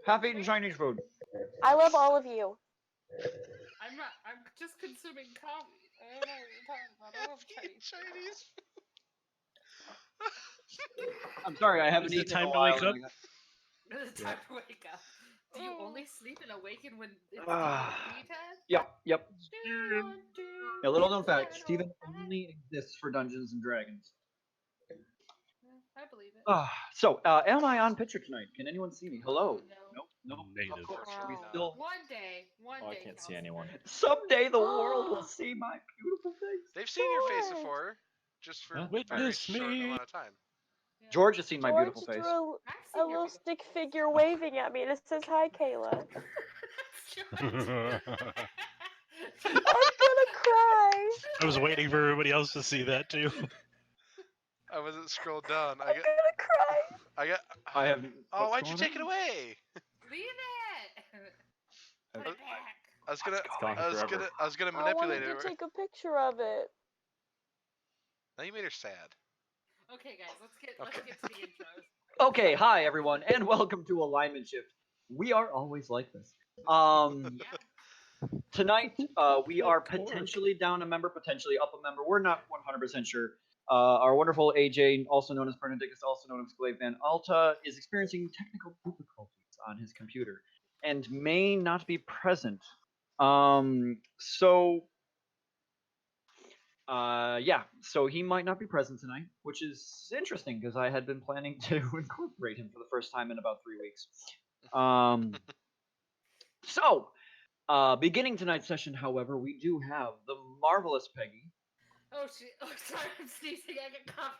Half-eaten Chinese food. I love all of you. I'm not. I'm just consuming coffee. I don't know what you're talking about. I love Chinese. Chinese. I'm sorry, I haven't Is it eaten in time a to while. wake up? It's time to wake up. Do you only sleep and awaken when it's Ah. D&D time? Yep. Do you want to A little known fact: get Steven alright? only exists for Dungeons and Dragons. I believe it. So, am I on picture tonight? Can anyone see me? Hello? No. Nope. Negative. Of course. Are we Wow. still? One day. Oh, I can't see anyone. Someday the world will see my beautiful face. They've seen your face George! before, just for Huh? a very Witness short me. amount of time. Yeah. George has seen my George beautiful face. drew I've a seen your little beautiful stick face. figure waving at me and it says, "Hi, Kayla." I I'm gonna cry. was waiting for everybody else to see that too. I wasn't scrolled down. I'm gonna cry. I have. Oh, what's why'd you going take it on? away? Leave it. Put it back. I was gonna, gone forever. I was gonna I manipulate wanted to it. take a picture of it. Now you made her sad. Okay, guys, let's get Okay. to the intros. Okay, hi everyone, and welcome to Alignment Shift. We are always like this. Yeah. Tonight, we are potentially down a member, potentially up a member. We're not 100% sure. Our wonderful AJ, also known as Bernadicus, also known as Glaive Van Alta, is experiencing technical difficulties on his computer and may not be present. So he might not be present tonight, which is interesting because I had been planning to incorporate him for the first time in about 3 weeks. Beginning tonight's session, however, we do have the marvelous Peggy. Oh shit! Oh, sorry, I'm sneezing. I get cough.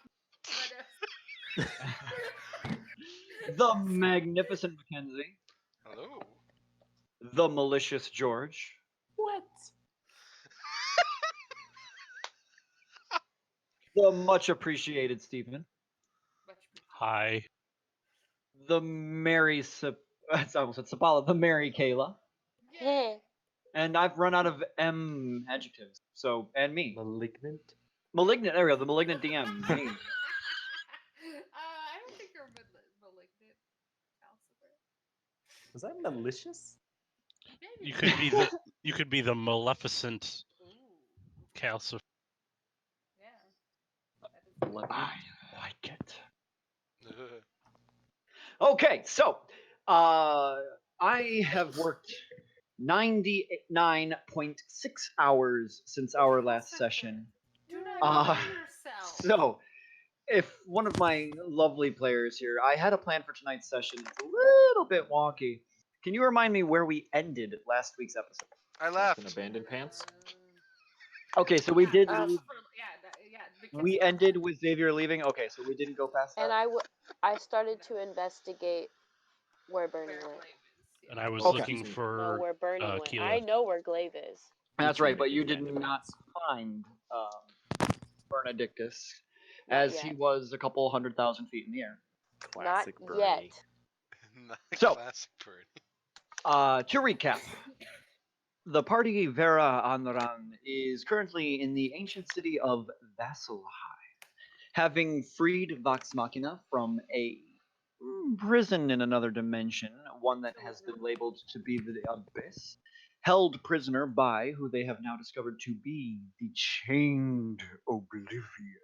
The magnificent Mackenzie. Hello. The malicious George. What? The much appreciated Stephen. Hi. The merry I almost said Sapala. The merry Kayla. Yeah. And I've run out of M adjectives. So, and me. Malignant? Malignant. There we go. The malignant DM. Me. I don't think you're malignant. Calcifer. Was that malicious? Maybe. You could be the maleficent Ooh. Calcifer. Yeah. I like it. Okay, so I have worked 99.6 hours since our last session. Do not kill yourself. So, if one of my lovely players here, I had a plan for tonight's session. It's a little bit wonky. Can you remind me where we ended last week's episode? I In left. abandoned pants? Okay, so we did. We ended with Xavier leaving. Okay, so we didn't go past that. And I started to investigate where Bernie went. And I was Okay. looking No, for where Bernie went. Keela. I know where Glaive is. That's right, but you Yeah, did it not depends. find Bernadictus, Not as yet. he was a couple 100,000 feet in the air. Classic Not Bernie. yet. Not So- classic Bernie. To recap, the party Vera Anran is currently in the ancient city of Vasselheim, having freed Vox Machina from a prison in another dimension, one that has been labeled to be the Abyss, held prisoner by who they have now discovered to be the Chained Oblivion.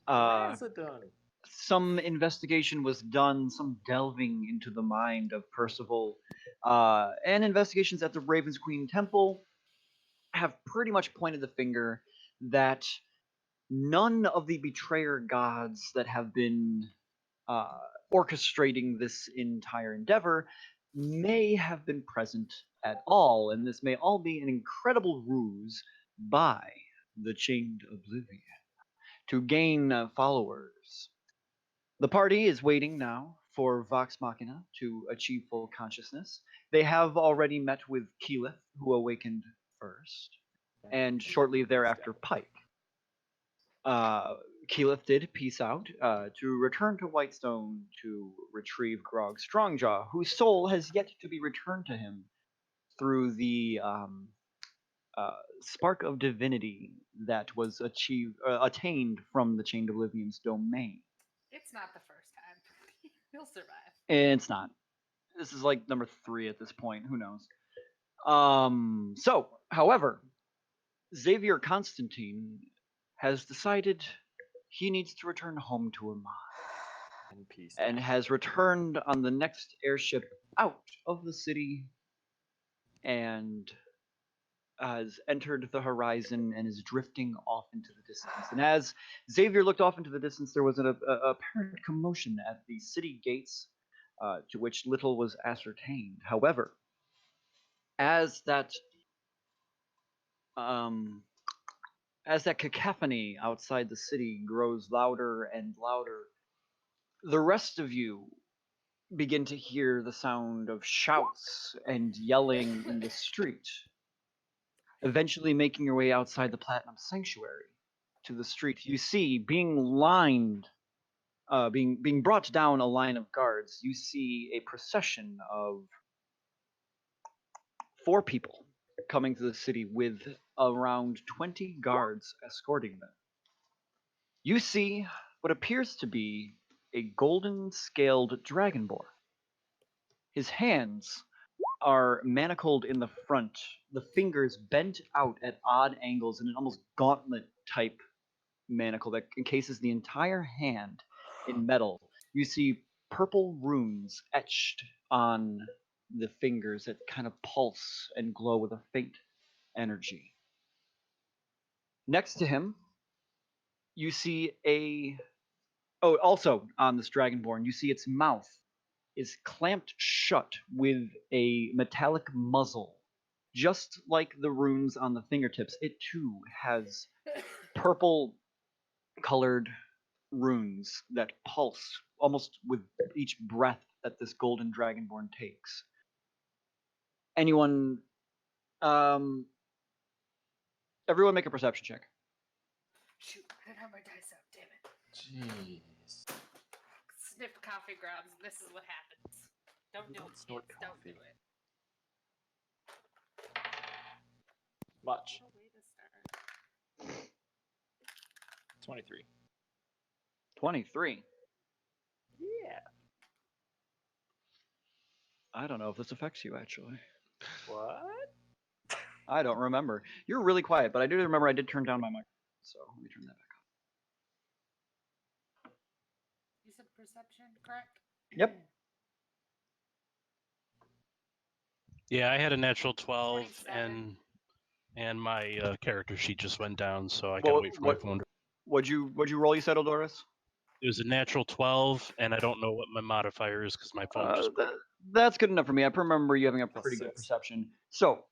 What has it done? Some investigation was done, some delving into the mind of Percival, and investigations at the Ravens Queen Temple have pretty much pointed the finger that none of the betrayer gods that have been orchestrating this entire endeavor may have been present at all, and this may all be an incredible ruse by the Chained Oblivion to gain followers. The party is waiting now for Vox Machina to achieve full consciousness. They have already met with Keyleth, who awakened first, and shortly thereafter Pike. Keyleth did peace out to return to Whitestone to retrieve Grog Strongjaw, whose soul has yet to be returned to him through the spark of divinity that was attained from the Chained Oblivion's domain. It's not the first time. He'll survive. It's not. This is like number 3 at this point. Who knows? So, however, Xavier Constantine has decided he needs to return home to Amon In peace. and has returned on the next airship out of the city and has entered the horizon and is drifting off into the distance. And as Xavier looked off into the distance, there was an apparent commotion at the city gates, to which little was ascertained. However, as that cacophony outside the city grows louder and louder, the rest of you begin to hear the sound of shouts and yelling in the street, eventually making your way outside the Platinum Sanctuary to the street. You see, being brought down a line of guards, you see a procession of 4 people coming to the city with around 20 guards escorting them. You see what appears to be a golden scaled dragonborn. His hands are manacled in the front, the fingers bent out at odd angles in an almost gauntlet type manacle that encases the entire hand in metal. You see purple runes etched on the fingers that kind of pulse and glow with a faint energy. Next to him, you see also on this dragonborn, you see its mouth is clamped shut with a metallic muzzle. Just like the runes on the fingertips, it too has purple colored runes that pulse almost with each breath that this golden dragonborn takes. Anyone, everyone make a perception check. Shoot, I didn't have my dice out, damn it. Jeez. Sniffed coffee grounds, and this is what happens. Don't do Don't it, snort kids. Don't do coffee. it. Much. Oh, way to start. 23. 23. Yeah. I don't know if this affects you, actually. What? I don't remember. You're really quiet, but I do remember I did turn down my mic. So let me turn that back on. You said perception, correct? Yep. Yeah, I had a natural 12, 27. and my character sheet just went down, so I Well, gotta wait for my phone. What'd you roll? You said, Eldoris? It was a natural 12, and I don't know what my modifier is because my phone just. That's good enough for me. I remember you having a Plus pretty good 6. perception. So,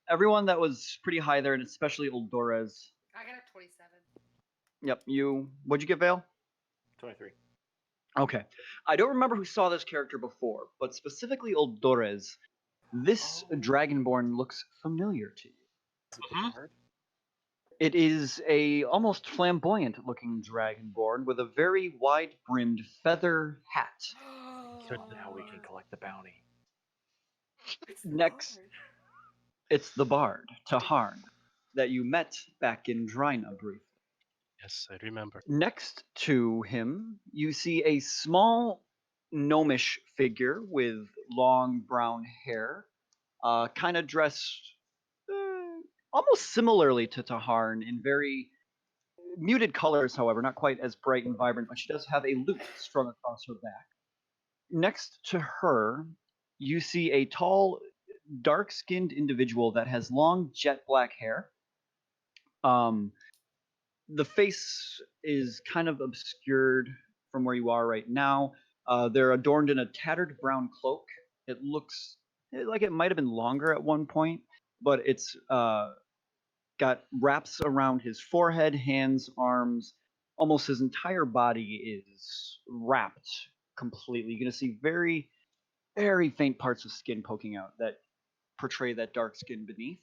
everyone that was pretty high there, and especially Eldores. I got a 27. Yep, what'd you get, Vale? 23. Okay. I don't remember who saw this character before, but specifically Eldores, this Dragonborn looks familiar to you. Is it the Mhm. guard? It is a almost flamboyant looking Dragonborn with a very wide brimmed feather hat. Good, now we can collect the bounty. It's the Next, bard. it's the bard, Taharn, that you met back in Drina briefly. Yes, I remember. Next to him, you see a small gnomish figure with long brown hair, kind of dressed almost similarly to Taharn in very muted colors, however, not quite as bright and vibrant, but she does have a lute strung across her back. Next to her, you see a tall, dark-skinned individual that has long jet black hair. The face is kind of obscured from where you are right now. They're adorned in a tattered brown cloak. It looks like it might have been longer at one point, but it's got wraps around his forehead, hands, arms. Almost his entire body is wrapped completely. You're going to see very, very faint parts of skin poking out that portray that dark skin beneath.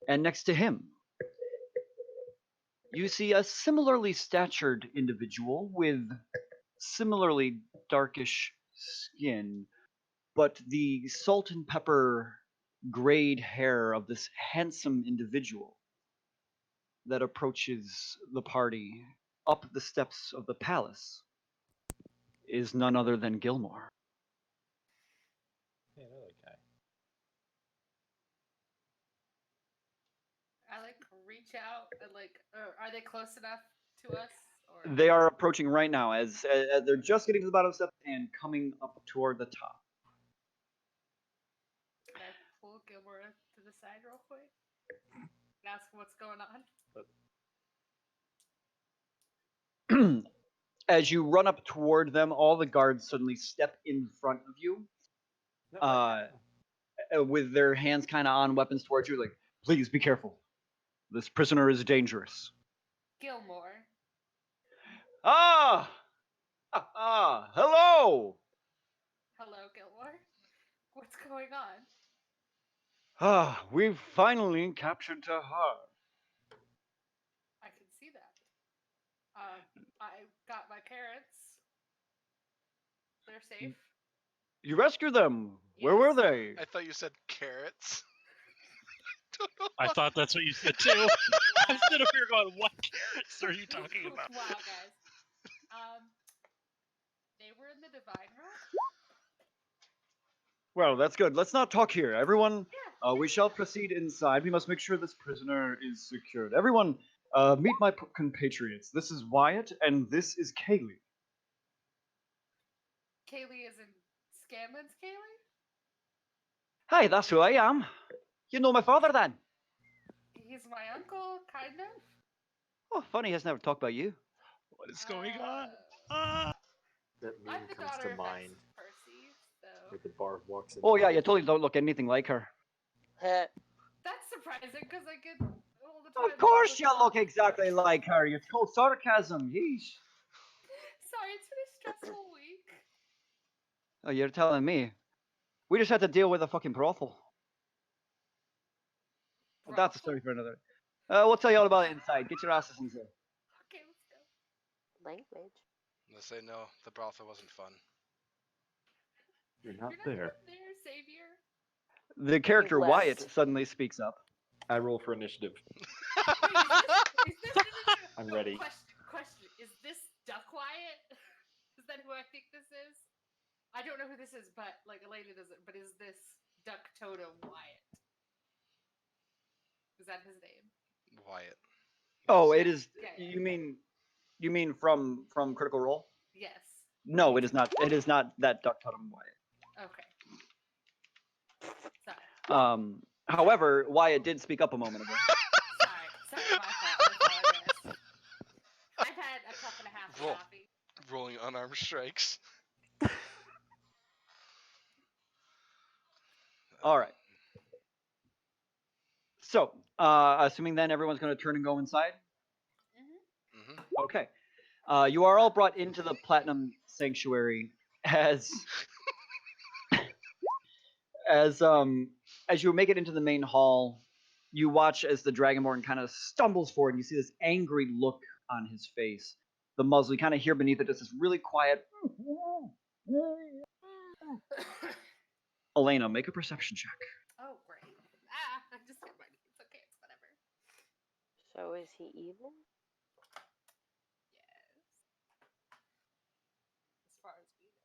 And next to him, you see a similarly statured individual with similarly darkish skin, but the salt and pepper grayed hair of this handsome individual that approaches the party up the steps of the palace is none other than Gilmore. Yeah, I know that guy. I like reach out and like, are they close enough to us? Or They are approaching right now as they're just getting to the bottom step and coming up toward the top. can I pull Gilmore to the side real quick and ask him what's going on? As you run up toward them, all the guards suddenly step in front of you, No, with their hands kind of on weapons towards you, like, please be careful. This prisoner is dangerous. Gilmore. Ah! Hello! Hello, Gilmore. What's going on? Ah, we've finally captured Tahar. I can see that. I got my parents. They're safe. You rescued them. Where were Yes. they? I thought you said carrots. I thought that's what you said too. I'm sitting up here going, what carrots are you talking about? Wow, guys. They were in the divine room. Well, that's good. Let's not talk here. Everyone, Yeah. we shall proceed inside. We must make sure this prisoner is secured. Everyone, meet my compatriots. This is Wyatt, and this is Kaylee. Kaylee is in Scanlan's Kaylee? Hi, that's who I am. You know my father, then? He's my uncle, kind of. Oh, funny, he has never talked about you. What is going on? that I'm meme the comes daughter to of mind Percy, so where the barb walks in. Oh, yeah, you totally don't look anything like her. Heh. that's surprising because I get all the time. Of course you look look exactly like her. It's called sarcasm. Yeesh. Sorry, it's been a stressful week. Oh, you're telling me. We just had to deal with a fucking brothel. But that's a Brothel? story for another. We'll tell you all about it inside. Get your asses inside. Okay, let's go. Language. Let's say no, the brothel wasn't fun. You're not You're there. not there, Savior. The character left. Wyatt suddenly speaks up. I roll for initiative. Wait, is this no, I'm no, ready. Question. Is this Duck Wyatt? Is that who I think this is? I don't know who this is, but like Elena doesn't. But is this Duck Totem Wyatt? Is that his name? Wyatt. Oh, Yes. it is. Yeah. You mean from Critical Role? Yes. No, it is not. It is not that Duck Totem Wyatt. Okay. Sorry. However, Wyatt did speak up a moment ago. Sorry, my fault. I apologize. I've had a cup and a half of Roll. coffee. Rolling unarmed strikes. All right. So, assuming then everyone's going to turn and go inside. Mm-hmm. Mm-hmm. Okay. You are all brought into the Platinum Sanctuary as as you make it into the main hall. You watch as the Dragonborn kind of stumbles forward, and you see this angry look on his face. The muzzle, you kind of hear beneath it just this really quiet. Elena, make a perception check. Oh, great. I just hit my knee. It's okay. It's whatever. So is he evil? Yes. As far as we know.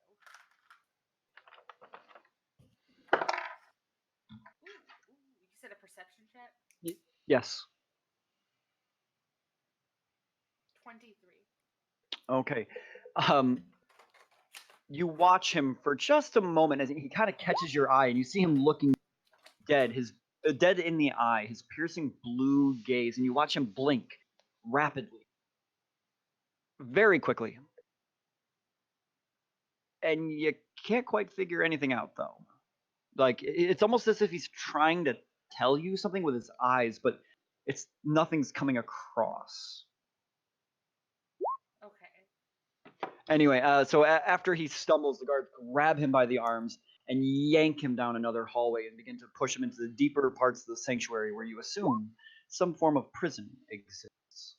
Ooh, you said a perception check? Yes. 23. Okay. You watch him for just a moment as he kind of catches your eye, and you see him looking dead, dead in the eye, his piercing blue gaze, and you watch him blink rapidly, very quickly, and you can't quite figure anything out though. Like it's almost as if he's trying to tell you something with his eyes, but nothing's coming across. Okay. Anyway, so after he stumbles, the guards grab him by the arms and yank him down another hallway and begin to push him into the deeper parts of the sanctuary where you assume some form of prison exists.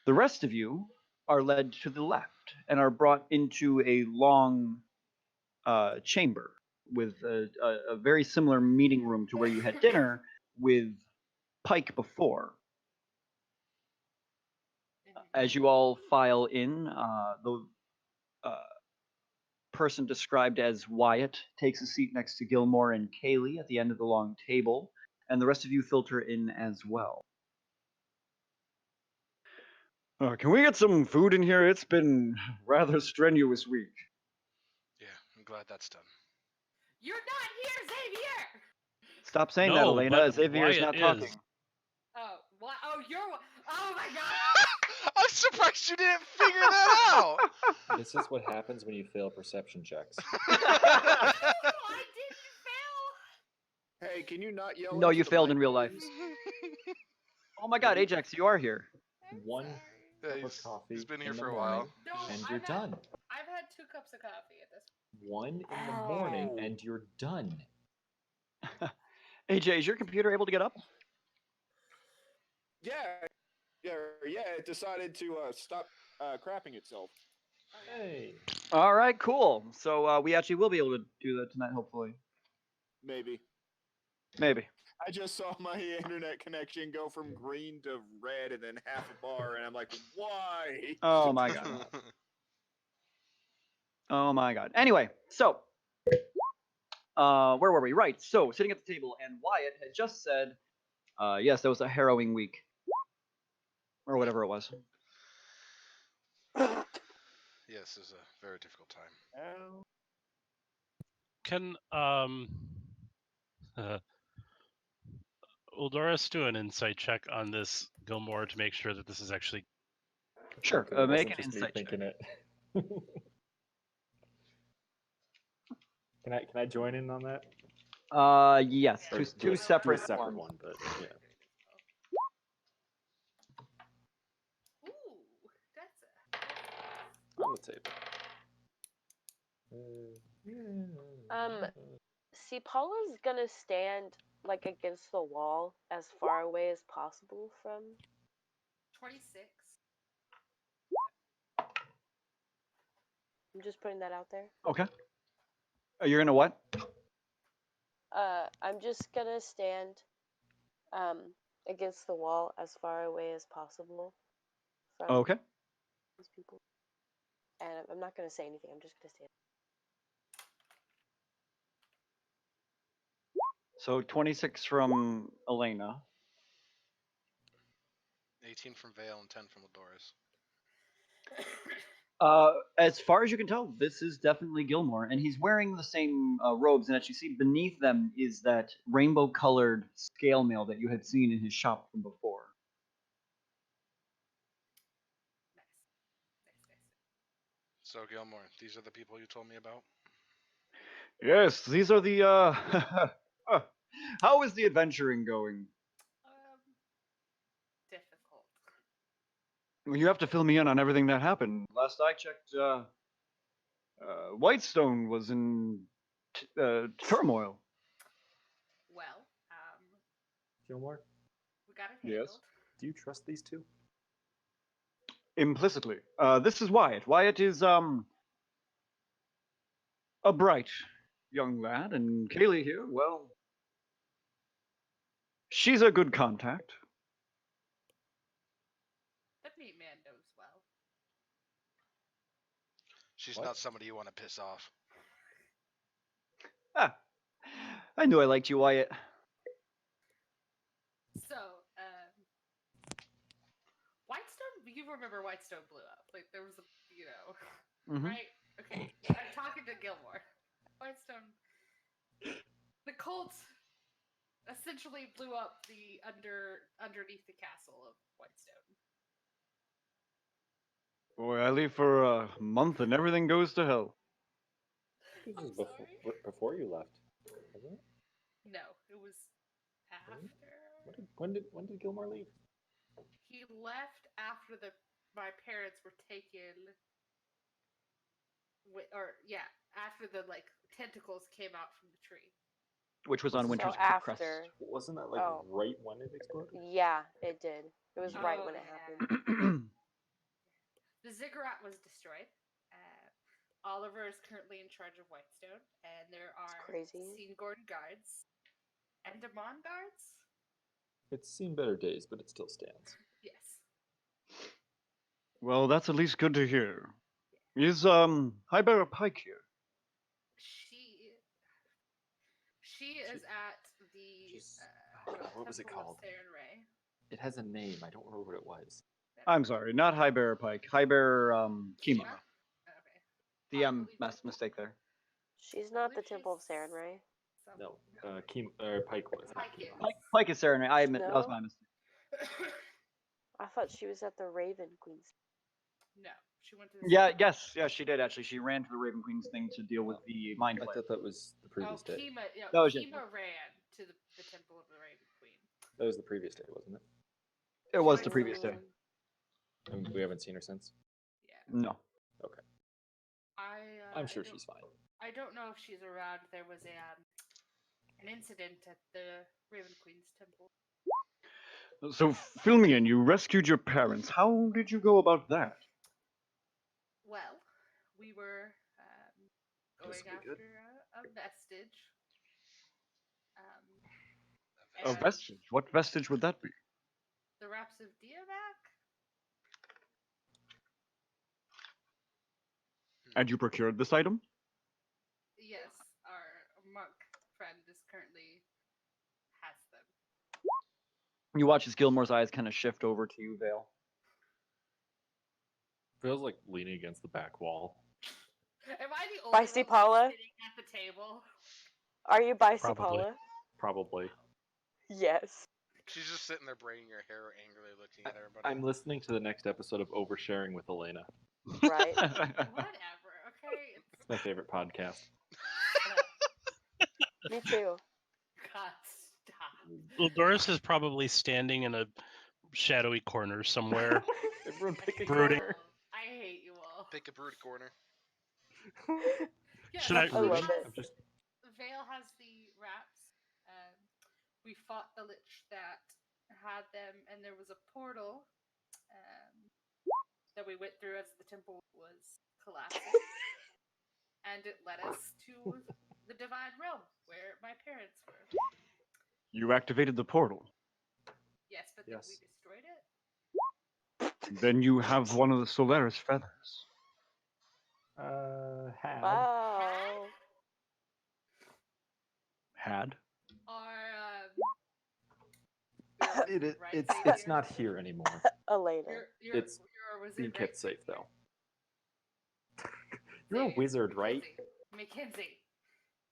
The rest of you are led to the left and are brought into a long chamber with a very similar meeting room to where you had dinner with Pike before. Mhm. As you all file in, the person described as Wyatt takes a seat next to Gilmore and Kaylee at the end of the long table, and the rest of you filter in as well. Can we get some food in here? It's been a rather strenuous week. Yeah, I'm glad that's done. You're not here, Xavier! Stop saying that, No, Elena. but Xavier is Wyatt not is. talking. Oh, what? Oh, oh my god! I'm surprised you didn't figure that out. This is what happens when you fail perception checks. I didn't fail! Hey, can you not yell? No, into you the failed mic, in real life. please? Oh my god, Ajax, you are here. I'm One sorry. Yeah, cup of he's coffee been here in the for a while. morning, No, and I've you're had- done. I've had 2 cups of coffee at this point. 1 in the morning, Oh. and you're done. AJ, is your computer able to get up? Yeah, it decided to stop crapping itself. Hey. All right, cool. So we actually will be able to do that tonight, hopefully. Maybe. Maybe. I just saw my internet connection go from green to red and then half a bar, and I'm like, why? Oh my god. Oh my god. Anyway, so where were we? Right. So sitting at the table, and Wyatt had just said, yes, that was a harrowing week, or whatever it was. Yes, it was a very difficult time. Oh. Can will Doris do an insight check on this Gilmore to make sure that this is actually Sure. It wasn't Make an just me insight check. thinking it. Can I join in on that? Yes. Or Two do a separate separate ones. one, but yeah. Ooh, that's On the table. See, Paula's gonna stand like against the wall as far away as possible from. 26. I'm just putting that out there. Okay. You're gonna what? I'm just gonna stand against the wall as far away as possible from Okay. these people. And I'm not gonna say anything. I'm just gonna stand. So 26 from Elena. 18 from Vale and 10 from Doris. As far as you can tell, this is definitely Gilmore, and he's wearing the same robes. And as you see beneath them is that rainbow-colored scale mail that you had seen in his shop from before. Nice. So Gilmore, these are the people you told me about. Yes, these are the. How is the adventuring going? Difficult. Well, you have to fill me in on everything that happened. Last I checked, Whitestone was in turmoil. Well, Gilmore, we got it Yes? handled. do you trust these two? Implicitly. This is Wyatt. Wyatt is a bright young lad, and Kaylee here, well, she's a good contact. That meat man knows well. She's What? not somebody you want to piss off. Ah, I knew I liked you, Wyatt. So, Whitestone, you remember Whitestone blew up. Like, there was a, Mhm. right? Okay, I'm talking to Gilmore. Whitestone, the cult essentially blew up the underneath the castle of Whitestone. Boy, I leave for a month and everything goes to hell. This I'm is sorry? before you left, wasn't it? No, it was after. When did Gilmore leave? He left after my parents were taken. After the tentacles came out from the tree. Which was on So Winter's so Crest. after. Wasn't that like Oh. right when it exploded? Yeah, it did. It was right when it Oh, yeah. happened. The ziggurat was destroyed. Oliver is currently in charge of Whitestone, and there are crazy. Seangorn guards and Demon guards. It's seen better days, but it still stands. Yes. Well, that's at least good to hear. Is Highbarrow Pike here? She is at the She's- oh God, what was it Temple of called? Saren Ray. It has a name. I don't remember what it was. I'm sorry, not Highbarrow Pike. Highbarrow Kima. Okay. The I believe mass it- mistake there. She's not the believe Temple of she's Saren Ray. some- No, Pike was. not Pike Kima. is. Pike is Serenade. I admit that was No. my mistake. I thought she was at the Raven Queen's. No, she went to the Yeah, Temple- yes, yeah, she did actually. She ran to the Raven Queen's thing to deal with the mind I flayer. thought that was the previous day. Kima, yeah, That was it. Kima ran to the Temple of the Raven Queen. That was the previous day, wasn't it? It was the previous day. And we haven't seen her since. Yeah. No. I'm sure I don't- she's fine. I don't know if she's around. There was an incident at the Raven Queen's temple. So, Filmian, you rescued your parents. How did you go about that? Well, we were going This will be good. after a vestige. A and vestige? What vestige would that be? The Raps of Diavac? And you procured this item? Yes, our monk friend is currently has them. You watch as Gilmore's eyes kind of shift over to you, Vale. Feels like leaning against the back wall. Am I the only Feisty one Paula? sitting at the table? Are you Bicey Probably. Paula? Probably. Yes. She's just sitting there braiding her hair, angrily looking at everybody. I'm listening to the next episode of Oversharing with Elena. Right. Whatever, okay? It's my favorite podcast. Me too. God, stop. Well, Doris is probably standing in a shadowy corner somewhere. Everyone pick a Brooding. corner. I hate you all. Pick a brood corner. Yeah, Should so I- I love Vale it. I'm just Vale has the wraps. We fought the lich that had them, and there was a portal that we went through as the temple was collapsing, and it led us to the Divine Realm, where my parents were. You activated the portal. Yes, but then we Yes. destroyed it. Then you have one of the Solaris feathers. had. Wow. Had? Our It is, right, it's Xavier? not here anymore. Elena. It's you're a wizard, Being right? kept safe though. You're a Xavier, wizard, right? Mackenzie,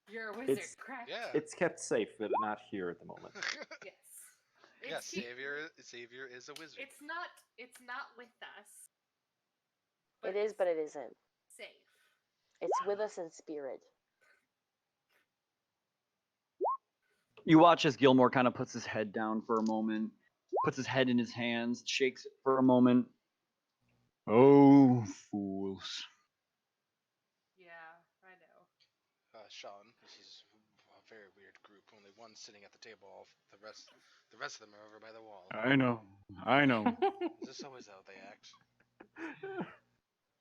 you're a wizard, It's- correct? Yeah. It's kept safe, but not here at the moment. Yes. Yes, It's- Xavier is a wizard. It's not with us. It is, but it isn't. safe. It's with us in spirit. You watch as Gilmore kind of puts his head down for a moment, puts his head in his hands, shakes it for a moment. Oh, fools. Yeah, I know. Sean, this is a very weird group. Only one sitting at the table. All the rest of them are over by the wall. I know. Is this always how they act? You're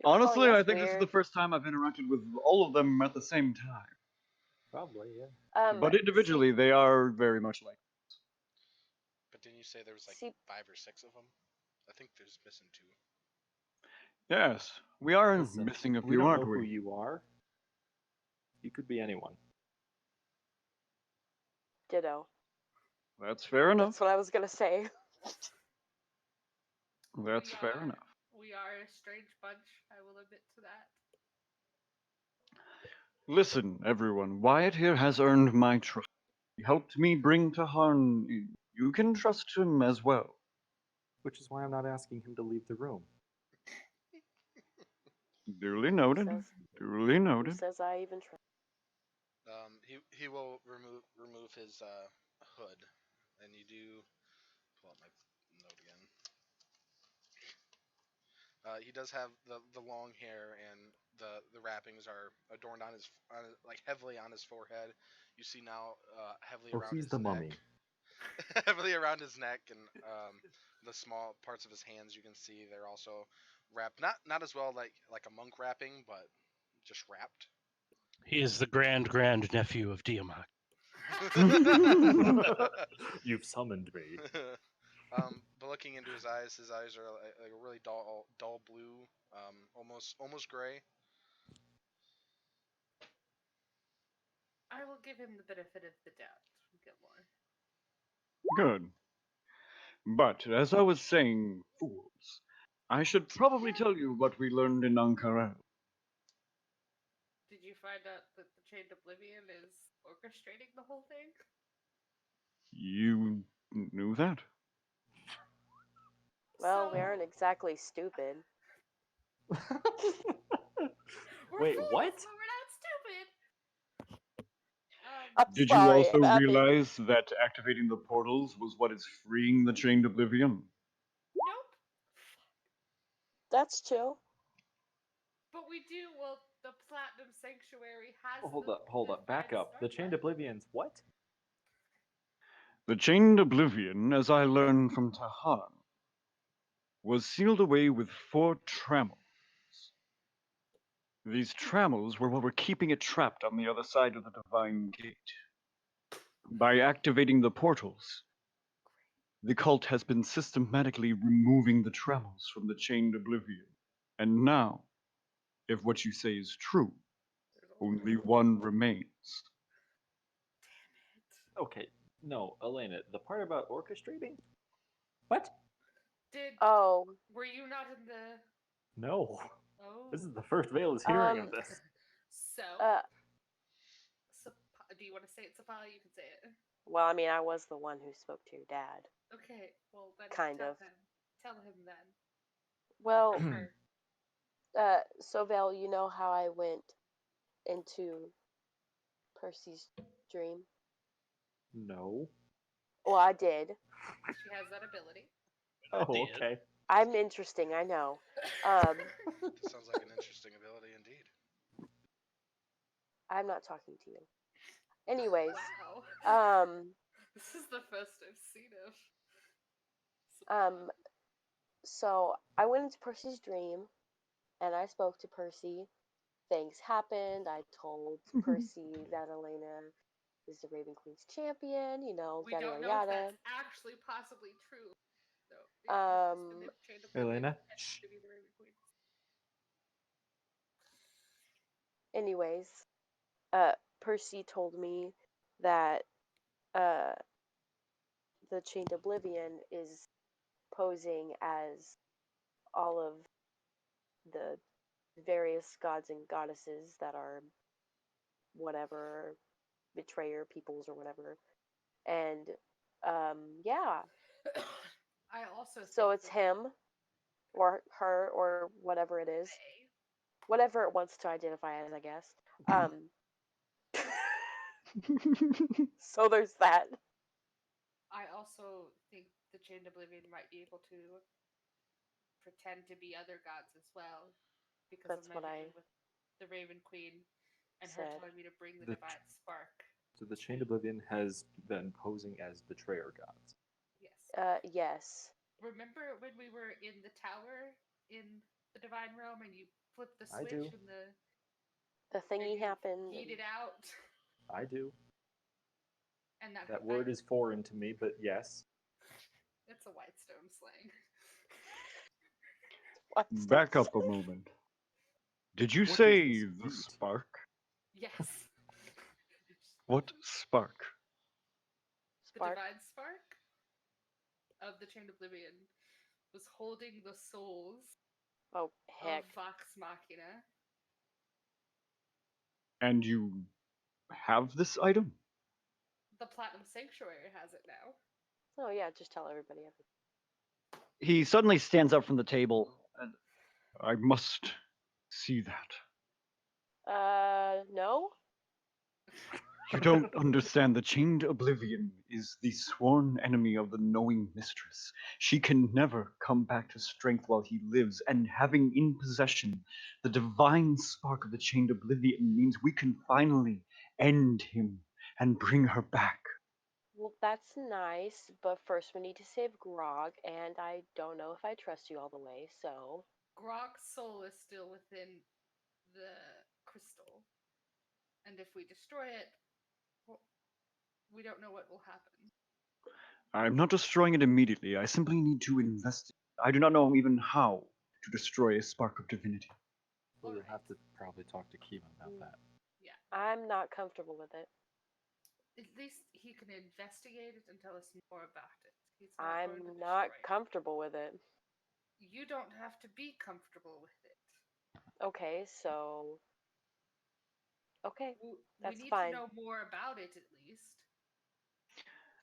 Honestly, calling I us think this is weird. the first time I've interacted with all of them at the same time. Probably, yeah. But individually, they are very much like. But didn't you say there was like See- 5 or 6 of them? I think there's missing 2. Yes, we are Listen, missing a we few, don't aren't know who we? you are. You could be anyone. Ditto. That's fair enough. That's what I was gonna say. That's We fair are- enough. We are a strange bunch, I will admit to that. Listen, everyone, Wyatt here has earned my trust. He helped me bring Tahan in. You can trust him as well. Which is why I'm not asking him to leave the room. Duly noted. Says, Duly who noted. says I even try? He will remove his hood, and you do pull up my note again. He does have the long hair, and the wrappings are adorned on his like heavily on his forehead. You see now heavily Oh, around he's his the neck. mummy. Heavily around his neck, and the small parts of his hands you can see they're also wrapped. Not as well like a monk wrapping, but just wrapped. He is the grand nephew of Tiamat. You've summoned me. but looking into his eyes are like a really dull blue, almost gray. I will give him the benefit of the doubt, Gilmore. Good. But as I was saying, fools, I should probably tell you what we learned in Ankara. Did you find out that the Chained Oblivion is orchestrating the whole thing? You knew that? Well, So- we aren't exactly stupid. We're Wait, fools, what? but we're not stupid. I'm Did you sorry, also I mean, realize that activating the portals was what is freeing the Chained Oblivion? Nope. that's true. But we do. Well, the Platinum Sanctuary has. Hold the, up, hold the up, back Fire up. The Chained Starlight. Oblivion's what? The Chained Oblivion, as I learned from Tahan, was sealed away with 4 trammels. These trammels were what were keeping it trapped on the other side of the Divine Gate. By activating the portals, the cult has been systematically removing the trammels from the Chained Oblivion. And now, if what you say is true, only one remains. Okay, no, Elena, the part about orchestrating? What? Did Oh, were you not in the? No. Oh. This is the first Vale is hearing of Um, this. So. Do you want to say it, Sapali? You can say it. well, I mean, I was the one who spoke to your dad. Okay. Well, then Kind tell of. him. Tell him then. Well, Or her. so Val, you know how I went into Percy's dream? No. Well, I did. She has that ability. Oh, did. okay. I'm interesting, I know. Sounds like an interesting ability indeed. I'm not talking to you. Anyways, Wow. This is the first I've seen of. so I went into Percy's dream and I spoke to Percy. Things happened. I told Percy that Elena is the Raven Queen's champion, you know, We yada don't yada know if yada. that's actually possibly true. So, Elena, to be the Raven Queen. Anyways, Percy told me that the Chained Oblivion is posing as all of the various gods and goddesses that are whatever betrayer peoples or whatever. And yeah, I also. so think it's that him or her or whatever it is. they- Whatever it wants to identify as, I guess. So there's that. I also think the Chained Oblivion might be able to pretend to be other gods as well, because That's of my what I vision with the Raven Queen and her said. telling me to bring the The divine spark. So the Chained Oblivion has been posing as betrayer gods. Yes. Yes. Remember when we were in the tower in the Divine Realm and you flipped the I switch do. and the The and thingy you happened. yeeted out I do. and That word is foreign to me, but yes. it's a Whitestone slang. What's Back up a moment. Did you What is say this the fruit? spark? Yes. What spark? The Spark? divine spark of the Chained Oblivion was holding the souls Oh heck. of Vox Machina. And you have this item? The Platinum Sanctuary has it now. Oh yeah, just tell everybody. He suddenly stands up from the table. And I must see that. No? You don't understand. The Chained Oblivion is the sworn enemy of the Knowing Mistress. She can never come back to strength while he lives, and having in possession the divine spark of the Chained Oblivion means we can finally end him and bring her back. Well, that's nice, but first we need to save Grog, and I don't know if I trust you all the way, so. Grog's soul is still within the crystal. And if we destroy it, well, we don't know what will happen. I'm not destroying it immediately. I simply need to investigate. I do not know even how to destroy a spark of divinity. We would Alright. have to probably talk to Kiva about Mm. that. I'm not comfortable with it. At least he can investigate it and tell us more about it. He's not going to I'm not destroy it. comfortable with it. You don't have to be comfortable with it. Okay, so. Okay, We That's need fine. to know more about it at least.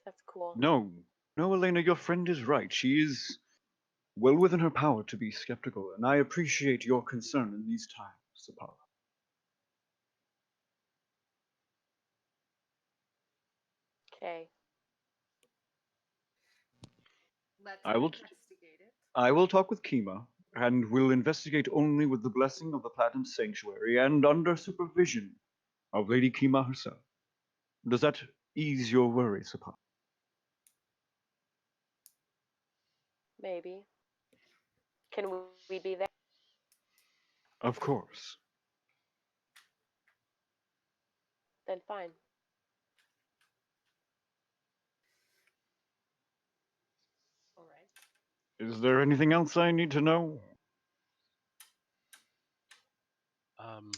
that's cool. No, no, Elena, your friend is right. She is well within her power to be skeptical, and I appreciate your concern in these times, Sapala. Okay. Let's I will investigate it. I will talk with Kima, and will investigate only with the blessing of the Platinum Sanctuary and under supervision of Lady Kima herself. Does that ease your worries, Sapala? Maybe. Can we be there? Of course. Then fine. All right. Is there anything else I need to know?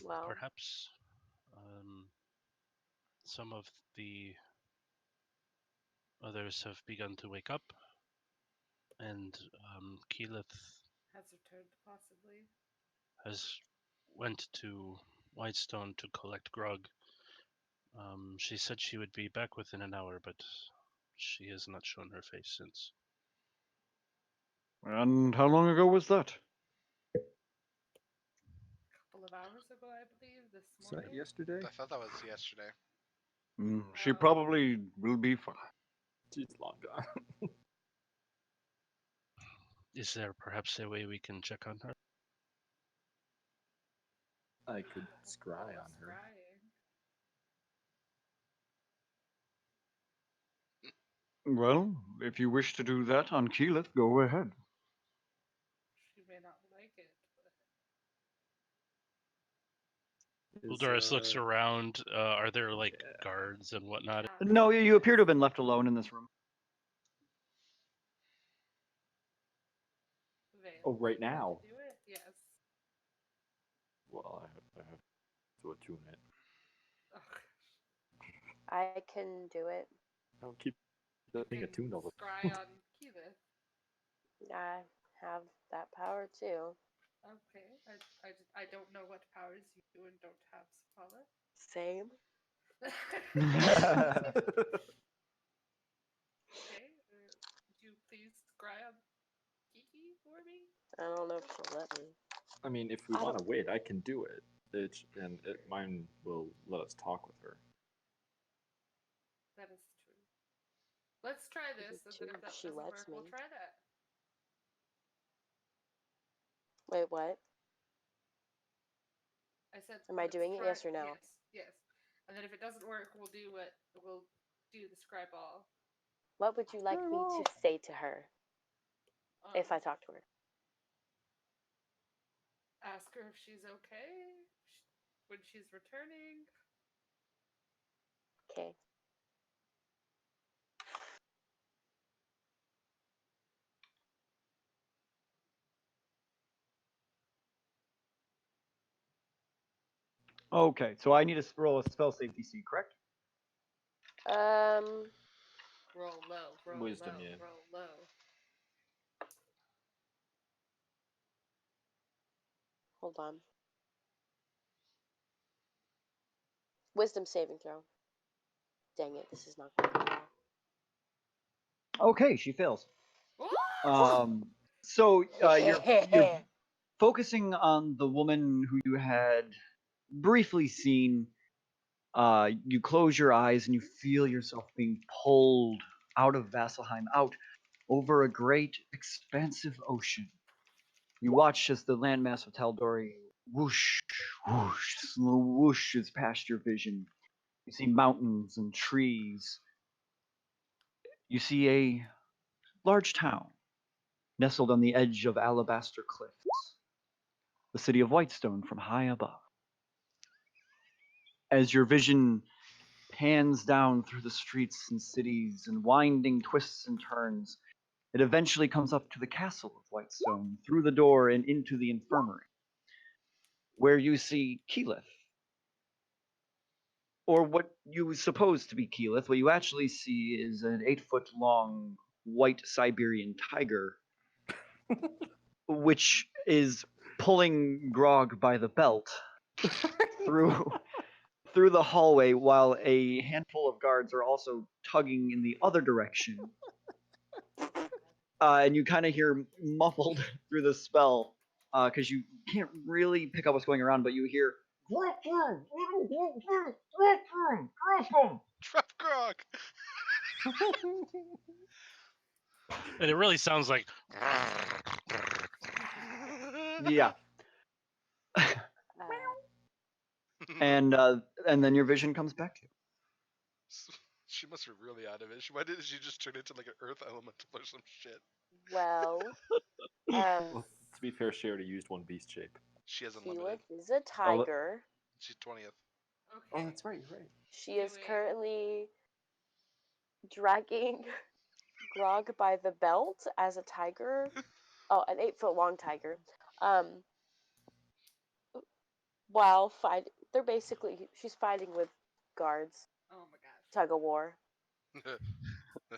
Well. Perhaps some of the others have begun to wake up, and Keyleth Has returned possibly. has went to Whitestone to collect grog. She said she would be back within an hour, but she has not shown her face since. And how long ago was that? A couple of hours ago, I believe, this Is morning. that yesterday? I thought that was yesterday. She probably will be fine. She's long gone. Is there perhaps a way we can check on her? I could scry Follow on her. scrying. Well, if you wish to do that on Keyleth, go ahead. She may not like it, but Uldoris looks around. Are there like guards and whatnot? yeah. No, you appear to have been left alone in this room. Vale, Oh, would right you like to now? do it? Yes. Well, I have to attune it. Ugh. I can do it. I'll keep the thing You attuned can all the scry on Keyleth. I have that power too. Okay. I don't know what powers you do and don't have, Sapala. Same. Okay. Would you please scry on Kiki for me? I don't know if she'll let me. I mean, if we I want to don't- wait, I can do it. Mine will let us talk with her. That is true. Let's try Is this, it and then true if that she doesn't lets work, we'll me? try that. Wait, what? I said. Am I let's doing it, try- yes or no? Yes, yes. And then if it doesn't work, we'll do the scry ball. What would you like me to say to her if I talk to her? Ask her if she's okay when she's returning. Okay. Okay, so I need to roll a spell save DC, correct? Roll low, roll Wisdom, low, yeah. roll low. Hold on. Wisdom saving throw. Dang it, this is not going to go well. Okay, she fails. Woo! So you're focusing on the woman who you had briefly seen. You close your eyes and you feel yourself being pulled out of Vasselheim, out over a great, expansive ocean. You watch as the landmass of Taldori whoosh, whoosh, whooshes past your vision. You see mountains and trees. You see a large town nestled on the edge of alabaster cliffs, the city of Whitestone from high above. As your vision pans down through the streets and cities and winding twists and turns. It eventually comes up to the castle of Whitestone, through the door and into the infirmary, where you see Keyleth. Or what you suppose to be Keyleth. What you actually see is an 8-foot long white Siberian tiger, which is pulling Grog by the belt through through the hallway while a handful of guards are also tugging in the other direction. And you kind of hear muffled through the spell because you can't really pick up what's going around, but you hear. Trap Grog! And it really sounds like. Yeah, Uh, and then your vision comes back to you. She must be really out of it. Why didn't she just turn into like an earth elemental or some shit? well, Well, to be fair, she already used one beast shape. She has unlimited. Keyleth is a tiger. She's 20th. Oh, Okay. that's right. You're right. She is Doing- currently dragging Grog by the belt as a tiger. Oh, an 8-foot long tiger. While she's fighting with guards. Oh my gosh. Tug of war. That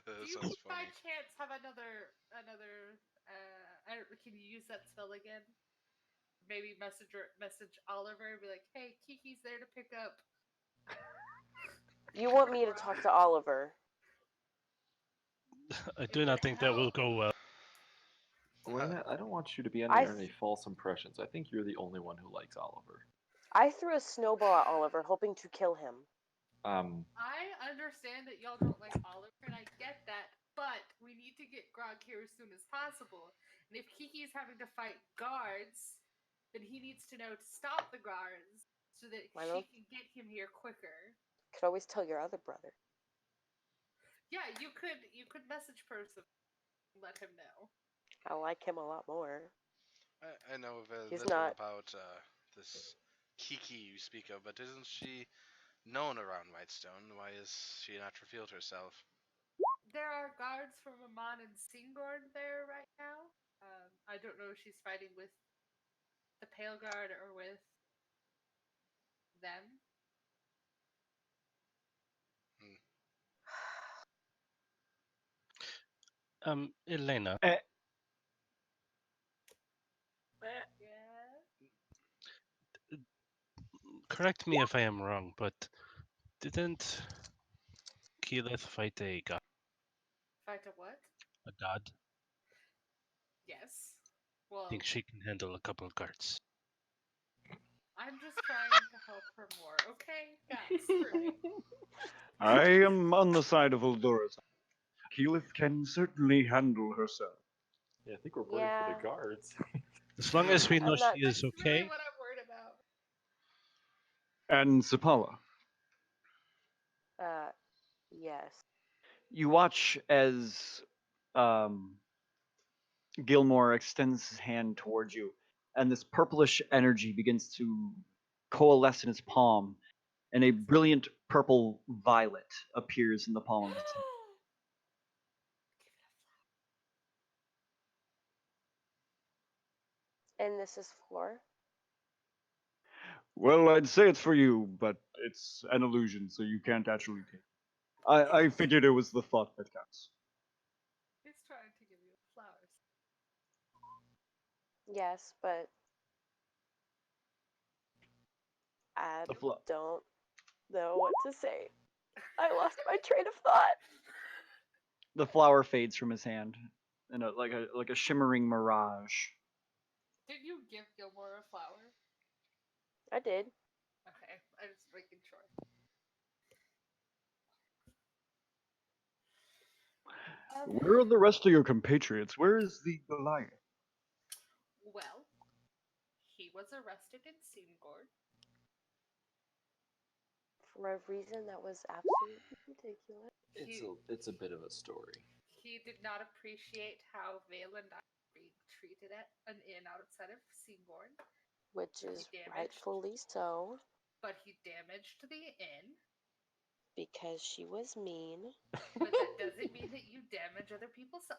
Do you sounds by funny. chance have another can you use that spell again? Maybe message Oliver and be like, hey, Kiki's there to pick up. You want me to talk to Oliver? I do not think that will go well. Elena, I don't want you to be I under any false impressions. I think you're the only one who likes Oliver. I threw a snowball at Oliver, hoping to kill him. I understand that y'all don't like Oliver, and I get that, but we need to get Grog here as soon as possible. And if Kiki's having to fight guards, then he needs to know to stop the guards so that Why she not? can get him here quicker. Could always tell your other brother. Yeah, you could message person, let him know. I like him a lot more. I know very He's little not- about this Kiki you speak of, but isn't she known around Whitestone? Why is she not revealed herself? There are guards from Amon and Singorn there right now. I don't know if she's fighting with the Pale Guard or with them. Elena, Yeah. correct me if I am wrong, but didn't Keyleth fight a god? Fight a what? A god? Yes. Well, I think she can handle a couple of guards. I'm just trying to help her more, okay? Guys, screw me. I am on the side of Eldorus. Keyleth can certainly handle herself. Yeah, I think we're worried for Yeah. the guards. As long as we know I'm not- she is That's okay. really what I'm worried about. And Sapala, Yes. you watch as Gilmore extends his hand towards you, and this purplish energy begins to coalesce in his palm, and a brilliant purple violet appears in the palm of his hand. And this is for? Well, I'd say it's for you, but it's an illusion, so you can't actually take it. I figured it was the thought that counts. He's trying to give you flowers. Yes, but I The flo- don't know what to say. I lost my train of thought. The flower fades from his hand, in like a shimmering mirage. Did you give Gilmore a flower? I did. Okay, I was making sure. Where are the rest of your compatriots? Where is the Goliath? Well, he was arrested in Singord. For a reason that was absolutely ridiculous. It's a bit of a story. He did not appreciate how Vale and I were being treated at an inn outside of Singorn, Which is damaged. rightfully so. but he damaged the inn. Because she was mean. But that doesn't mean that you damage other people's the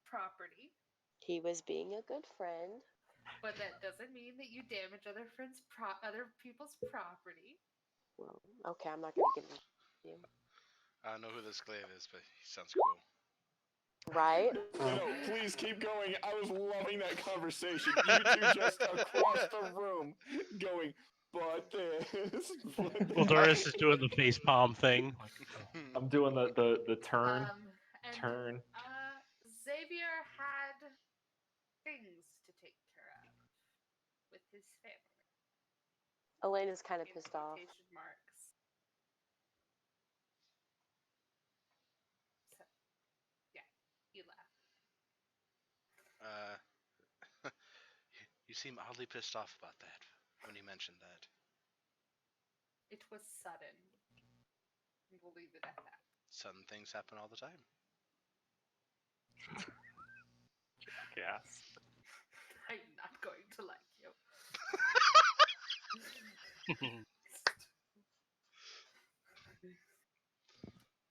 property. He was being a good friend. But that doesn't mean that you damage other people's property. Well, okay, I'm not gonna get into you. I don't know who this glaive is, but he sounds cool. Right? No, please keep going. I was loving that conversation. You two just across the room going, but this. But Well, Doris is doing the face palm thing. I'm doing the turn. And Turn. Xavier had things to take care of with his family. Elena's kind of In pissed off. quotation marks. So, yeah, he laughed. You seem oddly pissed off about that when you mentioned that. It was sudden. We'll leave it at that. Sudden things happen all the time. Yes. I'm not going to like you.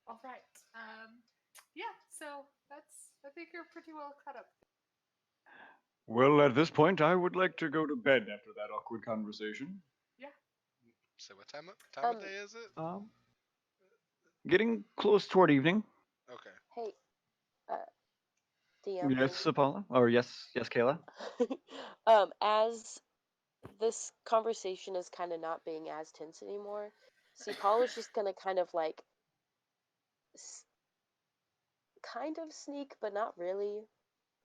All right. Yeah. So I think you're pretty well caught up. Well, at this point, I would like to go to bed after that awkward conversation. So what time of day is it? Getting close toward evening. Okay. Hey, DM. Yes, Apollo. Or yes, Kayla. As this conversation is kind of not being as tense anymore, see, Paula's just gonna kind of like, kind of sneak, but not really,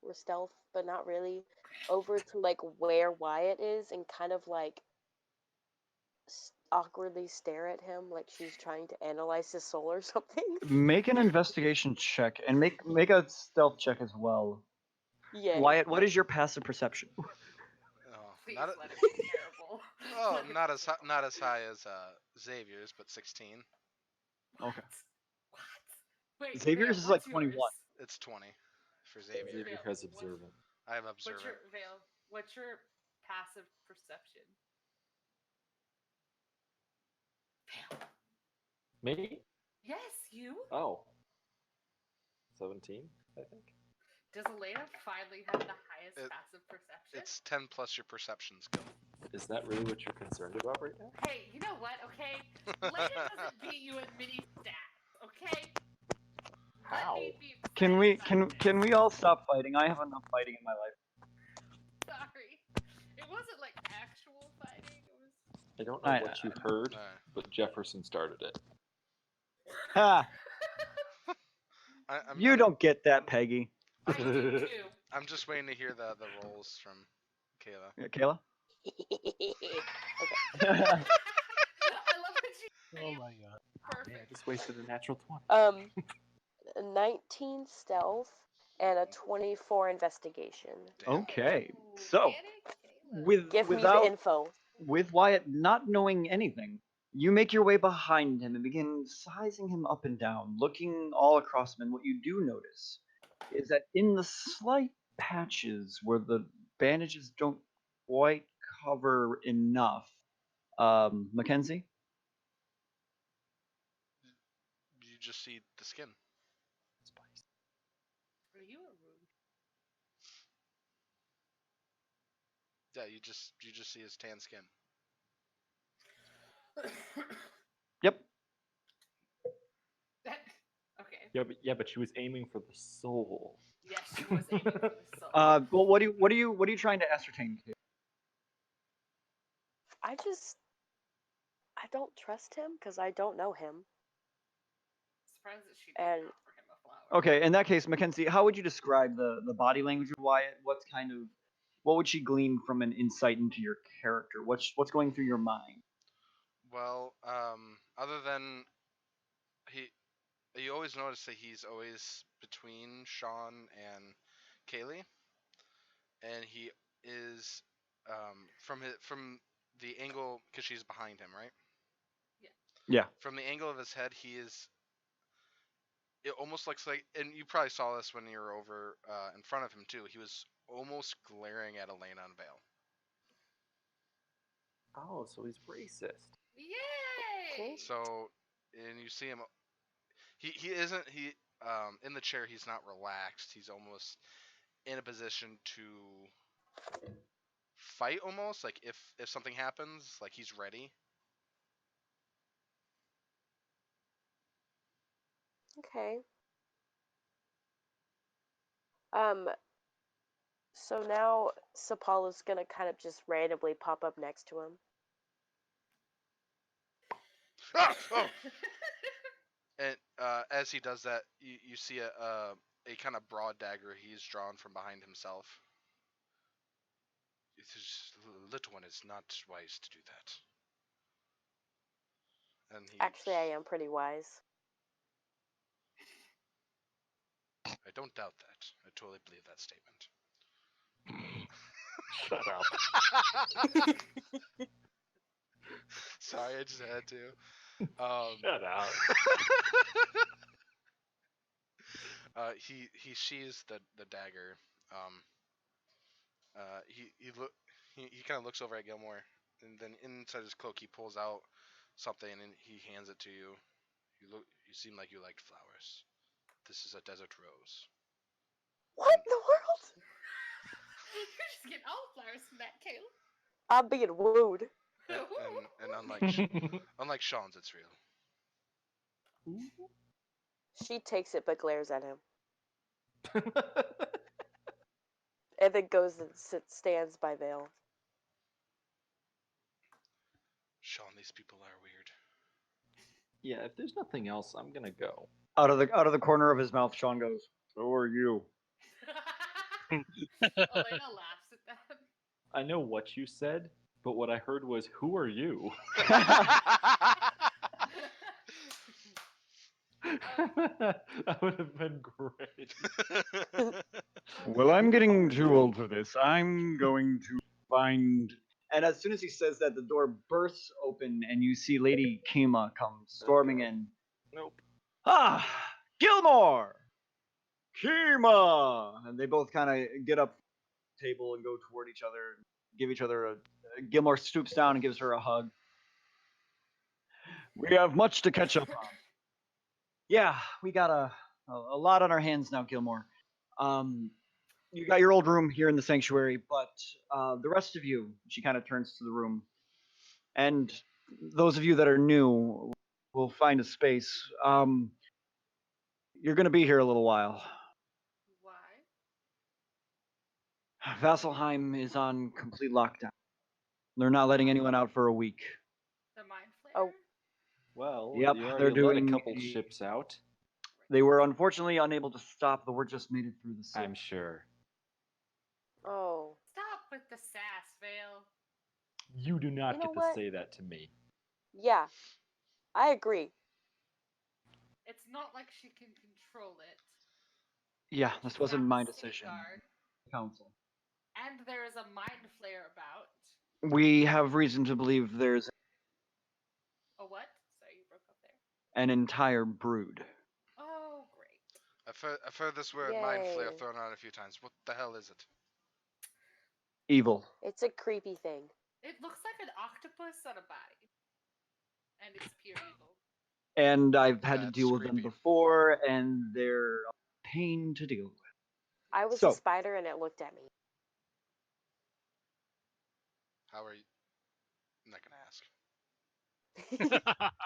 or stealth, but not really, over to like where Wyatt is and kind of like awkwardly stare at him like she's trying to analyze his soul or something. Make an investigation check and make a stealth check as well. Yeah. Wyatt, what is your passive perception? Oh, Please not let it be terrible. oh, not as high as Xavier's, but 16. Okay. What? Wait, Xavier's Vale, is like what's 21. yours? It's 20 for Xavier. Xavier has observant. I have observant. What's your passive perception? Vale. Me? Yes, you. Oh. 17, I think. Does Elena finally have the highest passive perception? It's 10 plus your perception skill. Is that really what you're concerned about right now? Hey, you know what? Okay, Elena doesn't beat you in mini stats. Okay. How? Let me be Can we excited about can we all stop fighting? I have enough fighting in my life. this. Sorry, it wasn't like actual fighting. It was. I don't know what you heard, Alright. but Jefferson started it. Ha! I'm, You I'm, don't get that, Peggy. I do too. I'm just waiting to hear the rolls from Kayla. Yeah, Kayla? I love that she. Oh my god. Perfect. Yeah, I just wasted a natural 20. 19 stealth and a 24 investigation. Damn. Okay. Ooh, So, get it, Kayla. Give me without the info. with Wyatt not knowing anything, you make your way behind him and begin sizing him up and down, looking all across him. And what you do notice is that in the slight patches where the bandages don't quite cover enough, Mackenzie, You just see the skin. Are you a rude? Yeah, you just see his tan skin. yep. Okay. Yeah, but she was aiming for the soul. Yes, she was aiming for the soul. Well, what are you trying to ascertain? I don't trust him because I don't know him. Surprised that she And- didn't offer him a flower. Okay, in that case, Mackenzie, how would you describe the body language of Wyatt? What would she glean from an insight into your character? What's going through your mind? Well, other than you always notice that he's always between Sean and Kaylee, and he is from the angle because she's behind him, right? Yeah. From the angle of his head, he is. It almost looks like, and you probably saw this when you were over in front of him too. He was almost glaring at Elena and Vale. Oh, so he's racist. Yay! So and you see him. He isn't in the chair. He's not relaxed. He's almost in a position to fight, almost like if something happens, like he's ready. Okay. So now Sapala's gonna kind of just randomly pop up next to him. Oh! And as he does that, you see a kind of broad dagger he's drawn from behind himself. Little one is not wise to do that. And he. Actually, I am pretty wise. I don't doubt that. I totally believe that statement. Shut up. Sorry, I just had to. Shut up. He sheathes the dagger. He kind of looks over at Gilmore, and then inside his cloak he pulls out something and he hands it to you. You seem like you liked flowers. This is a desert rose. What in the world? You're just getting all the flowers from that, Caleb. I'm being wooed. And unlike Sean's, it's real. She takes it but glares at him. And then goes and stands by Vale. Sean, these people are weird. Yeah, if there's nothing else, I'm gonna go. Out of the corner of his mouth, Sean goes, "So are you." Elena laughs at that. I know what you said, but what I heard was, "Who are you?" That would have been great. Well, I'm getting too old for this. I'm going to find. And as soon as he says that, the door bursts open, and you see Lady Kima come storming in. Nope. Ah, Gilmore, Kima, and they both kind of get up from the table and go toward each other, give each other a. Gilmore stoops down and gives her a hug. We have much to catch up on. Yeah, we got a lot on our hands now, Gilmore. You got your old room here in the sanctuary, but the rest of you, she kind of turns to the room, and those of you that are new will find a space. You're going to be here a little while. Why? Vasselheim is on complete lockdown. They're not letting anyone out for a week. The mind flayer? Oh. Well, Yep, you they're already let a doing couple a- ships out. They were unfortunately unable to stop the word just made it through the sea. I'm sure. Oh. Stop with the sass, Vale. You do not You know get what? to say that to me. Yeah. I agree. It's not like she can control it. Yeah, this She's wasn't not my the city decision. guard, Council. and there is a mind flayer about. We have reason to believe there's A what? Sorry, you broke up there. an entire brood. Oh, great. I've heard this word mind flare Yay. thrown out a few times. What the hell is it? Evil. It's a creepy thing. It looks like an octopus on a body. And it's pure evil. And I've had to That's deal with them creepy. before, and they're a pain to deal with. I was So- a spider and it looked at me. How are you? I'm not gonna ask.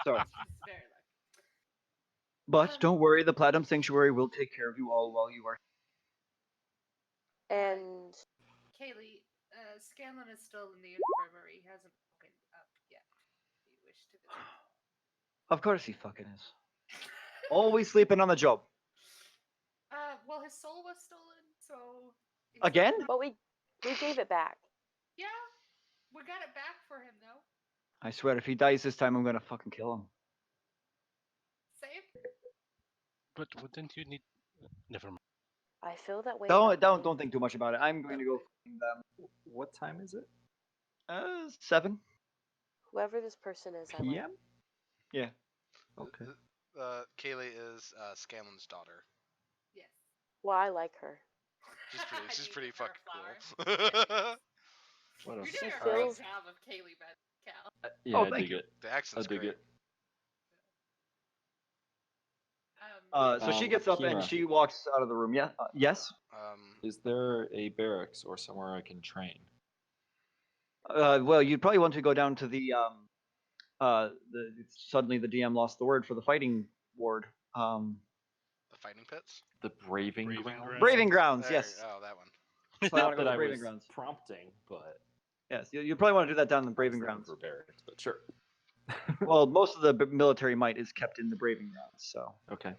So, She's very lucky. but don't worry, the Platinum Sanctuary will take care of you all while you are. And Kaylee, Scanlon is still in the infirmary. He hasn't woken up yet. Do you wish to visit? Of course, he fucking is. Always sleeping on the job. Well, his soul was stolen, so. it's Again? not- but we gave it back. Yeah, we got it back for him though. I swear, if he dies this time, I'm gonna fucking kill him. Save. But wouldn't you need? Never mind. I feel that way. Don't about me. don't think too much about it. I'm going to go find them. What time is it? 7 Whoever this person is, I like. PM? Yeah. Okay. Kaylee is Scanlon's daughter. Yes. Well, I like her. She's You pretty give her a fucking flower. cool. What You're a doing She a surprise. great feels- job of Kaylee, Cal. Yeah, Oh, I thank dig you. it. The I accent's dig great. it. So she gets up and Kira. she walks out of the room. Yeah. Yes. Is there a barracks or somewhere I can train? Well, you'd probably want to go down to suddenly the DM lost the word for the fighting ward. The fighting pits. The Braving Braving Grounds? Grounds? Braving Grounds. There, Yes. oh, that one. Probably Not wanna go that to I Braving was Grounds. prompting, but Yes, you probably want to do that down in the I was Braving looking Grounds. for barracks, but sure. Well, most of the military might is kept in the Braving Grounds. So. Okay.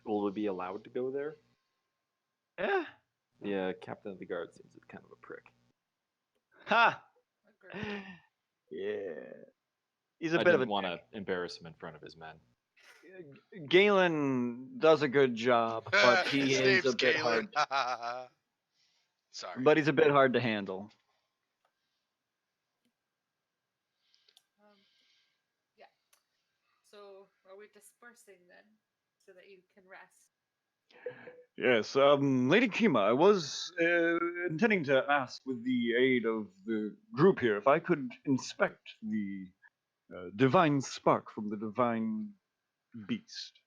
Will we be allowed to go there? Yeah. Yeah, Captain of the Guard seems kind of a prick. Ha. Agreed. Yeah. He's a I bit of didn't a want to embarrass him in front of his men. Galen does a good job, but he His is name's a bit Galen. hard. Sorry. But he's a bit hard to handle. Yeah. So are we dispersing then, so that you can rest? Yes, Lady Kima, I was intending to ask, with the aid of the group here, if I could inspect the divine spark from the divine beast.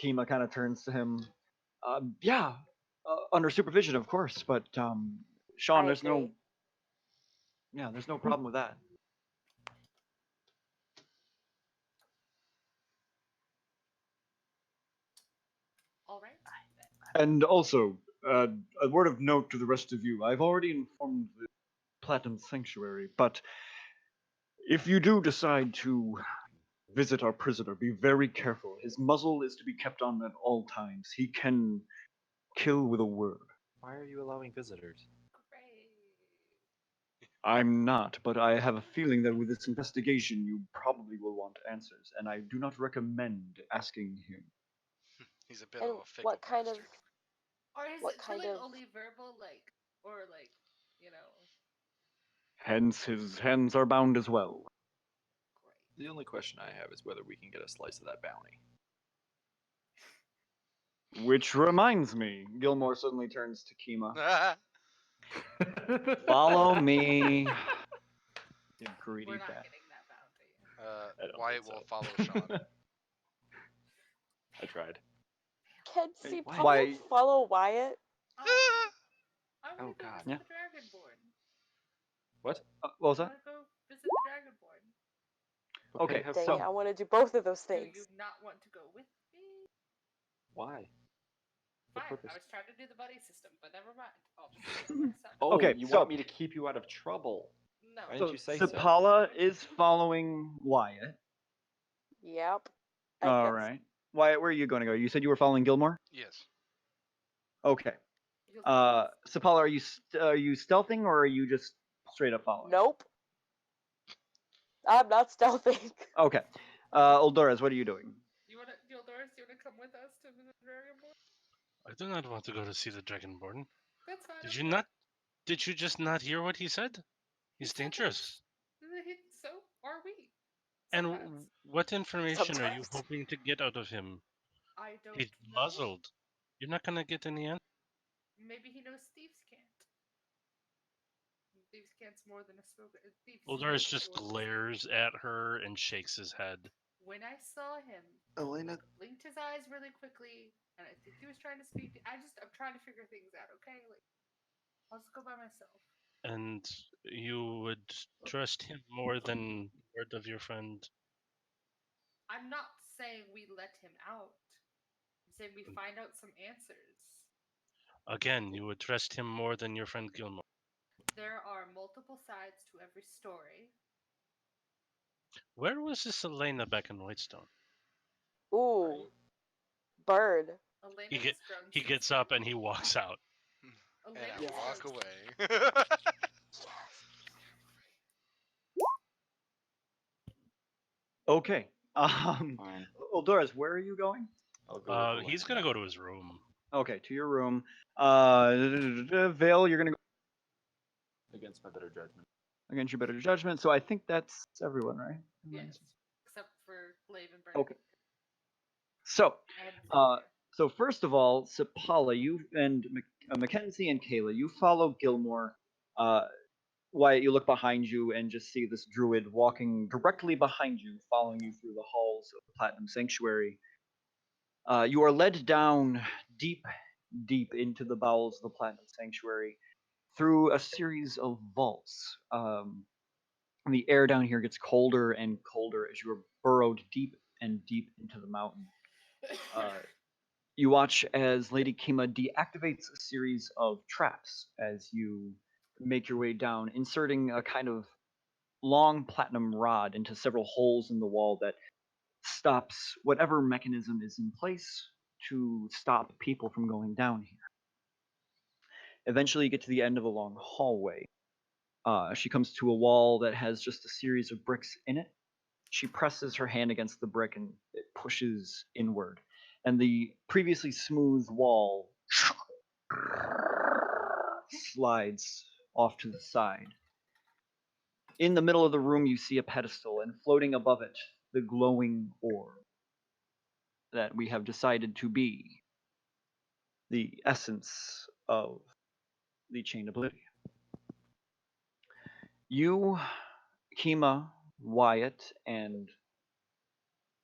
Kima kind of turns to him. Yeah, under supervision, of course, but Sean, I there's no, agree. yeah, there's no problem with that. All right. And also, a word of note to the rest of you. I've already informed the Platinum Sanctuary, but if you do decide to visit our prisoner, be very careful. His muzzle is to be kept on at all times. He can kill with a word. Why are you allowing visitors? Great. I'm not, but I have a feeling that with this investigation, you probably will want answers, and I do not recommend asking him. He's a bit And of a fickle what kind of bastard. Or is What it kind killing of- only verbal, like, or like, you know? Hence, his hands are bound as well. Great. The only question I have is whether we can get a slice of that bounty. Which reminds me, Gilmore suddenly turns to Kima. Follow me. You greedy We're not fat. getting that bounty. I don't Wyatt think will so. follow Sean. I tried. Can see why- Paul follow Wyatt? I Oh, want to go God. visit Yeah. the Dragonborn. What? What was I that? want to go visit the Dragonborn. Okay, have Dang so- it, I want to do both of those Do things. you not want to go with me? Why? What Fine. purpose? I was trying to do the buddy system, but never mind. I'll just do it myself. Oh, Okay, you so- want me to keep you out of trouble? No. Why didn't So you say so? Sapala is following Wyatt. Yep. I All guess. right. Wyatt, where are you going to go? You said you were following Gilmore? Yes. Okay. You'll- Sapala, are you stealthing or are you just straight up following? Nope. I'm not stealthing. Okay. Oldoras, what are you doing? You want to, Doris, you want to come with us to visit the Dragonborn? I do not want to go to see the Dragonborn. That's fine. Did I'm you fine. not? Did you just not hear what he said? He's said that. dangerous. So are we. And Sometimes. what information are you Sometimes. hoping to get out of him? I don't He's know. muzzled. You're not gonna get any answer. Maybe he knows Thieves Can't. Thieves Can't's more than a spoken. Oldoris just glares at her and shakes his head. When I saw him, Elena, blinked his eyes really quickly, and I think he was trying to speak. I'm trying to figure things out. Okay, like I'll just go by myself. And you would trust him more than the word of your friend. I'm not saying we let him out. I'm saying we find out some answers. Again, you would trust him more than your friend Gilmore. There are multiple sides to every story. Where was this Elena back in Whitestone? Ooh. Bird. Elena He has grown He since gets up and he walks out. And Elena I Yes. has walk grown- away. Okay. fine. Oldoras, where are you going? I'll go with He's Elena. gonna go to his room. Okay, to your room. Vale, you're going to go Against my better judgment. against your better judgment. So I think that's everyone, right? Yes, except for Glaive and Burn. Okay. So, And so first of all, Sapala, you and Mackenzie and Kayla, you follow Gilmore. Wyatt, you look behind you and just see this druid walking directly behind you, following you through the halls of the Platinum Sanctuary. You are led down deep, deep into the bowels of the Platinum Sanctuary through a series of vaults. And the air down here gets colder and colder as you are burrowed deep and deep into the mountain. You watch as Lady Kima deactivates a series of traps as you make your way down, inserting a kind of long platinum rod into several holes in the wall that stops whatever mechanism is in place to stop people from going down here. Eventually, you get to the end of a long hallway. She comes to a wall that has just a series of bricks in it. She presses her hand against the brick and it pushes inward. And the previously smooth wall slides off to the side. In the middle of the room, you see a pedestal, and floating above it, the glowing orb that we have decided to be the essence of the Chain Oblivion. You, Kima, Wyatt, and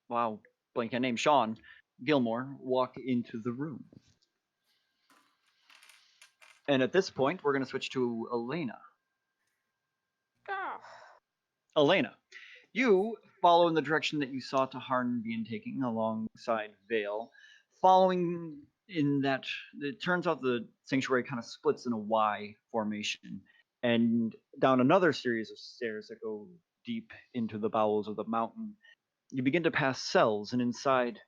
wow, blank name, Sean Gilmore walk into the room. And at this point, we're going to switch to Elena. Ah. Elena, you follow in the direction that you saw Taharn being taking alongside Vale. Following in that, it turns out the sanctuary kind of splits in a Y formation, and down another series of stairs that go deep into the bowels of the mountain. You begin to pass cells, and inside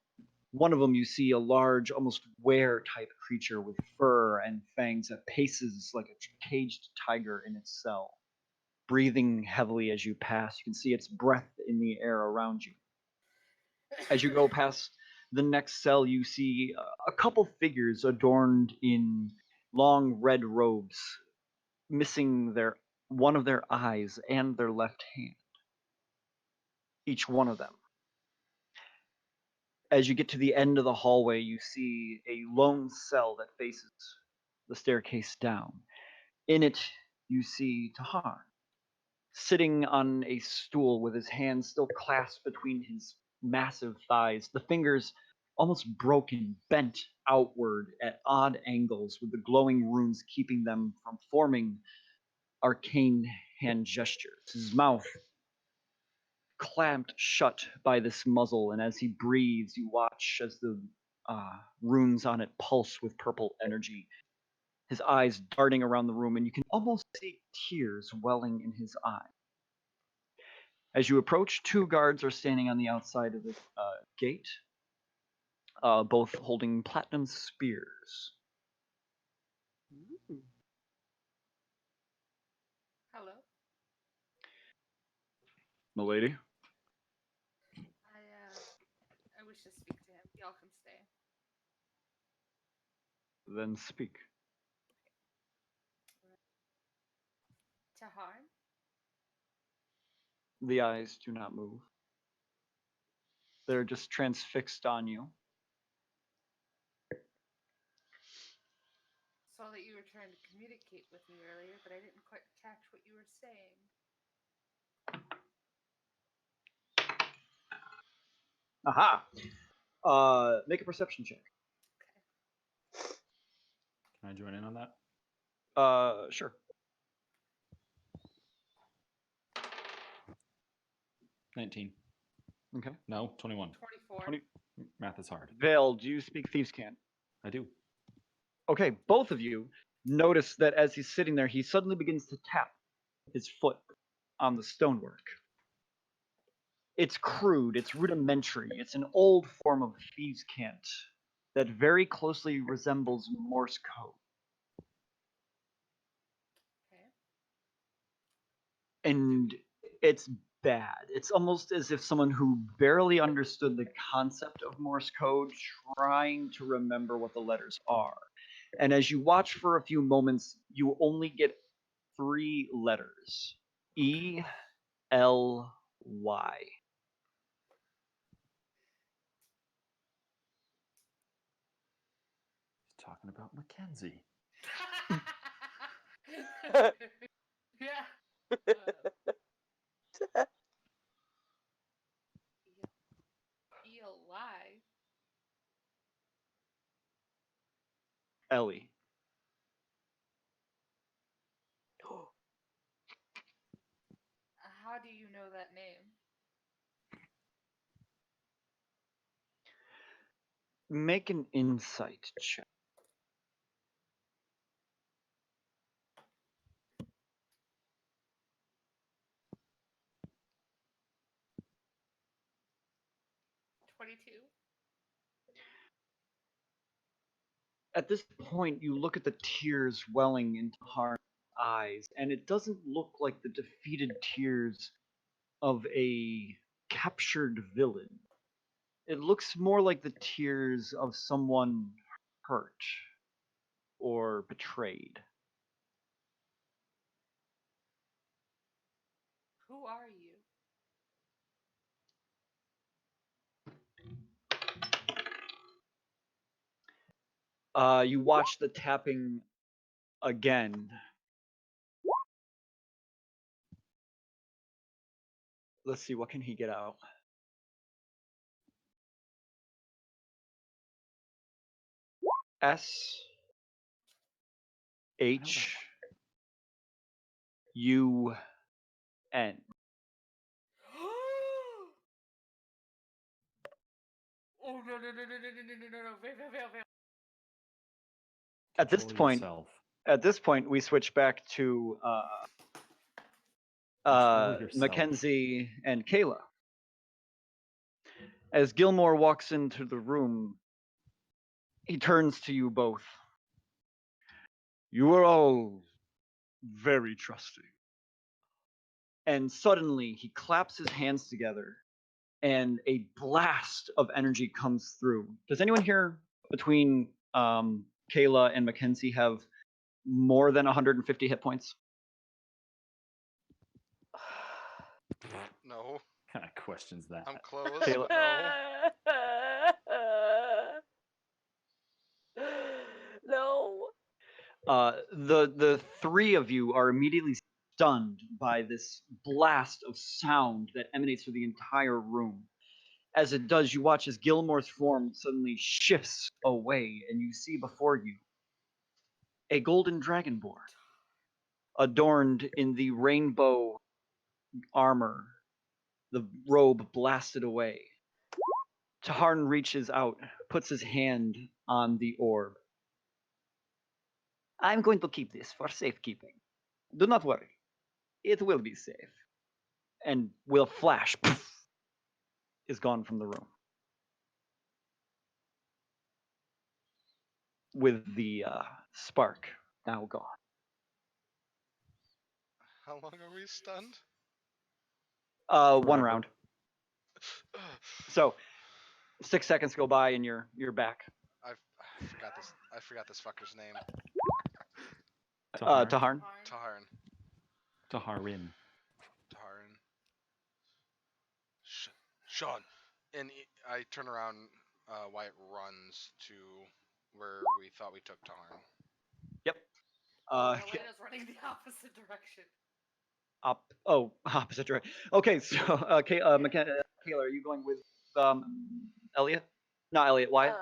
one of them you see a large, almost were-type creature with fur and fangs that paces like a caged tiger in its cell, breathing heavily as you pass. You can see its breath in the air around you. As you go past the next cell, you see a couple figures adorned in long red robes, missing one of their eyes and their left hand. Each one of them. As you get to the end of the hallway, you see a lone cell that faces the staircase down. In it, you see Tahar, sitting on a stool with his hands still clasped between his massive thighs, the fingers almost broken, bent outward at odd angles, with the glowing runes keeping them from forming arcane hand gestures. His mouth clamped shut by this muzzle, and as he breathes, you watch as the runes on it pulse with purple energy. His eyes darting around the room, and you can almost see tears welling in his eyes. As you approach, two guards are standing on the outside of the gate, both holding platinum spears. Hello. Milady, I wish to speak to him. Y'all can stay. then speak. Tahar? The eyes do not move. They're just transfixed on you. Saw that you were trying to communicate with me earlier, but I didn't quite catch what you were saying. Aha! Make a perception check. Can I join in on that? Sure. 19. Okay. No, 21. 24. 20. Math is hard. Vale, do you speak Thieves' Cant? I do. Okay, both of you notice that as he's sitting there, he suddenly begins to tap his foot on the stonework. It's crude, it's rudimentary, it's an old form of Thieves' Cant that very closely resembles Morse code. Okay. And it's bad. It's almost as if someone who barely understood the concept of Morse code trying to remember what the letters are. And as you watch for a few moments, you only get 3 letters. E-L-Y. He's talking about Mackenzie. Yeah. Eel Ellie. How do you know that name? Make an insight check. $22. At this point, you look at the tears welling into Harn's eyes, and it doesn't look like the defeated tears of a captured villain. It looks more like the tears of someone hurt or betrayed. Who are you? You watch the tapping again. Let's see, what can he get out? S H U N. Oh no no no no no no no no no! Fail. At this Control point, yourself. we switch back to Control yourself. Mackenzie and Kayla. As Gilmore walks into the room, he turns to you both. You are all very trusting. And suddenly he claps his hands together and a blast of energy comes through. Does anyone here between Kayla and Mackenzie have more than 150 hit points? No, What kind of questions that? I'm close. Kayla- No. The three of you are immediately stunned by this blast of sound that emanates through the entire room. As it does, you watch as Gilmore's form suddenly shifts away, and you see before you a golden dragonborn, adorned in the rainbow armor, the robe blasted away. Taharn reaches out, puts his hand on the orb. I'm going to keep this for safekeeping. Do not worry. It will be safe. And will flash, poof, is gone from the room. With the spark now gone. How long are we stunned? 1 Forever. round. So 6 seconds go by and you're back. I forgot this fucker's name. Tahar. Taharn. Taharn. Taharin. Taharn. Sean. And I turn around. Wyatt runs to where we thought we took Taharn. Yep. Elena's running the opposite direction. Opposite direction. Okay, so Kayla, are you going with Elliot? Not Elliot. Wyatt.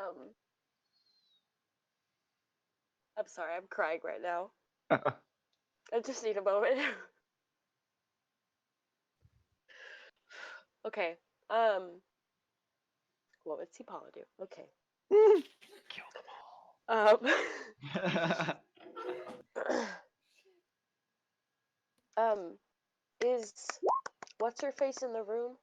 I'm sorry, I'm crying right now. I just need a moment. Okay. What would Paula do? Okay. Kill them all. Is what's her face in the room?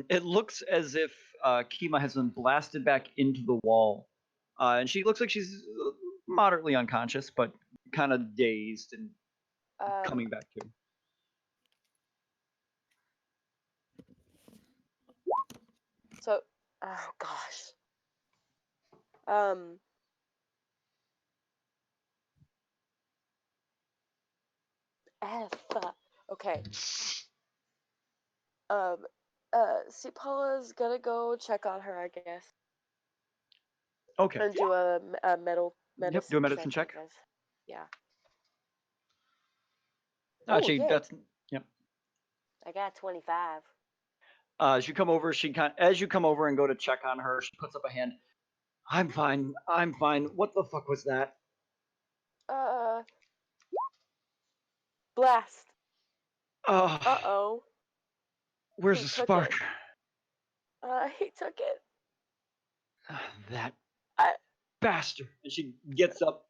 It looks as if Kima has been blasted back into the wall, and she looks like she's moderately unconscious, but kind of dazed and coming back to. So, oh gosh. Okay. Paula's gonna go check on her, I guess. Okay. And do a medicine. Yep. Do a medicine check. I guess. Yeah. Actually, yay. that's yep. I got 25. As you come over, as you come over and go to check on her, she puts up a hand. I'm fine. I'm fine. What the fuck was that? Uh, blast. Oh, Uh-oh. where's He the took spark? it. He took it. That I, bastard. And she gets up,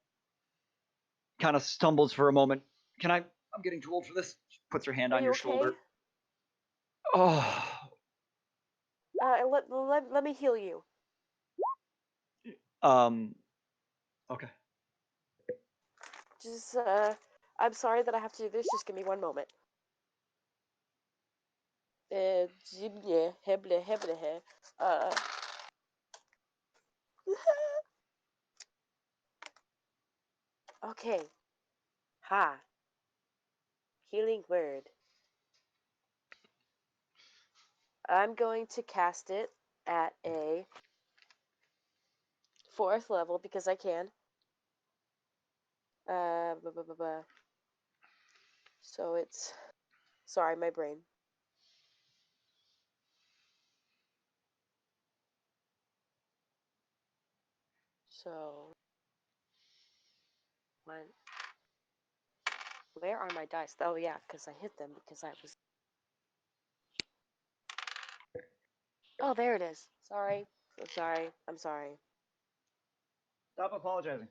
kind of stumbles for a moment. I'm getting too old for this. She puts her hand are on you your okay? shoulder. Oh, Let me heal you. okay. Just, I'm sorry that I have to do this. Just give me one moment. Jibne, heble, heble, okay. Ha. Healing word. I'm going to cast it at a 4th level because I can. Blah, blah, blah, blah. So it's. Sorry, my brain. So. One. Where are my dice? Oh, yeah, because I hit them because I was. Oh, there it is. Sorry. I'm sorry. I'm sorry. Stop apologizing.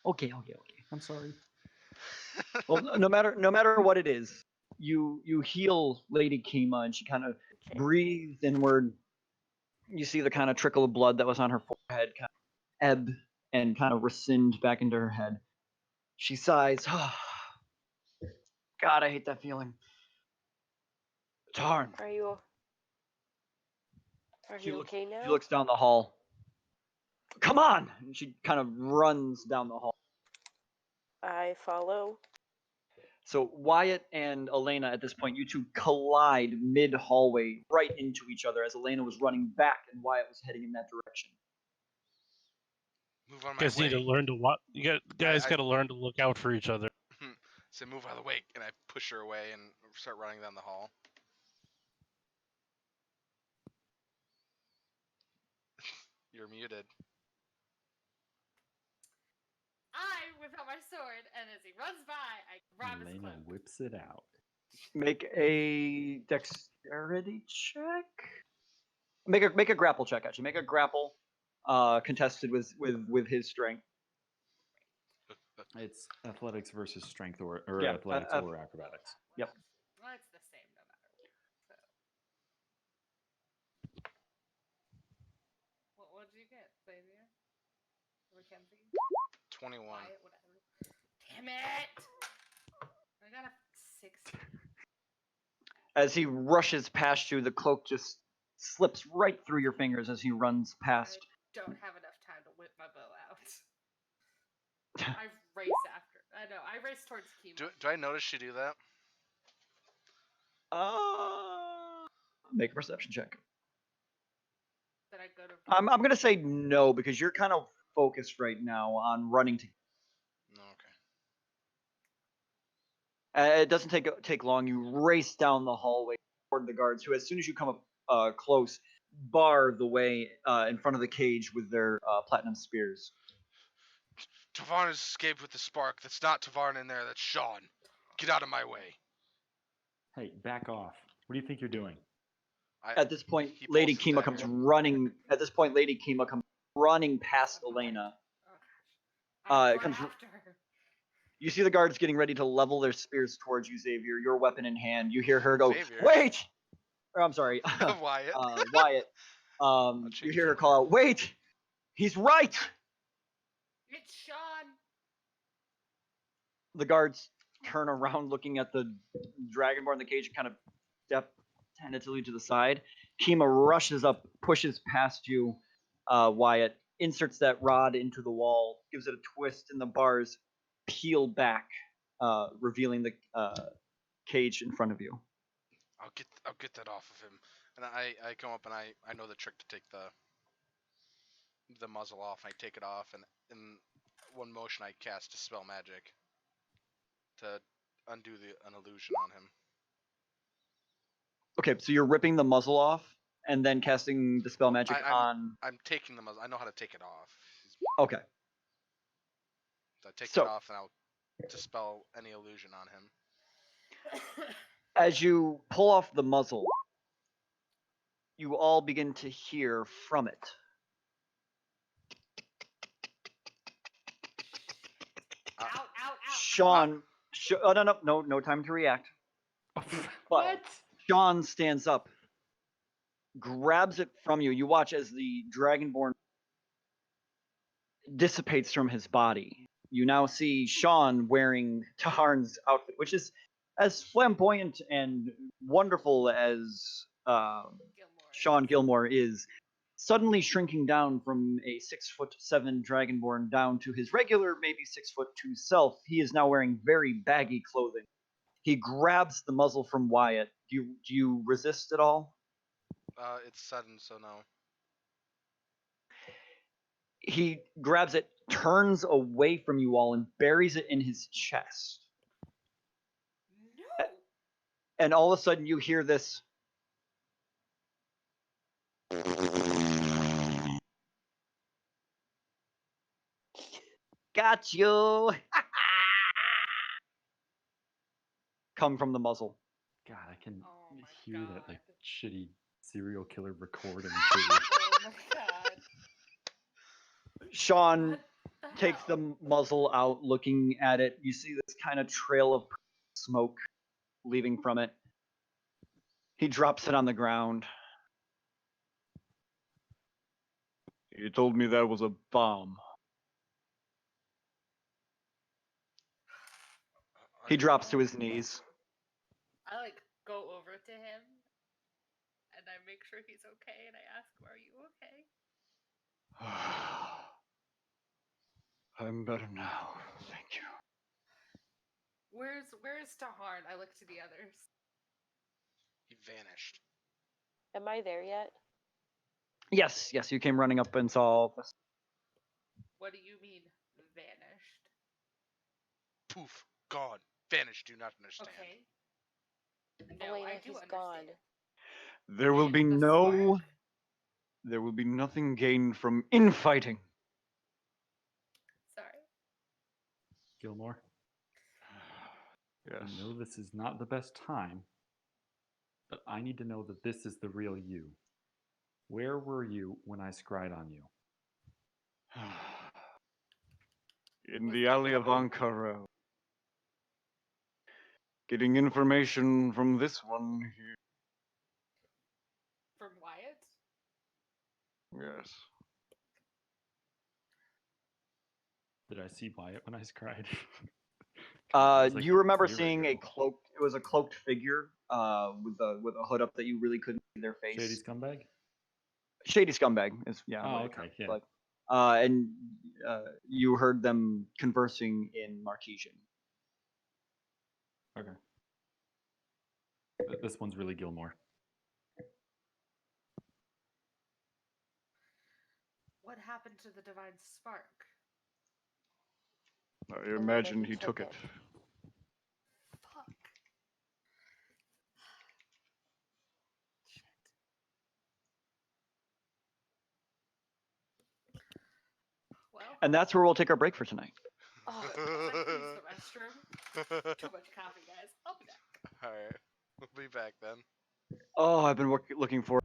Okay. Okay. I'm sorry. Well, no matter what it is, you heal Lady Kima, and she kind of Okay. breathes inward. You see the kind of trickle of blood that was on her forehead kind of ebb and kind of rescind back into her head. She sighs. God, I hate that feeling. Tarn. Are you She okay now? She looks down the hall. Come on! And she kind of runs down the hall. I follow. So Wyatt and Elena, at this point, you two collide mid hallway right into each other as Elena was running back and Wyatt was heading in that direction. Move on You my guys need to way. learn to what guys I- got to learn to look out for each other. Say move out of the way, and I push her away and start running down the hall. You're muted. I whip out my sword, and as he runs by, I grab his Elena cloak. whips it out. Make a dexterity check. Make a grapple check. Actually, make a grapple, contested with his strength. It's athletics versus strength or Yeah, athletics or acrobatics. Yep. Well, it's the same no matter what. So. What did you get, Xavier? Mackenzie? 21. Wyatt, whatever. Damn it! I got a 60. As he rushes past you, the cloak just slips right through your fingers as he runs past. I don't have enough time to whip my bow out. I race after. I know. I race towards Kima. Do I notice you do that? Make a perception check. That I go to. I'm gonna say no because you're kind of focused right now on running to. No, okay. It doesn't take long. You race down the hallway toward the guards, who, as soon as you come up close, bar the way in front of the cage with their platinum spears. Tavarn has escaped with the spark. That's not Tavarn in there. That's Sean. Get out of my way. Hey, back off. What do you think you're doing? At this point, He Lady pulls his Kima comes dagger. running. At this point, Lady Kima comes running past Elena. I it run comes- after her. You see the guards getting ready to level their spears towards you, Xavier. Your weapon in hand. You hear her go, Xavier? "Wait!" Or I'm sorry, Wyatt. Wyatt. You change hear her your call name. out, "Wait! He's right!" It's Sean. The guards turn around, looking at the dragonborn in the cage, and kind of step tentatively to the side. Kima rushes up, pushes past you, Wyatt, inserts that rod into the wall, gives it a twist, and the bars peel back, revealing the cage in front of you. I'll get that off of him. And I come up and I know the trick to take the muzzle off. I take it off, and in one motion I cast Dispel Magic to undo an illusion on him. Okay, so you're ripping the muzzle off. and then casting Dispel Magic on... I'm taking the muzzle. I know how to take it off. Okay. So I take So- it off and I'll dispel any illusion on him. As you pull off the muzzle, you all begin to hear from it. Out, out, out. Sean... oh, no time to react. But Sean stands up, grabs it from you. You watch as the Dragonborn dissipates from his body. You now see Sean wearing Taharn's outfit, which is as flamboyant and wonderful as Gilmore. Sean Gilmore is, suddenly shrinking down from a 6'7" Dragonborn down to his regular, maybe 6'2" self. He is now wearing very baggy clothing. He grabs the muzzle from Wyatt. Do you resist at all? It's sudden, so no. He grabs it, turns away from you all, and buries it in his chest. No. And all of a sudden, you hear this. Got you! Come from the muzzle. God, I can Oh my hear that like God. shitty serial killer recording too. Oh my god. Sean What the takes hell? the muzzle out, looking at it. You see this kind of trail of smoke leaving from it. He drops it on the ground. You told me that was a bomb. He drops to his knees. I like go over to him and I make sure he's okay and I ask him, "Are you okay?" I'm better now, thank you. Where's Taharn? I look to the others. He vanished. Am I there yet? Yes, you came running up and saw all of this. What do you mean vanished? Poof. Gone. Vanished. Do not understand. Okay. No, Elena, I do he's understand. gone. There will be And the no... spark? There will be nothing gained from infighting. Sorry. Gilmore, Yes. I know this is not the best time, but I need to know that this is the real you. Where were you when I scryed on you? In the alley of Ankara. Getting information from this one here. From Wyatt? Yes. Did I see Wyatt when I scryed? 'Cause it was, like, You remember clear seeing a ago. cloaked? It was a cloaked figure, with a hood up that you really couldn't see their face. Shady scumbag? Shady scumbag is Oh, okay, yeah. Like, and you heard them conversing in Marquesian. Okay. This one's really Gilmore. What happened to the divine spark? I Elena, imagine he he took took it. Fuck. Shit. Well, And that's where we'll take our break for tonight. Oh, I use the restroom. Too much coffee, guys. I'll be back. Alright. We'll be back then. Oh, I've been looking forward.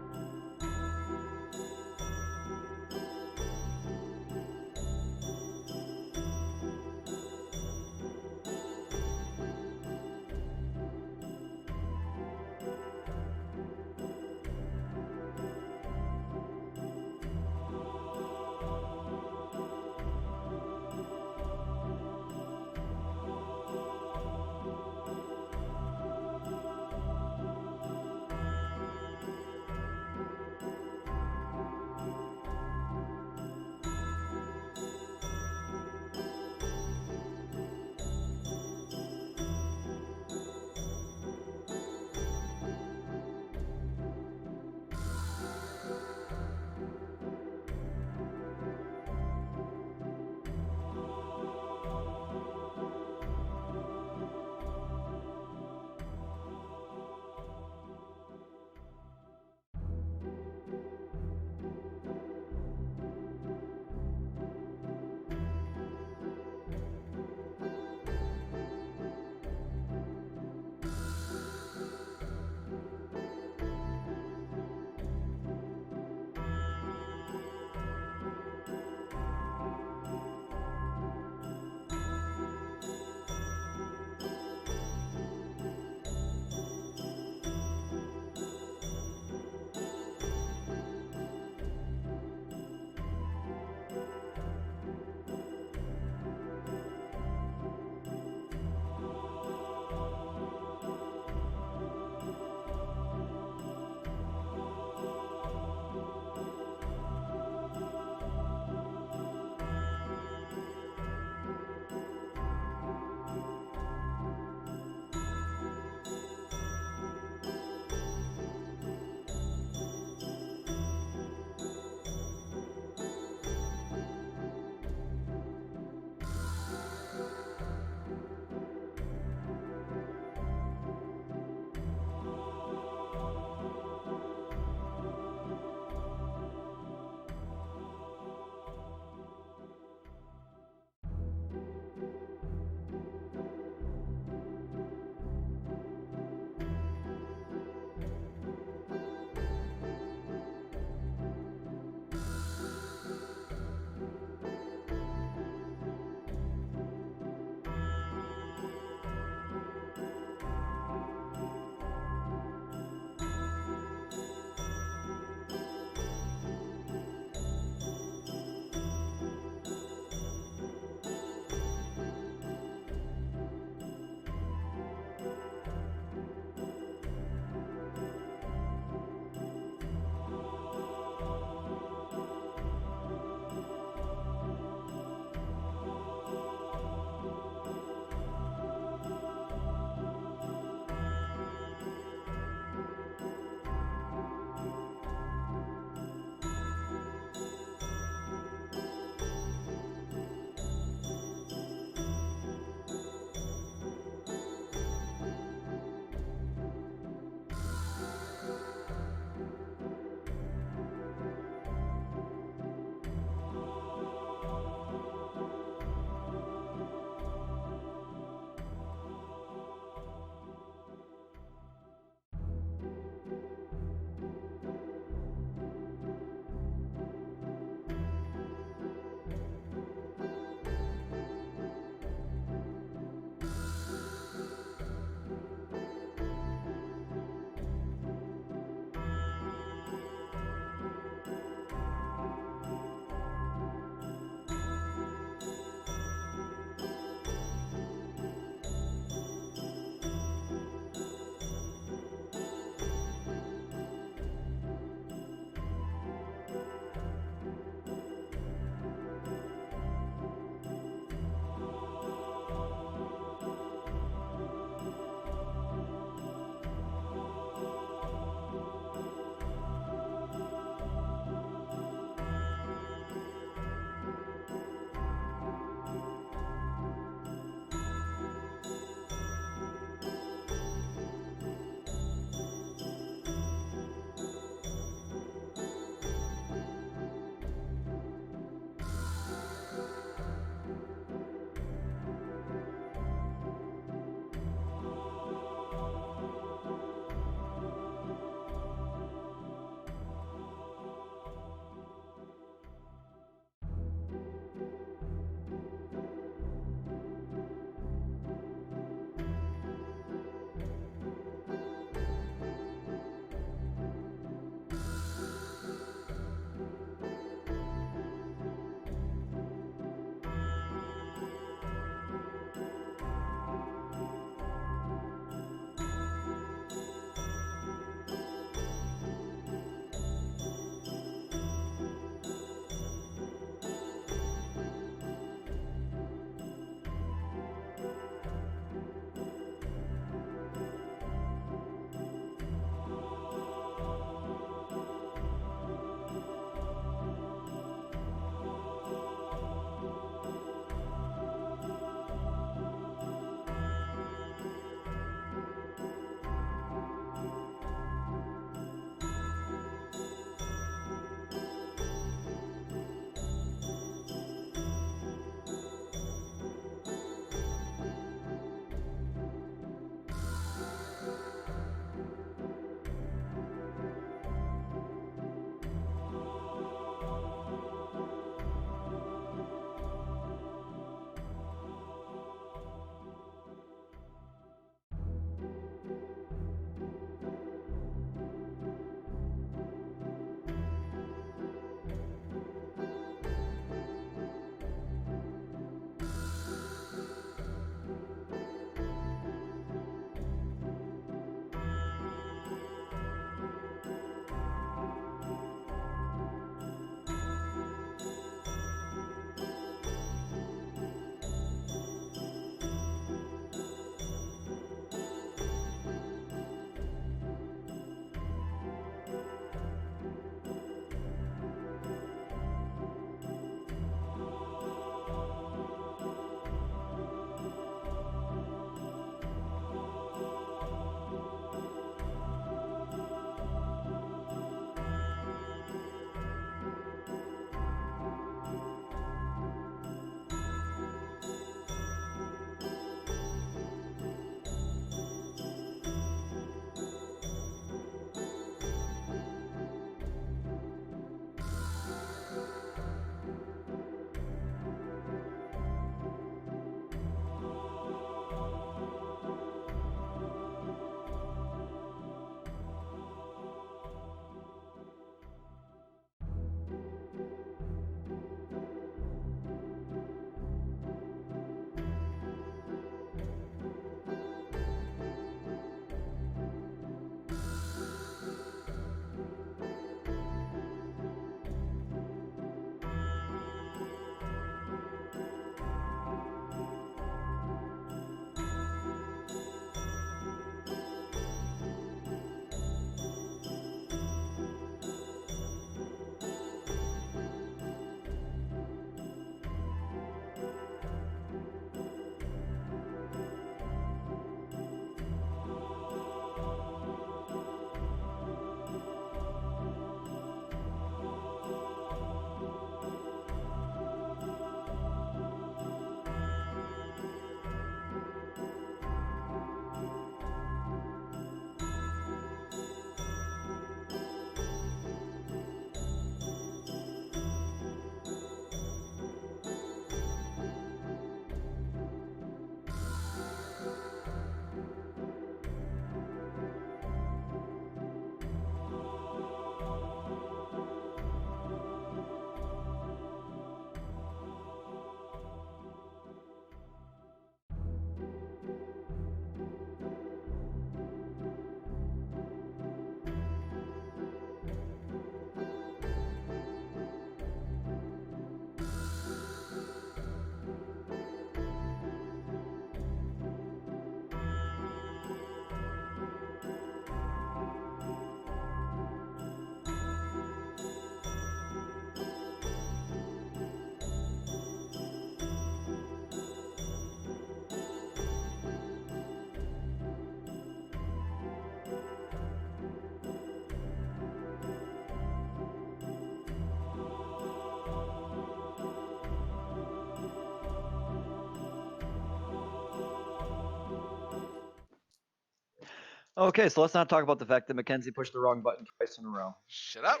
Okay, so let's not talk about the fact that Mackenzie pushed the wrong button twice in a row. Shut up.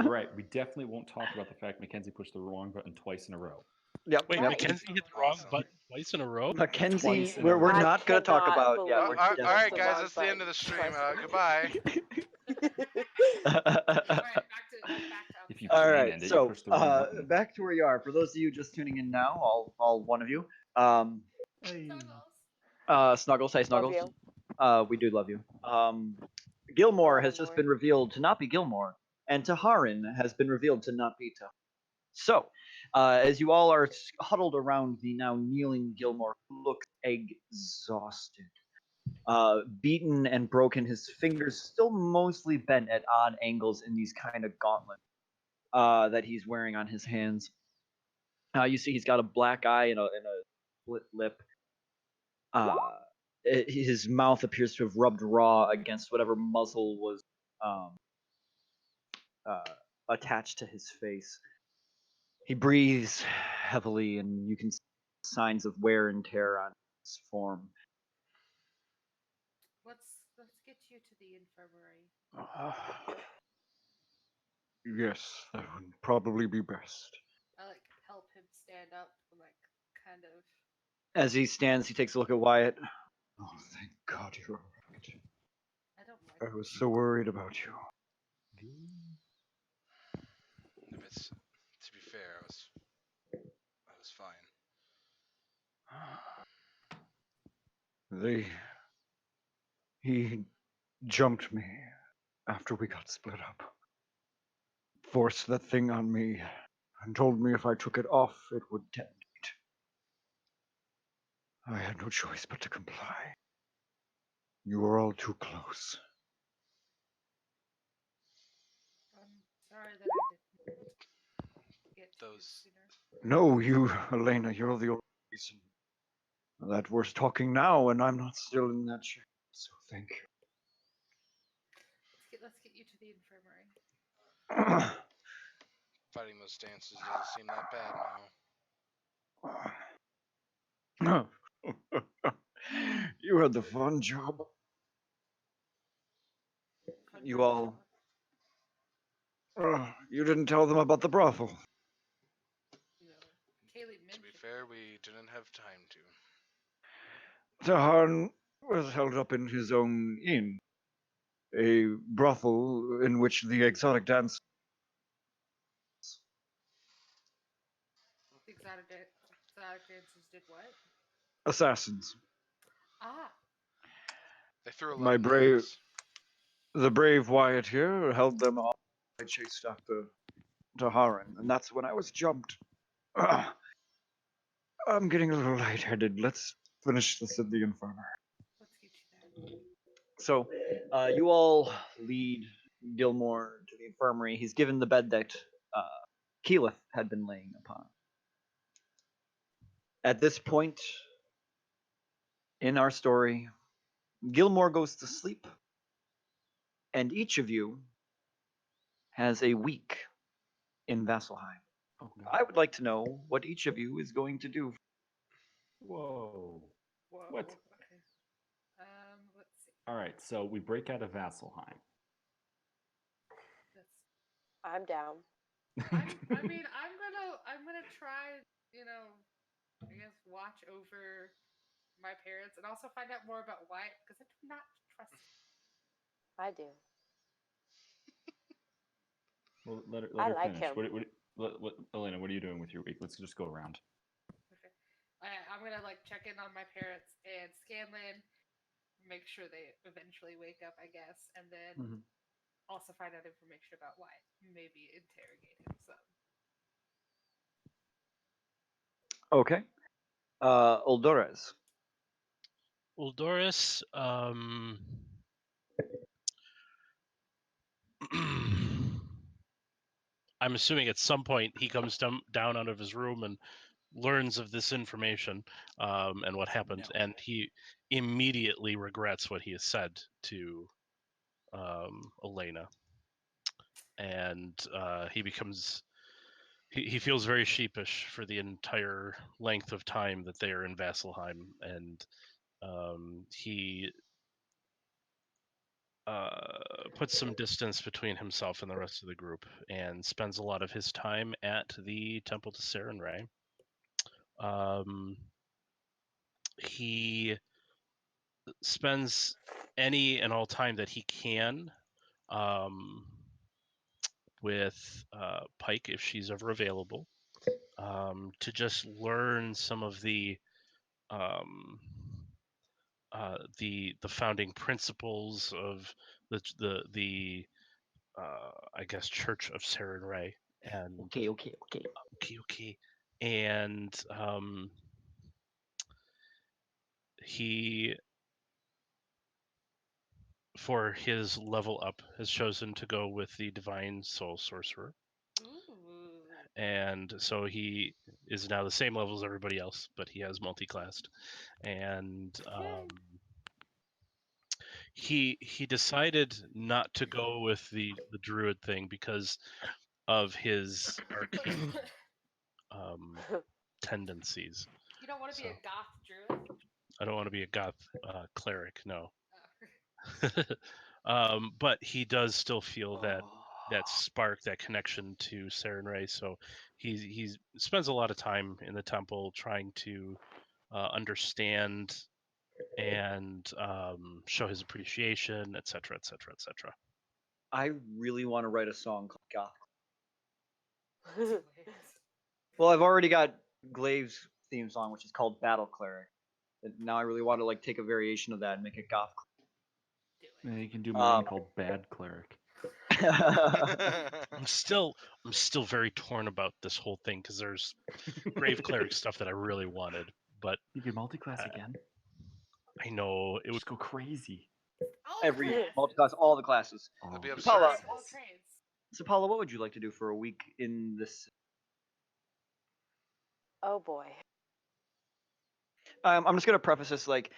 Right, we definitely won't talk about the fact Mackenzie pushed the wrong button twice in a row. Yep. Wait, Right. Mackenzie hit the wrong Awesome. button twice in a row? Mackenzie, Twice in a we're row. not going to talk cannot about. Yeah, believe we're she All pushed right, the guys, wrong that's the end of the stream. button Goodbye. All right, back to If you All can right, end it, you so push the wrong button. back to where you are. For those of you just tuning in now, all one of you, Snuggles, hey Love Snuggles, you. we do love you. Gilmore has just Gilmore. been revealed to not be Gilmore, and Taharin has been revealed to not be Taharin. So, as you all are huddled around the now kneeling Gilmore, who looks exhausted, beaten and broken, his fingers still mostly bent at odd angles in these kind of gauntlets that he's wearing on his hands. You see he's got a black eye and a split lip. His mouth appears to have rubbed raw against whatever muzzle was attached to his face. He breathes heavily, and you can see signs of wear and tear on his form. Let's get you to the infirmary. Yes, that would probably be best. I help him stand up, and kind of. As he stands, he takes a look at Wyatt. Oh, thank God you're all right. I don't like. I was so worried about you. If it's, to be fair, I was fine. He jumped me after we got split up. Forced that thing on me and told me if I took it off, it would detonate. I had no choice but to comply. You were all too close. I'm sorry that I didn't get to you Those- sooner. No, you, Elena, you're the only reason that we're talking now, and I'm not still in that chair. So thank Let's get you to the infirmary. you. Fighting those stances doesn't seem that bad now. You had the fun job. You all. You didn't tell them about the brothel. Kaylee To be mentioned. fair, we didn't have time to. Tahan was held up in his own inn, a brothel in which the exotic dance. Exotic dancers did what? Assassins. Ah, They threw a lot My of brave- knives. The brave Wyatt here held them off. I chased after Taharin, and that's when I was jumped. I'm getting a little lightheaded. Let's finish this at the infirmary. let's get you there. So, you all lead Gilmore to the infirmary. He's given the bed that Keyleth had been laying upon. At this point in our story, Gilmore goes to sleep, and each of you has a week in Vasselheim. Oh, God. I would like to know what each of you is going to do. Whoa. Whoa. What? Okay. Let's see. All right, so we break out of Vasselheim. That's. I'm down. I mean, I'm gonna try. I guess watch over my parents and also find out more about Wyatt because I do not trust him. I do. Well, let her I like finish. him. Elena, what are you doing with your week? Let's just go around. Okay. I'm gonna check in on my parents and Scanlan, make sure they eventually wake up, I guess, and then also find out information about Wyatt. Maybe interrogate him some. Okay. Uldores. Uldoris, I'm assuming at some point he comes down out of his room and learns of this information and what happened, and he immediately regrets what he has said to Elena, and he feels very sheepish for the entire length of time that they are in Vasselheim, and He puts some distance between himself and the rest of the group and spends a lot of his time at the Temple to Sarenrae. He spends any and all time that he can with Pike if she's ever available, to just learn some of the founding principles of the I guess Church of Sarenrae, and okay, and he, for his level up, has chosen to go with the Divine Soul Sorcerer. Ooh. And so he is now the same level as everybody else, but he has multi-classed. And he decided not to go with the druid thing because of his arcane tendencies. You don't want to be So- a goth druid. I don't want to be a goth cleric, no. Oh. But he does still feel that spark, that connection to Sarenrae. So he spends a lot of time in the temple trying to understand and show his appreciation, etc., etc., etc. I really want to write a song called Goth. Hilarious. Well, I've already got Glaive's theme song, which is called Battle Cleric. And now I really want to like take a variation of that and make it goth. Do it. And you can do mine Um, called Bad Cleric. I'm still very torn about this whole thing because there's grave cleric stuff that I really wanted, but You can multi-class Uh, again. I know it would. Just go crazy. All Every classes. multi-class, all the classes. That'd be Oh, absurd. Paula. All trains. So Paula, what would you like to do for a week in this? Oh boy. I'm just gonna preface this like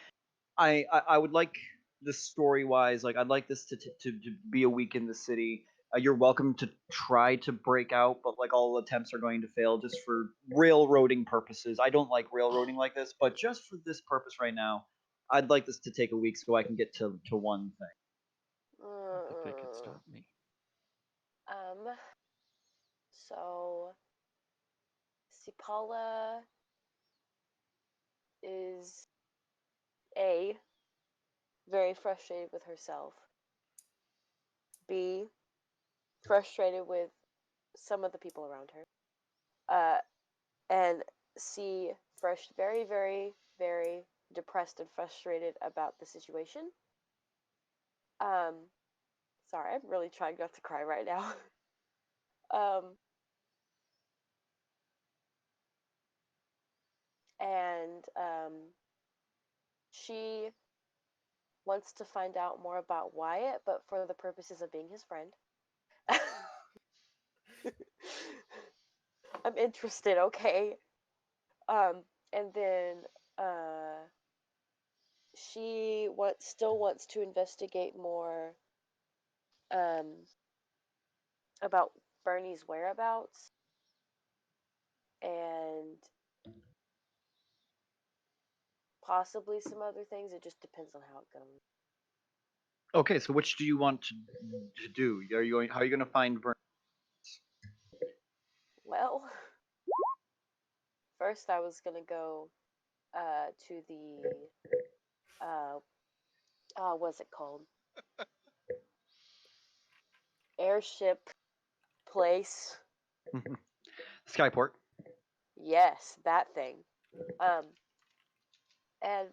I would like this story wise, like I'd like this to be a week in the city. You're welcome to try to break out, but like all attempts are going to fail just for railroading purposes. I don't like railroading like this, but just for this purpose right now, I'd like this to take a week so I can get to one thing. I think they could stop me. So Sipala is very frustrated with herself. B, frustrated with some of the people around her. And C, very, very, very depressed and frustrated about the situation. Sorry, I'm really trying not to cry right now. And she wants to find out more about Wyatt, but for the purposes of being his friend. I'm interested, okay? And then she still wants to investigate more about Bernie's whereabouts and possibly some other things. It just depends on how it goes. Okay, so which do you want to do? Are you going? How are you going to find Vern? Well, first I was gonna go to the what's it called? Airship place. Skyport. Yes, that thing. And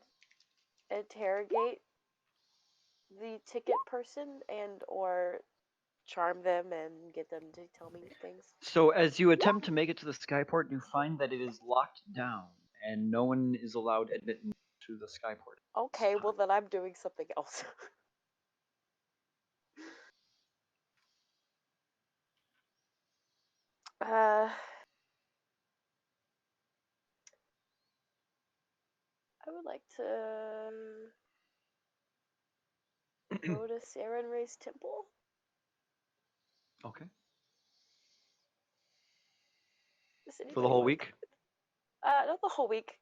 interrogate the ticket person and or charm them and get them to tell me things. So as you attempt to make it to the Skyport, you find that it is locked down and no one is allowed admittance to the Skyport. Okay, well then I'm doing something else. I would like to go to Sarenrae's temple. Okay. Does For the anybody whole wanna week? come with- not the whole week.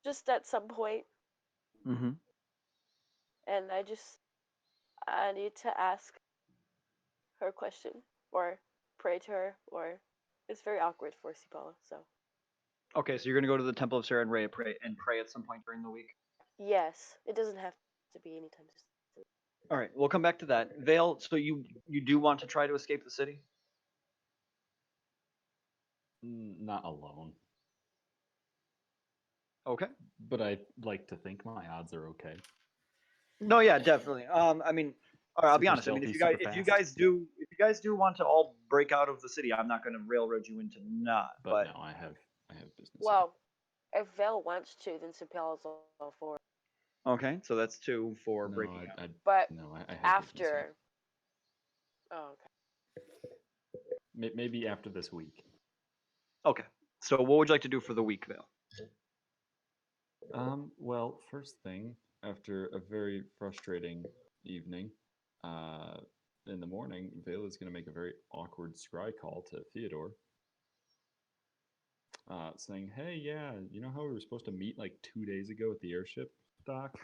Just at some point. Mm-hmm. and I need to ask her a question or pray to her, or it's very awkward for Sipala. So Okay, so you're gonna go to the Temple of Sarah and pray at some point during the week. yes, it doesn't have to be anytime soon. All right, we'll come back to that. Vale, so you do want to try to escape the city? Not alone, Okay. but I like to think my odds are okay. No, yeah, definitely. I mean, all right, I'll be Super honest. I mean, stealthy, if you super guys do want to all break out of the city, I'm not going to railroad you into not. But no, I have business. Well, if Vale wants to, then Sipala's all for it. Okay, so that's 2 for no, breaking out. But no, I have business after, oh, okay. maybe after this week. Okay, so what would you like to do for the week, Vale? Well, first thing, after a very frustrating evening, in the morning, Vale is going to make a very awkward scry call to Theodore, saying, "Hey, yeah, you know how we were supposed to meet like 2 days ago at the airship dock?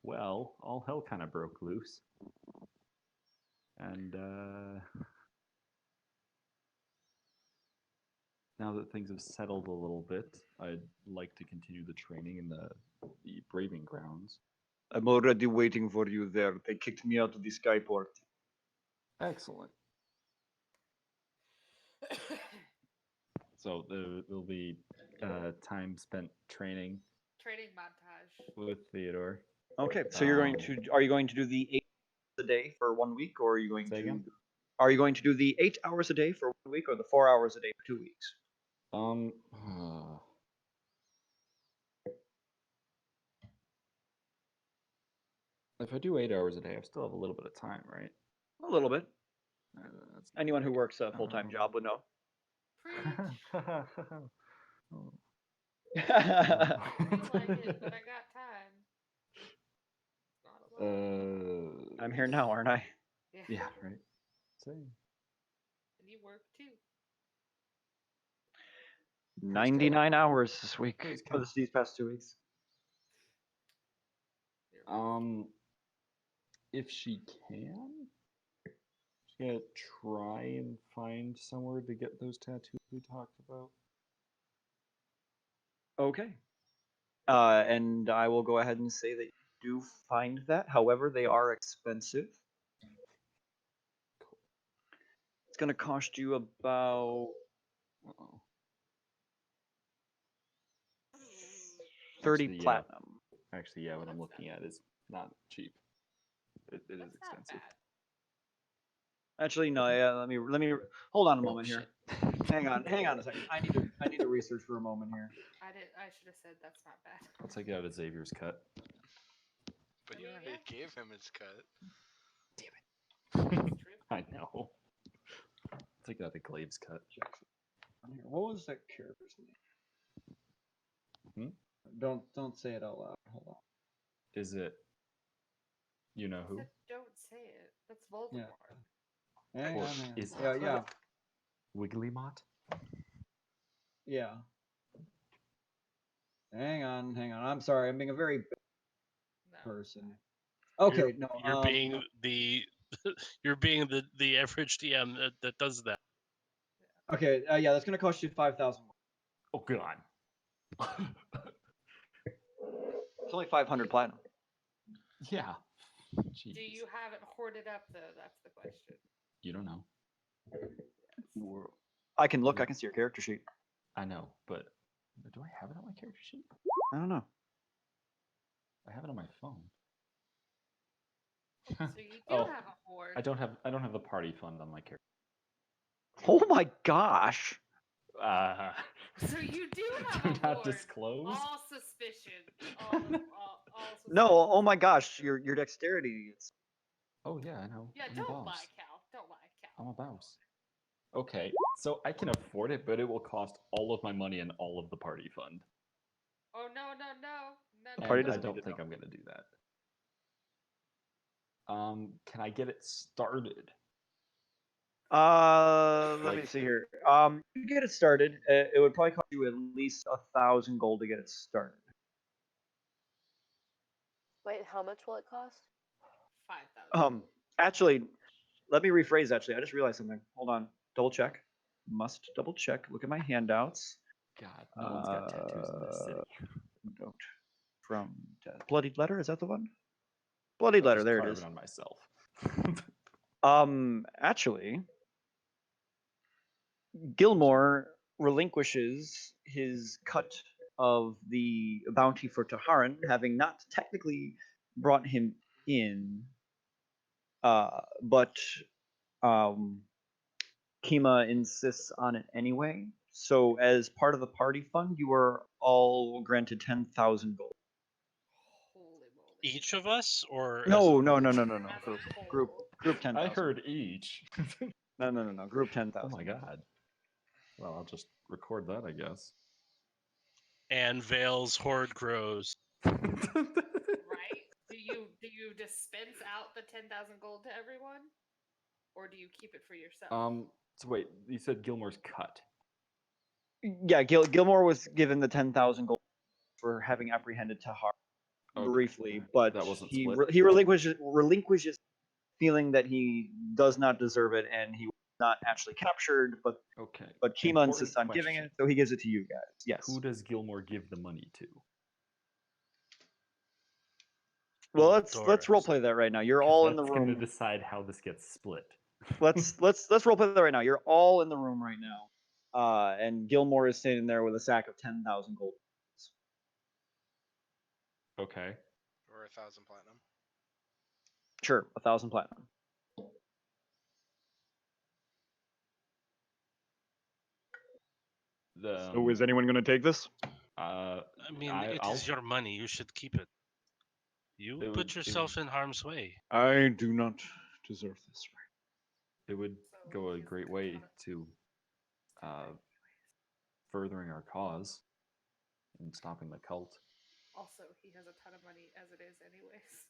Well, all hell kind of broke loose, and now that things have settled a little bit, I'd like to continue the training in the braving grounds." I'm already waiting for you there. They kicked me out of the skyport. Excellent. So there'll be time spent training Training montage. with Theodore. Okay, so are you going to do the 8 hours a day for 1 week, or are you going Say to again? are you going to do the 8 hours a day for 1 week, or the 4 hours a day for 2 weeks? If I do 8 hours a day, I still have a little bit of time, right? A little bit. That's Anyone who works a full-time job would know. Oh. Feel like it, but I got time. Not a lot. I'm here now, aren't I? Yeah, right. Same. And you work too. 99 hours this week. Praise Oh, God. these past 2 weeks. If she can, she's gonna try and find somewhere to get those tattoos we talked about. Okay. And I will go ahead and say that you do find that. However, they are expensive. It's going to cost you about 30 Actually, yeah. platinum. Actually, yeah, what I'm looking at is not cheap. It is That's not expensive. bad. Actually, no. Yeah, let me hold on a moment here. Hang on a second. I need to research for a moment here. I should have said that's not bad. I'll take it out of Xavier's cut. But you already gave him his cut. I know. I'll take it out of Glave's cut. What was that character's name? Don't say it out loud. Hold on. Is it? You know who? Don't say it. That's Voldemort. Hang Or on, hang on. is Yeah. Wiggly-Mott? Yeah. Hang on. I'm sorry. I'm being a very bad person. Okay, You're being the you're being the average DM that does that. Okay, yeah, that's gonna cost you 5,000. Oh God. It's only 500 platinum. Yeah. Jeez. Do you have it hoarded up though? That's the question. You don't know. I can look. I can see your character sheet. I know, but do I have it on my character sheet? I don't know. I have it on my phone. So you do have a hoard. I don't have the party fund on my character. Oh my gosh. So you do have do a not hoard. disclose. All suspicion. All suspicion. No, oh my gosh, your dexterity is. Oh yeah, I know. Yeah, I'm a don't boss. lie, Cal. Don't lie, Cal. I'm a boss. Okay, so I can afford it, but it will cost all of my money and all of the party fund. Oh no. Party And I doesn't don't need to think know. I'm gonna do that. Can I get it started? Let me see here. To get it started, it would probably cost you at least 1,000 gold to get it started. Wait, how much will it cost? 5,000. Actually, let me rephrase. Actually, I just realized something. Hold on. Double check. Must double check. Look at my handouts. God, no one's got tattoos in this city. Note from Bloodied Letter. Is that the one? Bloodied I'll Letter. just There it carve is. on myself. Actually, Gilmore relinquishes his cut of the bounty for Taharan, having not technically brought him in, but Kima insists on it anyway. So, as part of the party fund, you are all granted 10,000 gold. Holy moly. Each of us, or No, as no, a no, group? no, no, no. As a Group, whole. group 10,000. I heard each. No. Group 10,000. Oh my god. Well, I'll just record that, I guess. And Vale's horde grows. Right? Do you dispense out the 10,000 gold to everyone, or do you keep it for yourself? So wait, you said Gilmore's cut. Yeah, Gilmore was given the 10,000 gold for having apprehended Tahar briefly, but that wasn't he split? he relinquishes feeling that he does not deserve it, and he was not actually captured. But Okay. Kima Important insists on giving question. it, so he gives it to you guys. Yes. Who does Gilmore give the money to? Well, Oh, let's Doris. roleplay that right now. You're 'Cause all in the that's going to room. decide how this gets split. let's roleplay that right now. You're all in the room right now, and Gilmore is standing there with a sack of 10,000 gold. Okay. Or 1,000 platinum. Sure, 1,000 platinum. So is anyone going to take this? I mean, it I'll- is your money. You should keep it. You It put would- yourself in harm's way. I do not deserve this. It would So go a he's great gonna way cut it. to furthering our cause and stopping the cult. Also, he has a ton of money as it is, anyways.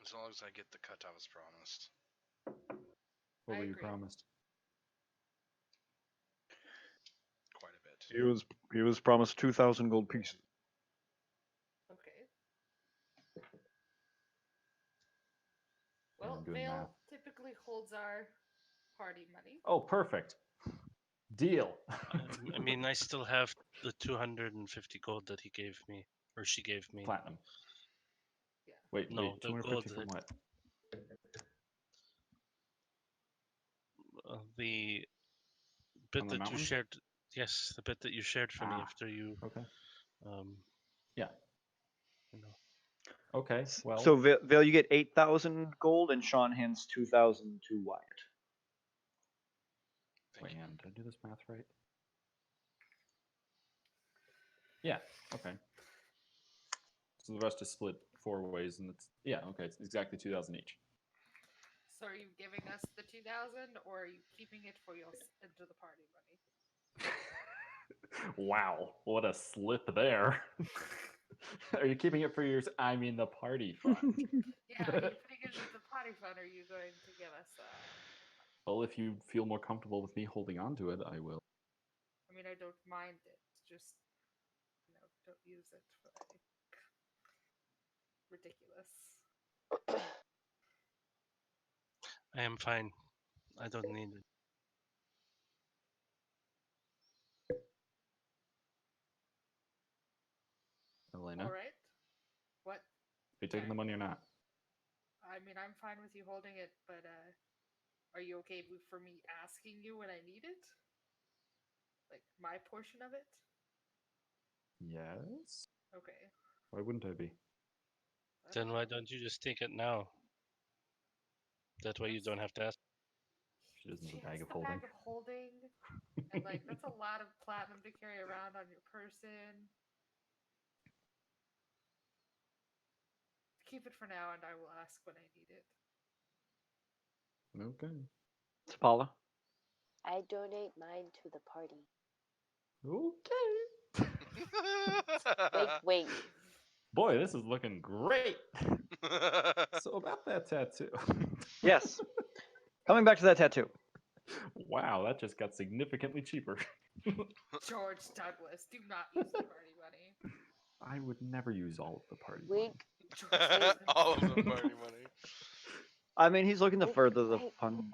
As long as I get the cut I was promised. What I were you agree. promised? Quite a bit. He was promised 2,000 gold pieces. Okay. Well, doing Vale math. typically holds our party money. Oh, perfect. Deal. I mean, I still have the 250 gold that he gave me, or she gave me. Platinum. Yeah. Wait, No, wait, the 250 gold from what? The bit On the that you mountain? shared. Yes, the bit that you shared for me Ah, after you. Okay. Yeah. Okay. Well, So Vale, you get 8,000 gold, and Sean hands 2,000 to Wyatt. wait, hang on, did I do this math right? Yeah. Okay. So the rest is split 4 ways, and it's okay. It's exactly 2,000 each. So are you giving us the 2,000, or are you keeping it for your into the party money? Wow, what a slip there. Are you keeping it for yours? I mean, the party fund. Yeah, are you putting it into the party fund, or are you going to give us? Well, if you feel more comfortable with me holding on to it, I will. I mean, I don't mind it. Just don't use it for ridiculous. I am fine. I don't need it. Elena, All are right. What? you taking the money or not? I mean, I'm fine with you holding it, but are you okay for me asking you when I need it? Like my portion of it? Yes. Okay. Why wouldn't I be? Then why don't you just take it now? That way you don't have to ask. She doesn't have She a bag has of the holding. bag of holding, and like that's a lot of platinum to carry around on your person. Keep it for now, and I will ask when I need it. Okay. It's Paula. I donate mine to the party. Okay. Wink, wink. Boy, this is looking great. So about that tattoo. Yes. Coming back to that tattoo. Wow, that just got significantly cheaper. George Douglas, do not use the party money. I would never use all of the party Wink. money. All of the party money. I mean, he's looking to Wait, further the wait. fun.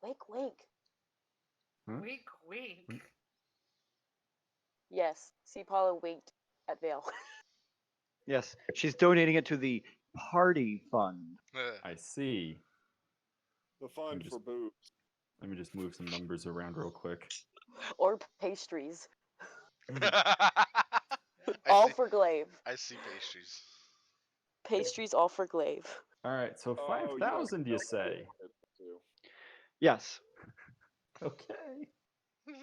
Wink, wink. Huh? Wink, wink. Yes, see, Paula winked at Vale. Yes, she's donating it to the party fund. I see. The fund just- for boobs. Let me just move some numbers around real quick. Or pastries. I All see, for Glaive. I see pastries. Pastries all for Glaive. All right, so Oh, 5,000, you say? Too. Yes. Okay. George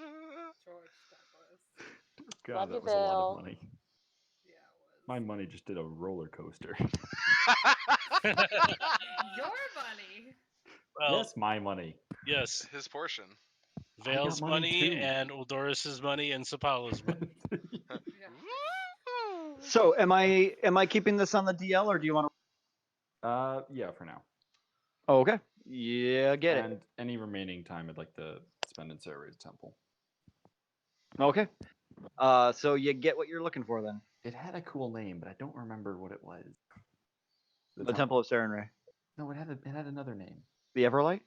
Douglas. God, Love that you, was a lot Bill. of money. Yeah, it was. My money just did a roller coaster. Your money. Well, Yes, my money. yes, His portion. I got Vale's money money too. and Uldoris's money and Sapala's money. Yeah. So, am I keeping this on the DL, or do you want to? Yeah, for now. Oh, okay. Yeah, get it. And any remaining time I'd like to spend in Sarah's temple. Okay. So you get what you're looking for then. It had a cool name, but I don't remember what it was. The Temple of Sarenrae. No, it had another name. The Everlight?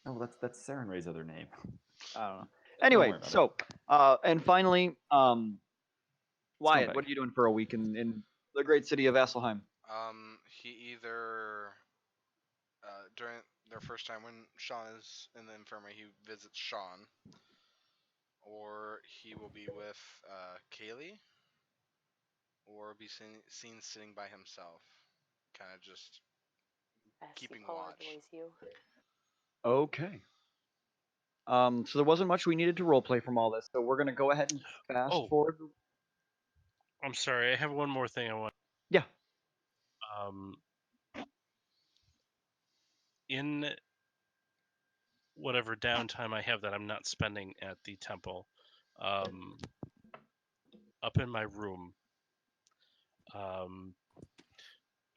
No, that's Sarenrae's other name. I don't know. Anyway, worry about so and finally, Wyatt, Scumbag. what are you doing for a week in the great city of Vasselheim? He either during their first time when Sean is in the infirmary, he visits Sean, or he will be with Kaylee, or be seen sitting by himself, kind of just I see keeping Paula watch. annoys you. Okay. So there wasn't much we needed to roleplay from all this, so we're gonna go ahead and fast Oh. forward. I'm sorry, I have one more thing I want. Yeah. In whatever downtime I have that I'm not spending at the temple, up in my room,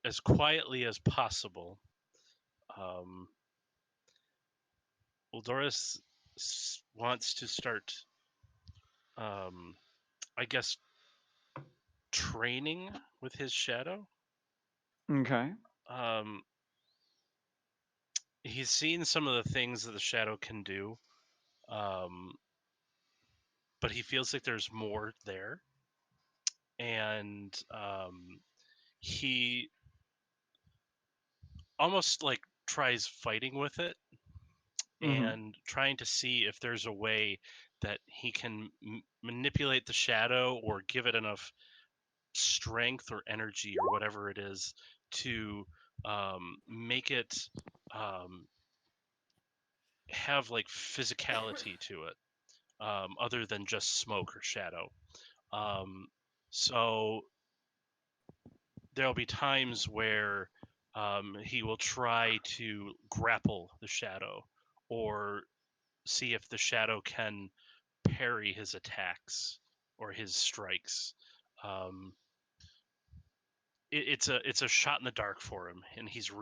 as quietly as possible, Uldoris wants to start, I guess, training with his shadow. Okay. He's seen some of the things that the shadow can do, but he feels like there's more there, and he almost like tries fighting with it and trying to see if there's a way that he can manipulate the shadow or give it enough strength or energy or whatever it is to make it have like physicality to it, other than just smoke or shadow. So there'll be times where he will try to grapple the shadow or see if the shadow can parry his attacks or his strikes. It's a shot in the dark for him, and he's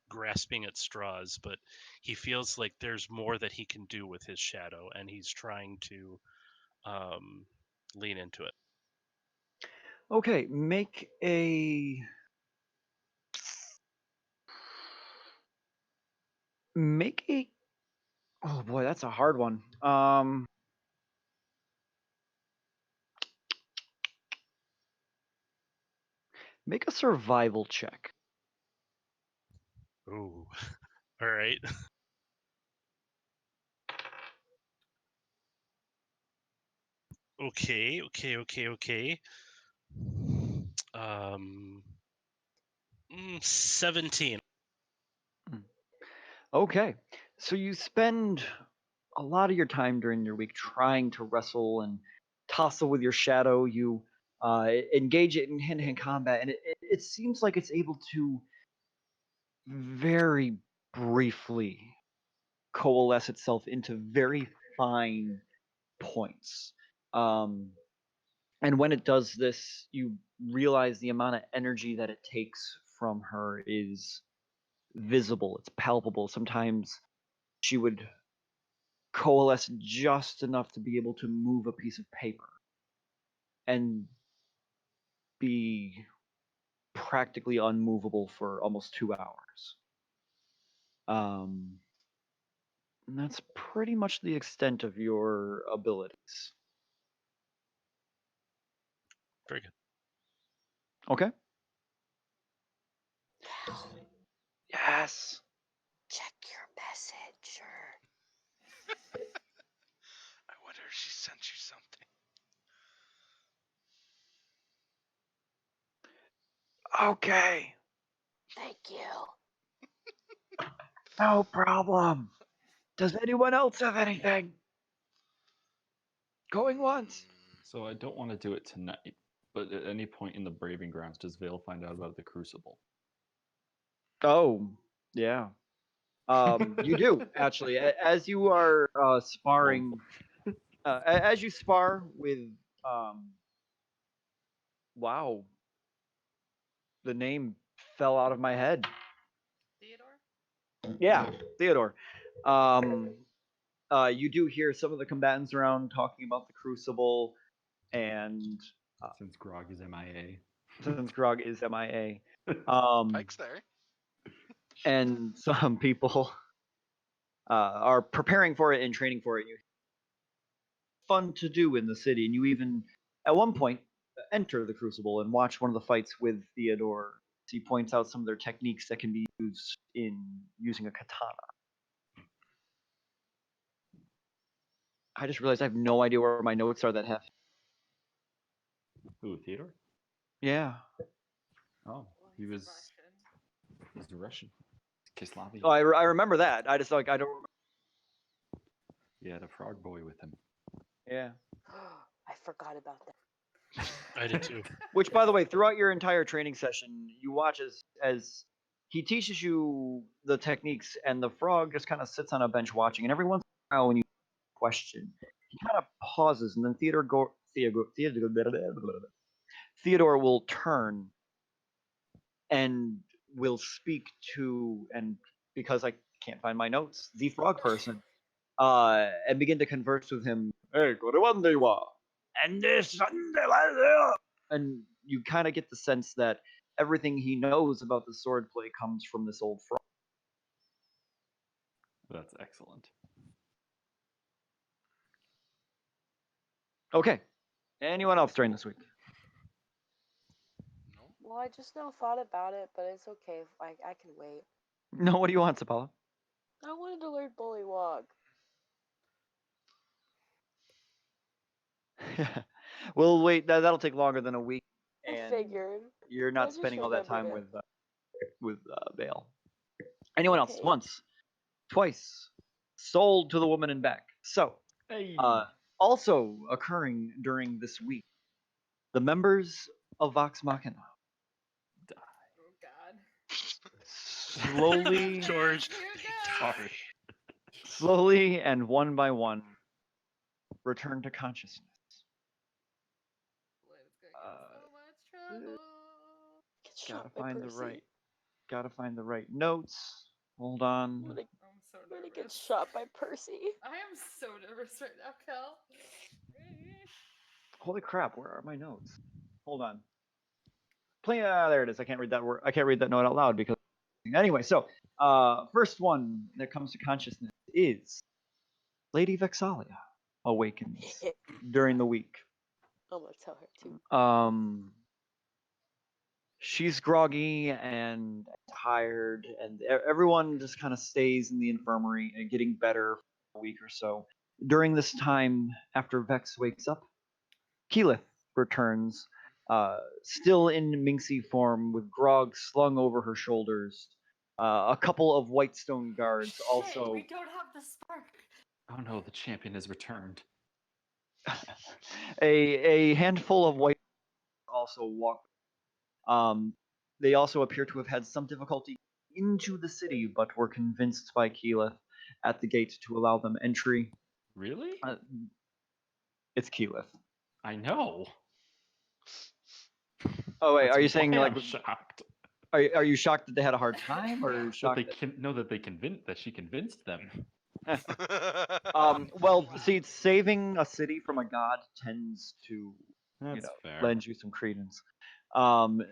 grasping at straws, but he feels like there's more that he can do with his shadow, and he's trying to lean into it. Okay, make a oh boy, that's a hard one. Make a survival check. Ooh. All right. Okay. 17. Okay, so you spend a lot of your time during your week trying to wrestle and tussle with your shadow. You engage it in hand-to-hand combat, and it seems like it's able to very briefly coalesce itself into very fine points. And when it does this, you realize the amount of energy that it takes from her is visible, it's palpable. Sometimes she would coalesce just enough to be able to move a piece of paper. And be practically unmovable for almost 2 hours. And that's pretty much the extent of your abilities. Very good. Okay. Yes. Check your messenger. I wonder if she sent you something. Okay. Thank you. No problem. Does anyone else have anything? Going once. So I don't want to do it tonight, but at any point in the Braving Grounds, does Vale find out about the Crucible? Oh, yeah. You do actually. As you are sparring, as you spar with, wow, the name fell out of my head. Theodore? Yeah, Theodore. You do hear some of the combatants around talking about the Crucible, and Since Grog is MIA. since Grog is MIA, Pike's there. and some people are preparing for it and training for it. Fun to do in the city, and you even, at one point, enter the Crucible and watch one of the fights with Theodore. He points out some of their techniques that can be used in using a katana. I just realized I have no idea where my notes are that have. Who, Theodore? Yeah. Oh, he He's a was. Russian. He's the Russian. Kislavia. Oh, I remember that. I just like I don't. He had a frog boy with him. Yeah. I forgot about that. I did too. Which, by the way, throughout your entire training session, you watch as he teaches you the techniques, and the frog just kind of sits on a bench watching. And every once in a while, when you question, he kind of pauses, and then Theodore will turn and will speak to, and because I can't find my notes, the frog person, and begin to converse with him. Hey, and this, and you kind of get the sense that everything he knows about the swordplay comes from this old frog. That's excellent. Okay. Anyone else during this week? No. Well, I just now thought about it, but it's okay. I can wait. No, what do you want, Sapala? I wanted to learn Bullywog. We'll wait. That'll take longer than a week. I And figured. you're I not just spending all that time remembered with Vale. Anyone else? Okay. Once, twice, sold to the woman and back. So, Hey. also occurring during this week, the members of Vox Machina Oh god. slowly, George, Here they goes. die. slowly, and one by one, return to consciousness. It's gonna get so much trouble. Get shot by Percy. Gotta find the right notes. Hold on. I'm so I'm gonna get nervous. shot by Percy. I am so nervous right now, Kel. Holy crap! Where are my notes? Hold on. There it is. I can't read that word. I can't read that note out loud because. Anyway, so first one that comes to consciousness is Lady Vexalia awakens during the week. I'm gonna tell her too. She's groggy and tired, and everyone just kind of stays in the infirmary and getting better for a week or so. During this time, after Vex wakes up, Keyleth returns, still in Minxie form, with Grog slung over her shoulders. A couple of Whitestone guards Shit, also. we don't have the spark. Oh no, the champion has returned. a handful of white also walk. They also appear to have had some difficulty into the city, but were convinced by Keyleth at the gate to allow them entry. Really? It's Keyleth. I know. Oh wait, That's are you saying why like I'm shocked are you shocked that they had a hard time, or that shocked they can know that they convinced that she convinced them? well, see, saving a city from a god tends to That's fair. lend you some credence.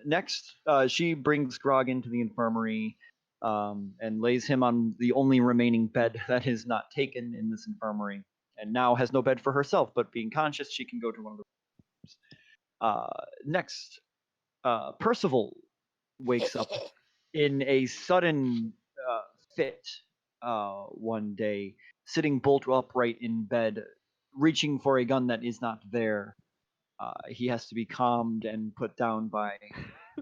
Next, she brings Grog into the infirmary and lays him on the only remaining bed that is not taken in this infirmary, and now has no bed for herself. But being conscious, she can go to one of the rooms. Next, Percival wakes up in a sudden fit one day, sitting bolt upright in bed, reaching for a gun that is not there. He has to be calmed and put down by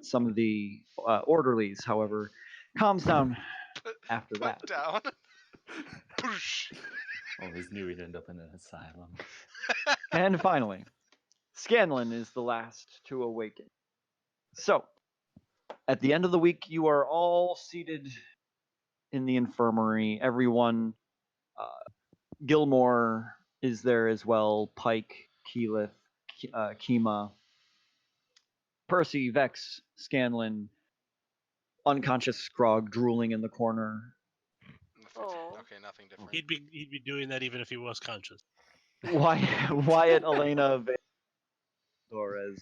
some of the orderlies, however, calms down after Put that. down. Poosh. Always knew he'd end up in an asylum. And finally, Scanlan is the last to awaken. So, at the end of the week, you are all seated in the infirmary. Everyone, Gilmore is there as well, Pike, Keyleth, Kima, Percy, Vex, Scanlan, unconscious Scrog drooling in the corner. Aw. Okay, nothing different. He'd be doing that even if he was conscious. Wyatt, Elena, Torres,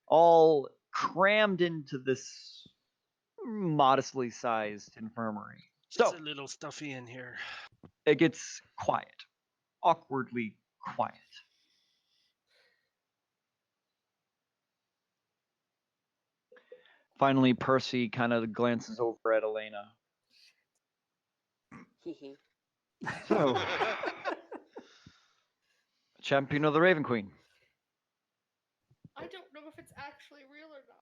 all crammed into this modestly sized infirmary. It's So a little stuffy in here. it gets quiet, awkwardly quiet. Finally, Percy kind of glances over at Elena. Hee. So, champion of the Raven Queen. I don't know if it's actually real or not.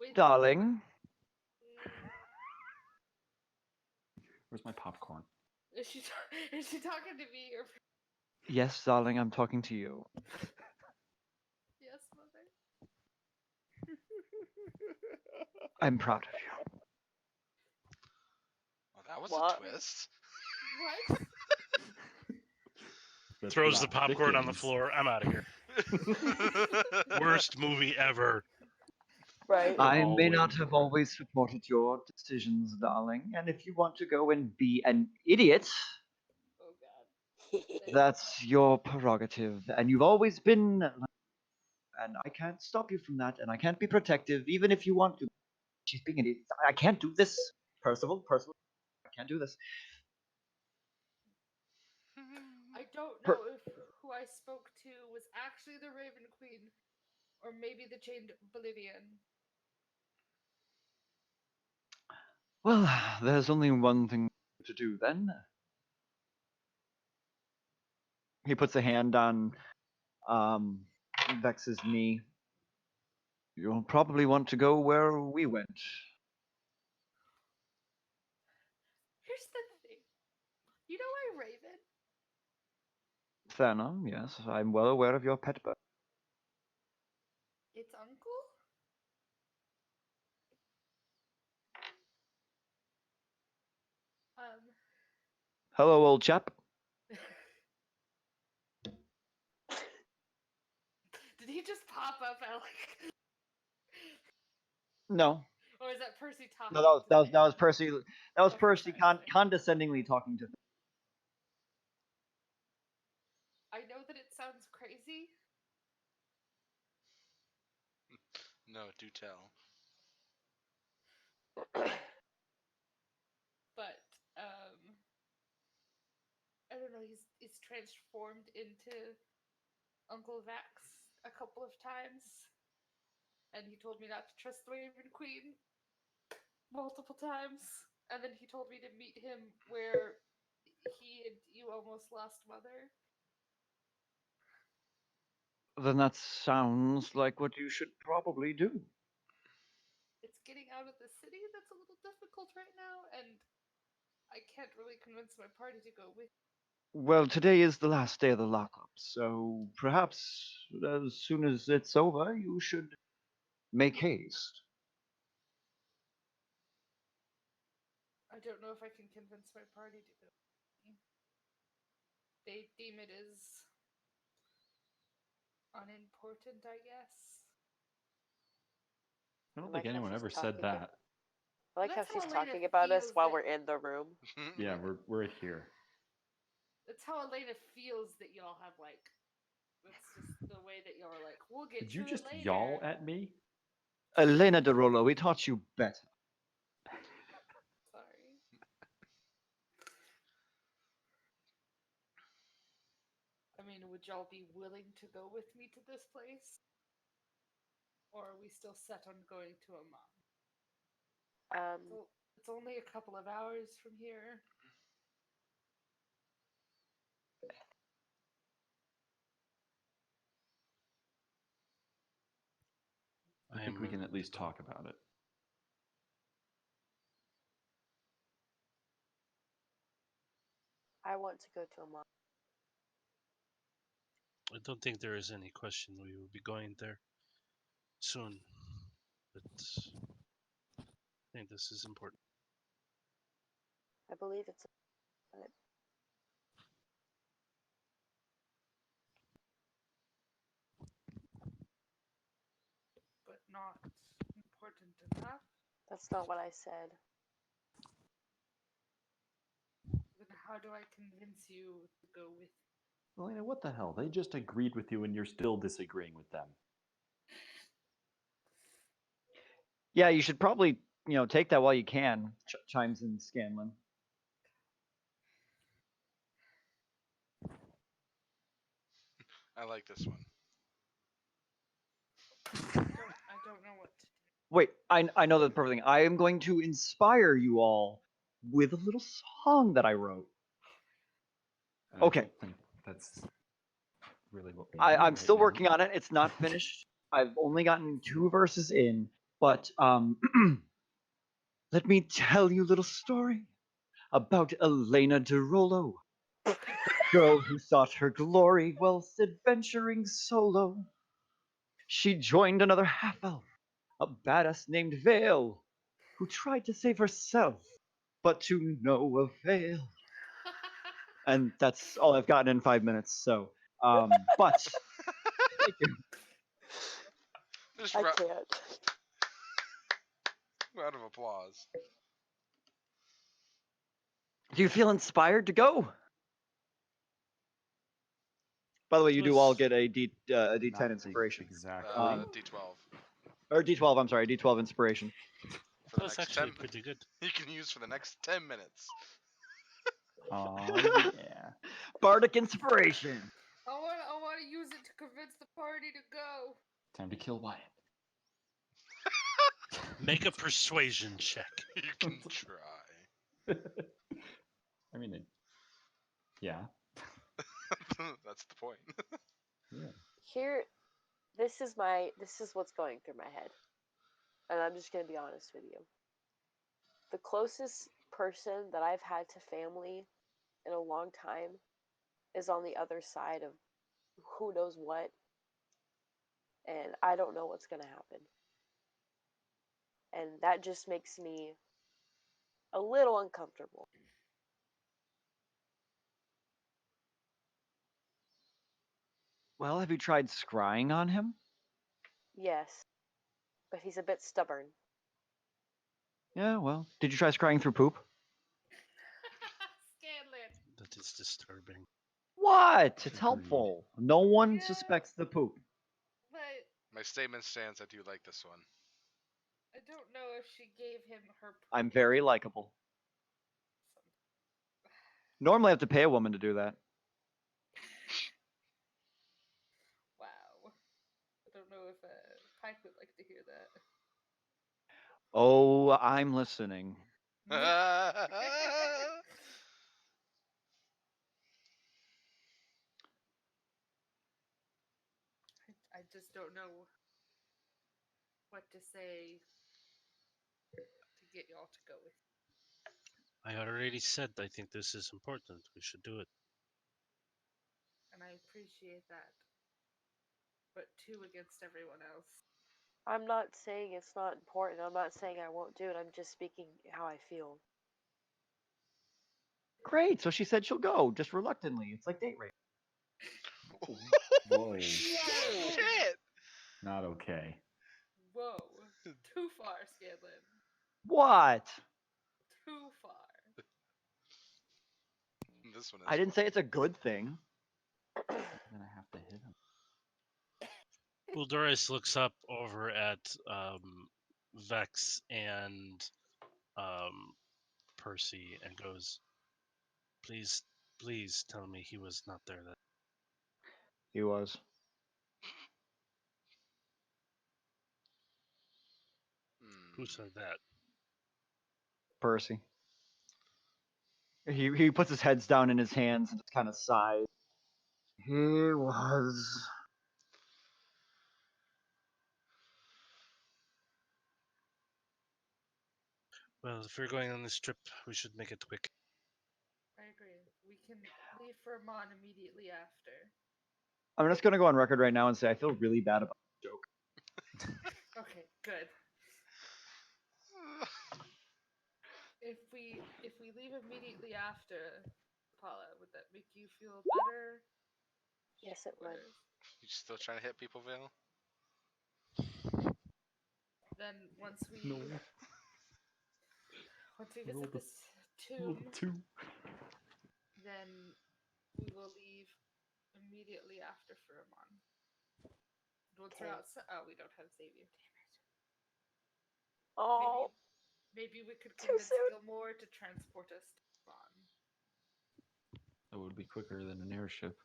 Wait, Darling, Where's my popcorn? is she talking to me or yes, darling, I'm talking to you. yes, mother? I'm proud of you. Well, that was What? a twist. What? That's Throws the not popcorn on the Dickens. floor. I'm out of here. Worst movie ever. Right. I all may waiting not have for it. always supported your decisions, darling, and if you want to go and be an idiot, Oh god. that's your prerogative. And you've always been, and I can't stop you from that, and I can't be protective, even if you want to. She's being an idiot. I can't do this, Percival. I can't do this. I don't Per- know if who I spoke to was actually the Raven Queen or maybe the Chained Bolivian. Well, there's only one thing to do then. He puts a hand on Vex's knee. You'll probably want to go where we went. Here's the thing. You know I Raven? Thana, yes, I'm well aware of your pet bird. It's uncle? Hello, old chap. Did he just pop up at like No, or is that Percy talking? no, to the that was man? Percy. That was Okay, Percy sorry. condescendingly talking to. I know that it sounds crazy. No, do tell. But I don't know, he's transformed into Uncle Vax a couple of times. And he told me not to trust the Raven Queen multiple times. And then he told me to meet him where he and you almost lost mother. Then that sounds like what you should probably do. It's getting out of the city that's a little difficult right now, and I can't really convince my party to go with. Well, today is the last day of the lockup, so perhaps as soon as it's over, you should make haste. I don't know if I can convince my party to go. They deem it as unimportant, I guess. I don't I like think how anyone she's ever talking said that. I like how That's she's how Elena talking about us feels while that- we're in the room. Yeah, we're here. That's how Elena feels that y'all have like It's just the way that y'all are like, we'll get Did to you it just later. yawl at me? Elena de Rolo, we taught you better. Sorry. I mean, would y'all be willing to go with me to this place? Or are we still set on going to Amman? It's only a couple of hours from here. I think we can at least talk about it. I want to go to Amman. I don't think there is any question we will be going there soon, but I think this is important. I believe it's. But not important enough. That's not what I said. Then how do I convince you to go with me? Elena, what the hell? They just agreed with you and you're still disagreeing with them. Yeah, you should probably, take that while you can, chimes in Scanlan. I like this one. I don't know what to do. Wait, I know the perfect thing. I am going to inspire you all with a little song that I wrote. I Okay. don't think that's really what we I'm need still right now. working on it. It's not finished. I've only gotten 2 verses in, but let me tell you a little story about Elena de Rolo, the girl who sought her glory whilst adventuring solo. She joined another half-elf, a badass named Vale, who tried to save herself, but to no avail. And that's all I've gotten in 5 minutes. So, but thank you. Just I can't. round of applause. Do you feel inspired to go? By the way, you do all get a D10 Not inspiration. Exactly. D12 Or D12, I'm sorry, D12 inspiration. for the That's next actually 10 pretty good. you can use for the next 10 minutes. Oh, yeah. Bardic inspiration. I want to use it to convince the party to go. Time to kill Wyatt. Make a persuasion check. You can try. I mean, yeah. That's the point. Yeah. Here, this is what's going through my head. And I'm just going to be honest with you. The closest person that I've had to family in a long time is on the other side of who knows what. And I don't know what's going to happen. And that just makes me a little uncomfortable. Well, have you tried scrying on him? Yes. But he's a bit stubborn. Yeah, well, did you try scrying through poop? Scanlan. That is disturbing. What? It's Agreed. helpful. No one Yeah. suspects the poop. But My statement stands. I do like this one. I don't know if she gave him her. I'm very likable. Normally I have to pay a woman to do that. Wow. I don't know if Pike would like to hear that. Oh, I'm listening. I just don't know what to say to get y'all to go with. I already said I think this is important. We should do it. And I appreciate that. But 2 against everyone else. I'm not saying it's not important. I'm not saying I won't do it. I'm just speaking how I feel. Great. So she said she'll go, just reluctantly. It's like date rape. Whoa. Shit! Not okay. Whoa. Too far, Scanlan. What? Too far. This one is. I didn't say it's a good thing. I'm gonna have to hit him. Uldoris looks up over at Vex and Percy and goes, "Please, please tell me he was not there." That He was. who said that? Percy. He puts his heads down in his hands and just kind of sighs. He was. Well, if we're going on this trip, we should make it quick. I agree. We can leave for Mon immediately after. I'm just gonna go on record right now and say I feel really bad about the joke. Okay, good. If we leave immediately after, Paula, would that make you feel better? Yes, it would. You still trying to hit people, Vale? Then once we No. visit this tomb, then we will leave immediately after Pheromon. Once we're Okay. outside, oh, we don't have Xavier. Damn it. Oh, Maybe we could too convince soon. Gilmore to transport us to Mon. That would be quicker than an airship.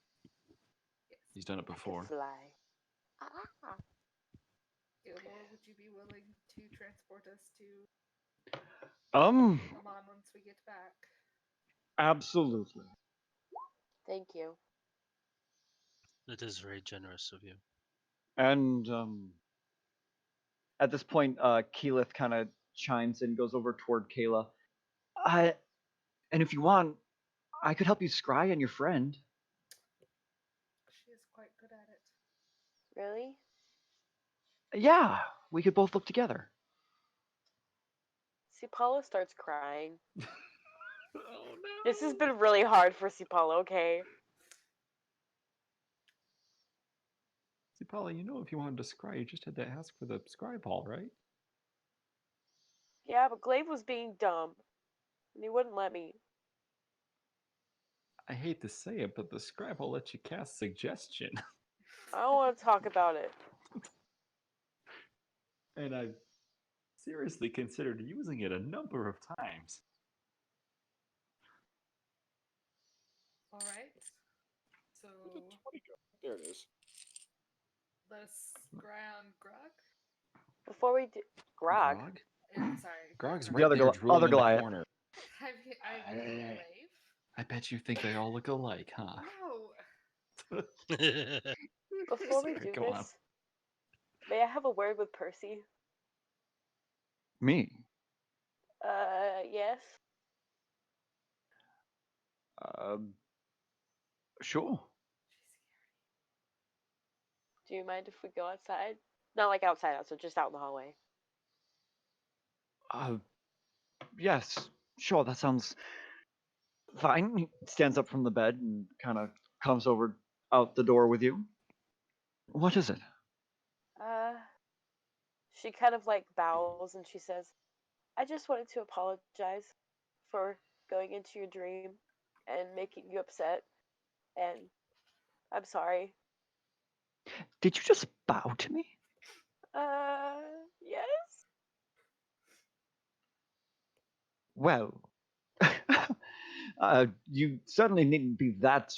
Yes. He's done it I before. could fly. Ah. Gilmore, would you be willing to transport us to Um, Mon once we get back? absolutely. Thank you. It is very generous of you. And at this point, Keyleth kind of chimes in, goes over toward Kayla. And if you want, I could help you scry on your friend. She is quite good at it. Really? Yeah, we could both look together. Paula starts crying. Oh no! This has been really hard for Paula, okay? See, Paula, you know if you wanted to scry, you just had to ask for the scry ball, right? Yeah, but Glaive was being dumb. And he wouldn't let me. I hate to say it, but the scry ball lets you cast suggestion. I don't want to talk about it. And I've seriously considered using it a number of times. Alright. So, There it is. let us scry on Grog? Before we do... Grog? Grog? Sorry. Grog's The right other there Gol- drooling other in the Goliath. corner. I mean, Glaive? I bet you think they all look alike, huh? No. Before we Sorry, do go on. this, may I have a word with Percy? Me? Yes? Sure. Do you mind if we go outside? Not like outside, just out in the hallway. Yes, sure, that sounds fine. He stands up from the bed and kind of comes over out the door with you. What is it? She kind of like bows and she says, I just wanted to apologize for going into your dream and making you upset. And I'm sorry. Did you just bow to me? Yes? Well, you certainly needn't be that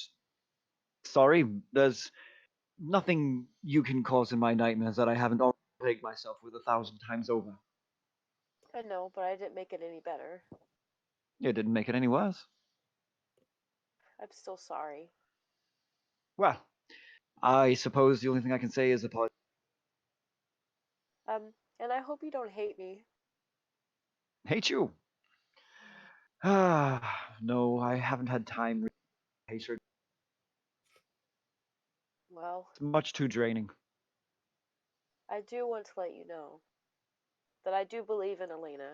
sorry. There's nothing you can cause in my nightmares that I haven't already plagued myself with 1,000 times over. I know, but I didn't make it any better. It didn't make it any worse. I'm still sorry. Well, I suppose the only thing I can say is apologize. And I hope you don't hate me. Hate you? Ah, no, I haven't had time. Hatred. Well, It's much too draining. I do want to let you know that I do believe in Elena.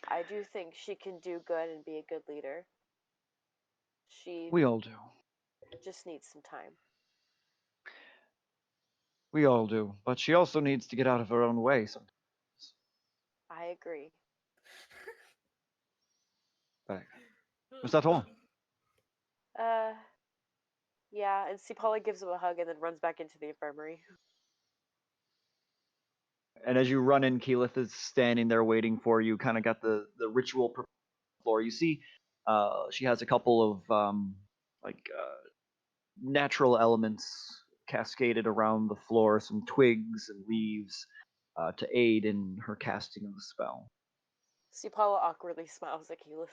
I do think she can do good and be a good leader. She We all do. just needs some time. We all do. But she also needs to get out of her own way sometimes. I agree. Is that all? Yeah. Yeah, and Cipolla gives him a hug and then runs back into the infirmary. And as you run in, Keyleth is standing there waiting for you. Kind of got the ritual floor. You see, she has a couple of natural elements cascaded around the floor, some twigs and leaves to aid in her casting of the spell. Cipolla awkwardly smiles at Keyleth.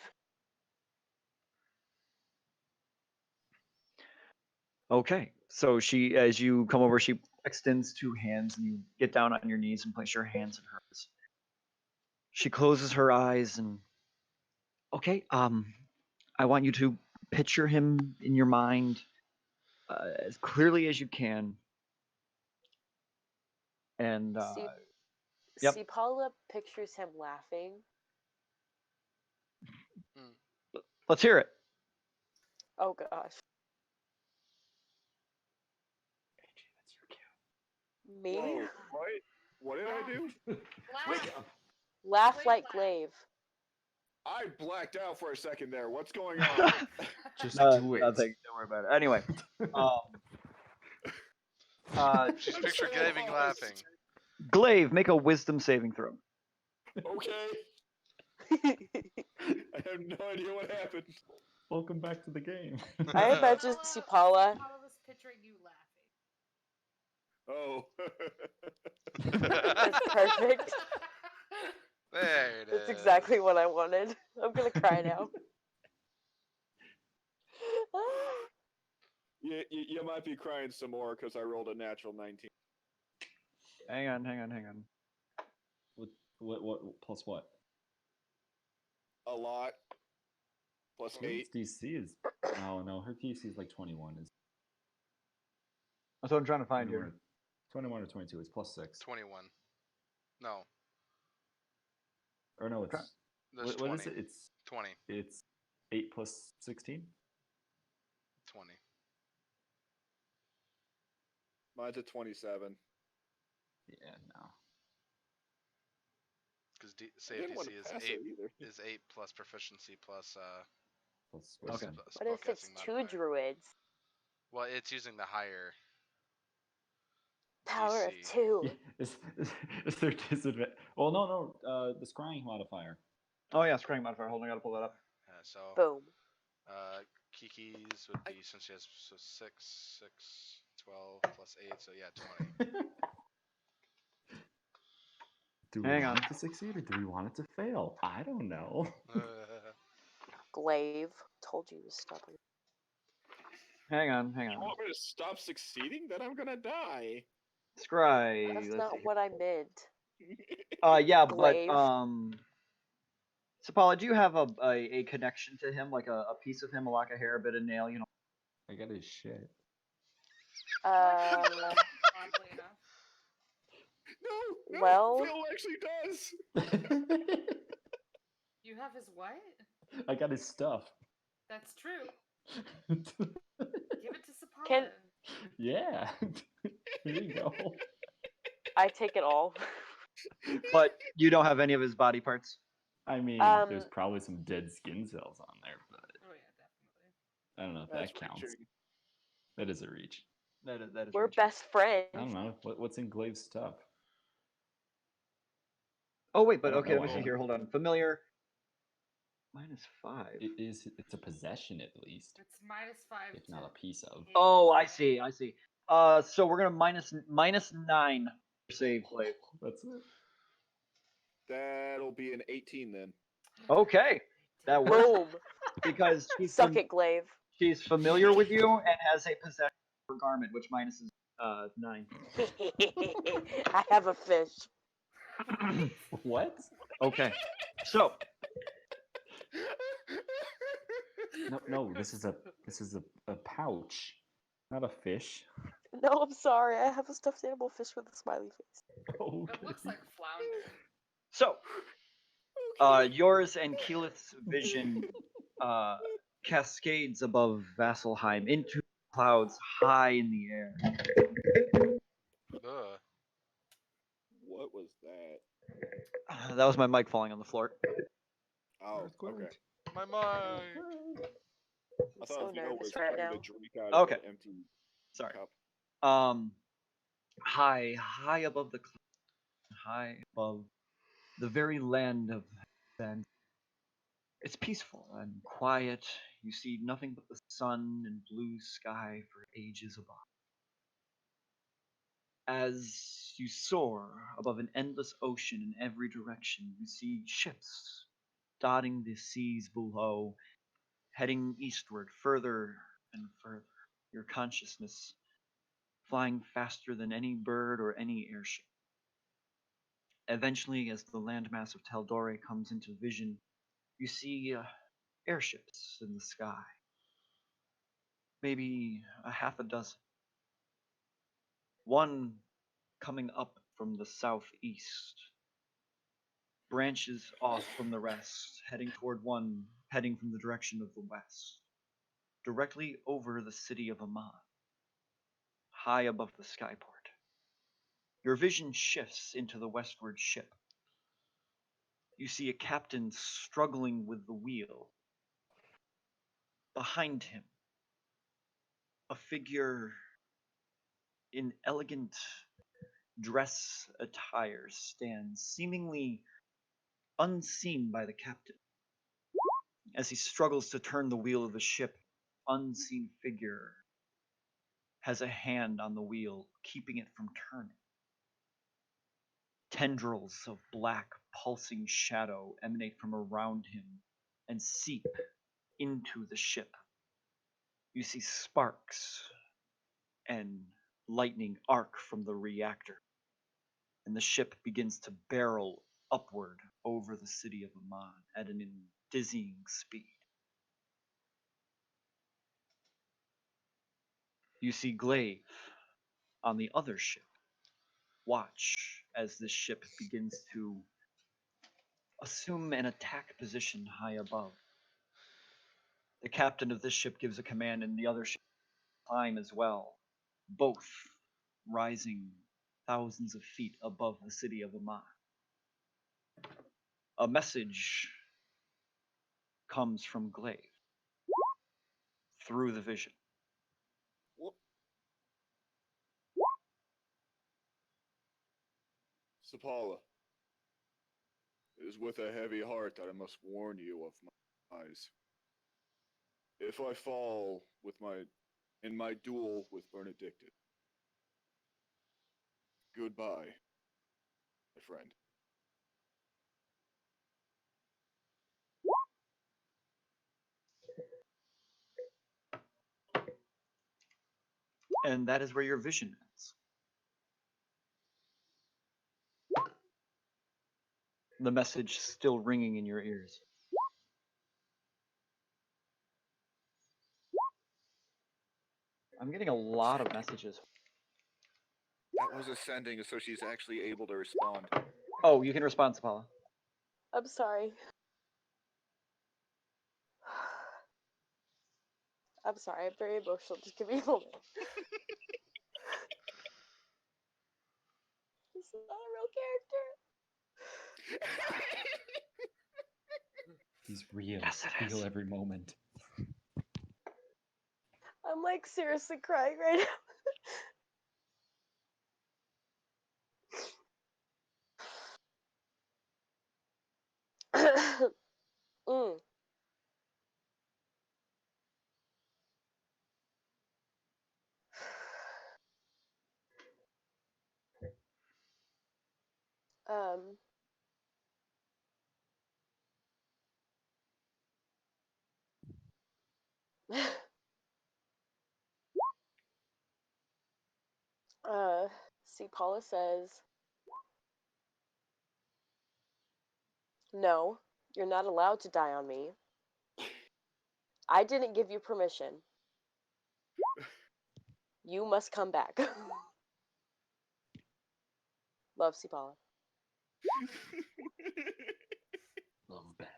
Okay, so she, as you come over, she extends two hands, and you get down on your knees and place your hands in hers. She closes her eyes and, okay, I want you to picture him in your mind as clearly as you can. And yep. Cipolla pictures him laughing. Let's hear it. Oh gosh. Me? Whoa, what did I do? Laugh. Laugh Glaive like laugh. Glaive. I blacked out for a second there. What's going on? Just No, do it. nothing. Don't worry about it. Anyway, She's picture so Gaving lost. laughing. Glaive, make a wisdom saving throw. Okay. I have no idea what happened. Welcome back to the game. I imagine Cipolla. Cipolla was picturing you laughing. Oh. That's perfect. There it is. That's exactly what I wanted. I'm gonna cry now. You might be crying some more because I rolled a natural 19. Hang on. What plus what? A lot. Plus 8. DC is no, her DC is like 21. Is That's what I'm trying to find here. 21 or 22 is plus 6. 21. No, Or no, it's there's what 20. is it? It's 20. It's 8 plus 16. 20. Mine's a 27. Yeah, no. Because I save didn't DC want to pass it either. is 8 plus proficiency plus Plus Okay. wisdom. What if it's spellcasting two modifier. druids? Well, it's using the higher Power of DC. two. Yeah, is there disadvantage? Well, no. The scrying modifier. Oh yeah, scrying modifier. Hold on, I gotta pull that up. So Boom. Kiki's would be, since she has 6, 12 plus 8, so yeah, 20. Do we Hang want on. it to succeed or do we want it to fail? I don't know. Glaive. Told you he was stubborn. Hang on. You want me to stop succeeding? Then I'm gonna die. Scry. That's let's not see. what I meant. Yeah, Glaive. but Sapala, do you have a connection to him, like a piece of him, a lock of hair, a bit of nail, you know? I got his shit. Oddly enough. No, Well- Phil actually does. You have his what? I got his stuff. That's true. Give it to Cipolla. Can- Yeah. Here you go. I take it all. But you don't have any of his body parts. I mean, there's probably some dead skin cells on there, but Oh yeah, definitely. I don't know if That's that counts. reaching. That is a reach. That is. We're reaching. best friends. I don't know. What's in Glaive's stuff? Oh wait, but I don't okay, know, let me I see haven't- here. Hold on. Familiar. -5. It's a possession at least, It's -5. if not a piece of. Oh, I see. So we're gonna -9 save Glaive. That's it. That'll be an 18 then. Okay, that works Boom. because Suck it, Glaive. she's familiar with you and has a possession for garment, which minuses 9. I have a fish. What? Okay, so No. This is a pouch, not a fish. No, I'm sorry. I have a stuffed animal fish with a smiley face. Okay. It looks like flounder. So, yours and Keyleth's vision cascades above Vasselheim into clouds high in the air. Ugh. What was that? That was my mic falling on the floor. Oh, Earthquake. okay. My mind. I I'm thought so Vito was nervous right trying now. to drink out Okay. of an empty Sorry. cup. High above the clouds, high above the very land of Van. It's peaceful and quiet. You see nothing but the sun and blue sky for ages above. As you soar above an endless ocean in every direction, you see ships dotting the seas below, heading eastward further and further. Your consciousness flying faster than any bird or any airship. Eventually, as the landmass of Taldore comes into vision, you see airships in the sky. Maybe a half a dozen. One coming up from the southeast, branches off from the rest, heading toward one heading from the direction of the west, directly over the city of Amman, high above the skyport. Your vision shifts into the westward ship. You see a captain struggling with the wheel. Behind him, a figure in elegant dress attire stands, seemingly unseen by the captain. As he struggles to turn the wheel of the ship, unseen figure has a hand on the wheel, keeping it from turning. Tendrils of black, pulsing shadow emanate from around him and seep into the ship. You see sparks and lightning arc from the reactor, and the ship begins to barrel upward over the city of Amman at an dizzying speed. You see Glaive on the other ship. Watch as this ship begins to assume an attack position high above. The captain of this ship gives a command, and the other ship climb as well, both rising thousands of feet above the city of Amman. A message comes from Glaive through the vision. Whoop. Sapala, it is with a heavy heart that I must warn you of my eyes. If I fall in my duel with Benedictus, goodbye, my friend. And that is where your vision ends. The message still ringing in your ears. I'm getting a lot of messages. That was ascending, so she's actually able to respond. Oh, you can respond, Sapala. I'm sorry. I'm sorry, I'm very emotional. Just give me a moment. This is not a real character. He's real. Yes, it Feel is. every moment. I'm like seriously crying right now. mm. Um. See, Paula says, no, you're not allowed to die on me. I didn't give you permission. You must come back. Love, C. Paula. Love Batman.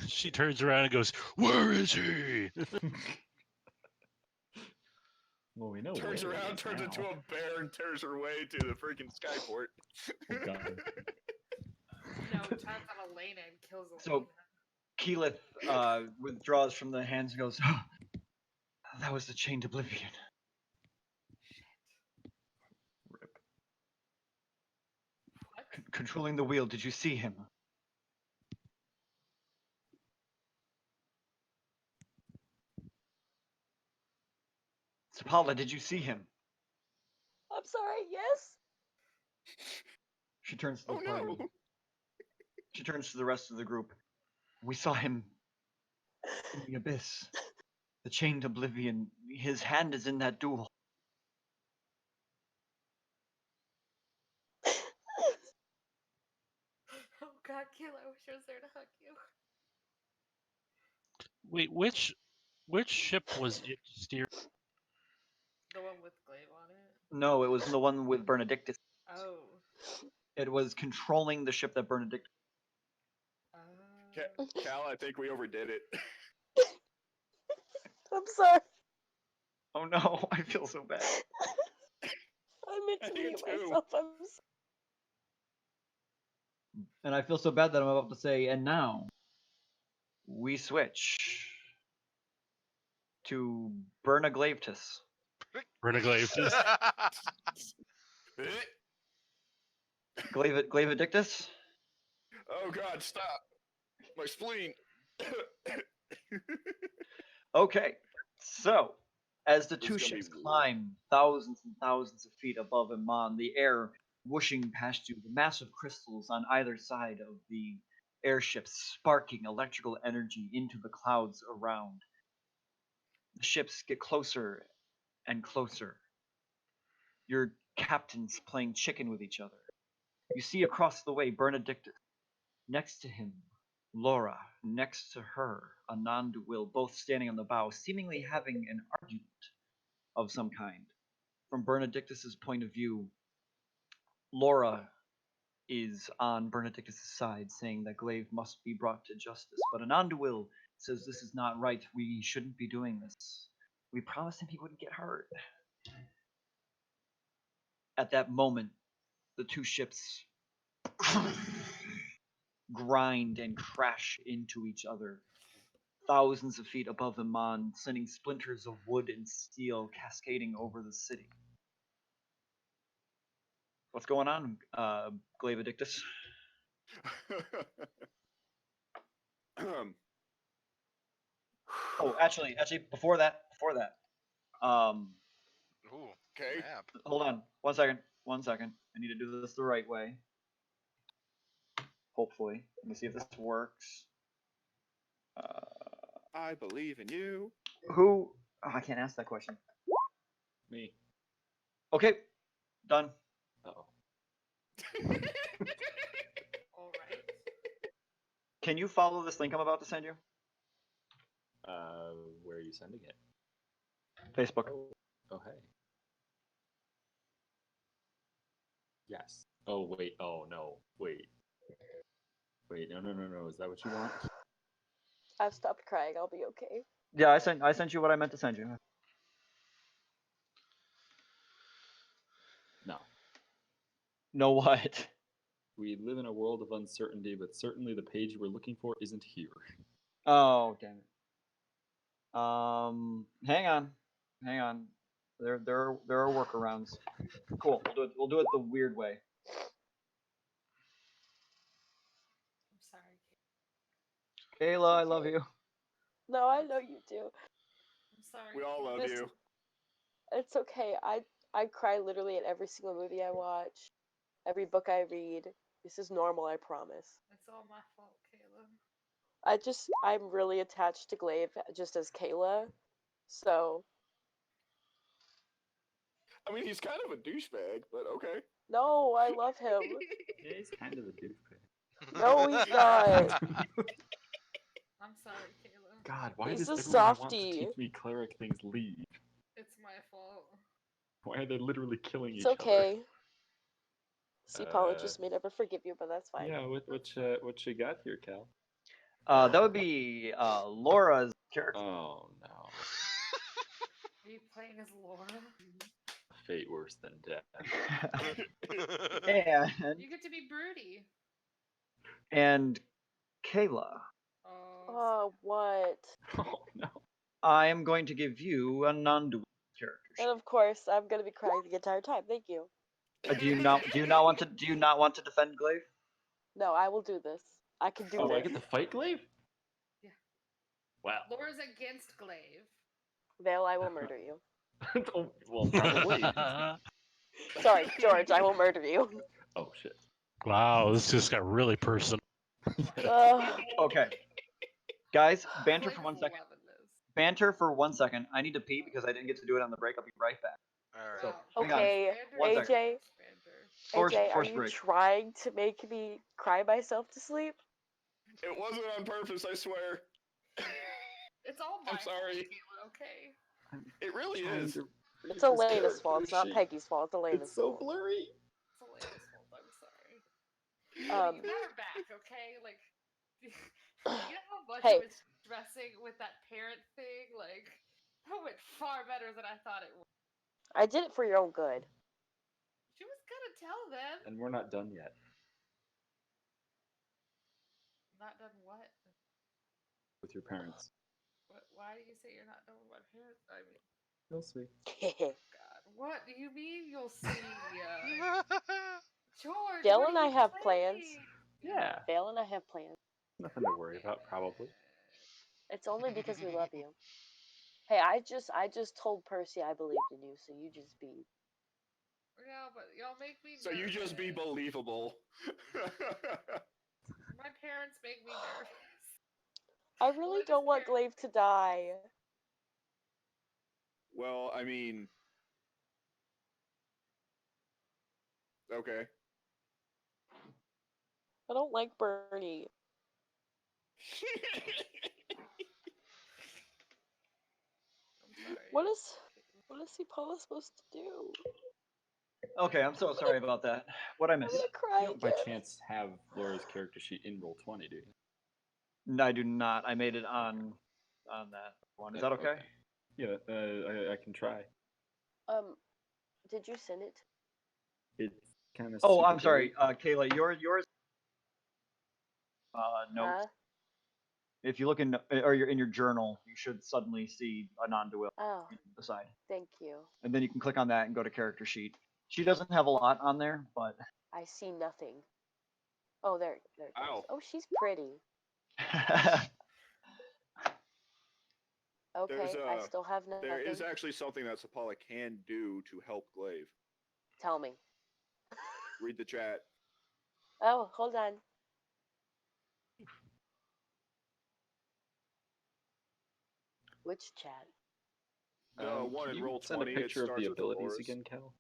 She turns around and goes, "Where is he?" Well, we know. Turns where he around, is turns now. into a bear, and tears her way to the freaking skyport. Oh, God. No, turns on Elena Elena and kills Elena. So Keyleth withdraws from the hands and goes, that was the chained oblivion. Rip. What? Controlling the wheel, did you see him? Sapala, did you see him? I'm sorry, yes? She turns to the Oh party. no! She turns to the rest of the group. We saw him in the abyss. The chained oblivion. His hand is in that duel. Oh god, Kayla, I wish I was there to hug you. Wait, which ship was it steering? The one with Glaive on it? No, it was the one with Benedictus. Oh. It was controlling the ship that Benedictus. Cal, I think we overdid it. I'm sorry. Oh no, I feel so bad. I meant I to do mute too. myself. I'm sorry. And I feel so bad that I'm about to say, and now we switch to Bernaglavetus. Reneglaive. Glavedictus? Oh god, stop! My spleen! Okay, so as the This two is gonna be ships weird. climb thousands and thousands of feet above Iman, the air whooshing past you, the massive crystals on either side of the airships sparking electrical energy into the clouds around. The ships get closer and closer. Your captains playing chicken with each other. You see across the way Benedictus. Next to him, Laura. Next to her, Ananduil, both standing on the bow, seemingly having an argument of some kind. From Benedictus's point of view, Laura is on Benedictus's side, saying that Glaive must be brought to justice. But Ananduil says this is not right. We shouldn't be doing this. We promised him he wouldn't get hurt. At that moment, the two ships grind and crash into each other, thousands of feet above Iman, sending splinters of wood and steel cascading over the city. What's going on, Glavedictus? Oh, actually, before that, Ooh, Okay. map. hold on, one second. I need to do this the right way. Hopefully, let me see if this works. I believe in you. Who? Oh, I can't ask that question. Me. Okay, done. Uh-oh. Alright. Can you follow this link I'm about to send you? Where are you sending it? Facebook. Oh, hey. Yes. Oh, wait. Oh, no. Wait. Wait, no. Is that what you want? I've stopped crying. I'll be okay. Yeah, I sent you what I meant to send you. No. Know what? We live in a world of uncertainty, but certainly the page we're looking for isn't here. Oh, damn it. Hang on. There are workarounds. Cool. We'll do it the weird way. I'm sorry, Kayla, I love you. No, I know you do. I'm sorry. We all love This- you. It's okay. I cry literally at every single movie I watch, every book I read. This is normal, I promise. It's all my fault, Caleb. I'm really attached to Glaive just as Kayla. So, I mean, he's kind of a douchebag, but okay. no, I love him. Yeah, he's kind of a douchebag. No, he's not. I'm sorry, Caleb. God, why He's does a everyone who wants to softie. teach me cleric things leave? It's my fault. Why are they literally killing It's each okay. Uh, Seapologist may never forgive you, but that's other? fine. Yeah, what you got here, Cal? That would be Laura's character. Oh no. Are you playing as Laura? Fate worse than death. and You get to be broody. and Kayla, Oh, what? Oh no. I am going to give you a non-dual character sheet. And of course, I'm gonna be crying the entire time. Thank you. Do you not want to defend Glaive? No, I will do this. I can do Oh, do I this. get to fight Glaive? Yeah. Wow. Laura's against Glaive. Vale, I will murder you. Oh, well, probably. Sorry, George, I will murder you. Oh shit. Wow, this just got really personal. Okay. Guys, banter Glaive's for 1 second. loving this. Banter for 1 second. I need to pee because I didn't get to do it on the break. I'll be right back. All right. So, hang on. Okay, Banter One is second. AJ, banter. AJ, are Forced you break. trying to make me cry myself to sleep? It wasn't on purpose, I swear. It's all my I'm sorry. fault, Caitlin, okay? It really Trying is. to It's read this Elena's fault. It's not character sheet. Peggy's fault. It's Elena's It's so fault. blurry. It's Elena's fault, I'm sorry. But you got her back, okay? Like, you know how much Hey. I was stressing with that parent thing? Like, that went far better than I thought it would. I did it for your own good. She was gonna tell them. And we're not done yet. Not done what? With your parents. Why do you say you're not done with my parents? I mean, You'll see. God, what do you mean you'll see? George, Dale what and are I you have plans. planning? Yeah. Vale and I have plans. Nothing to worry about, probably. It's only because we love you. Hey, I just told Percy I believed in you, so you just be. Yeah, but y'all make me So you just be nervous. believable. My parents make me nervous. I really don't want Glaive to die. Well, I mean. Okay. I don't like Bernie. I'm sorry. What is Paula supposed to do? Okay, I'm so sorry about that. What'd I I'm miss? gonna cry You don't by again. chance have Laura's character sheet in Roll20, do you? No, I do not. I made it on that one. Is that okay? Yeah, I can try. Did you send it? It's kind of. Oh, I'm sorry, Kayla. Yours. Notes. Huh? If you look in or you're in your journal, you should suddenly see a non-dual Oh, on the side, thank you. and then you can click on that and go to character sheet. She doesn't have a lot on there, but I see nothing. Oh, there it goes. Ow. Oh, she's pretty. Okay, There's, I still have nothing. There is actually something that Sapala can do to help Glaive. Tell me. Read the chat. Oh, hold on. Which chat? The one Can in you Roll20. send a it picture of starts the with abilities Aurora's. again, Cal?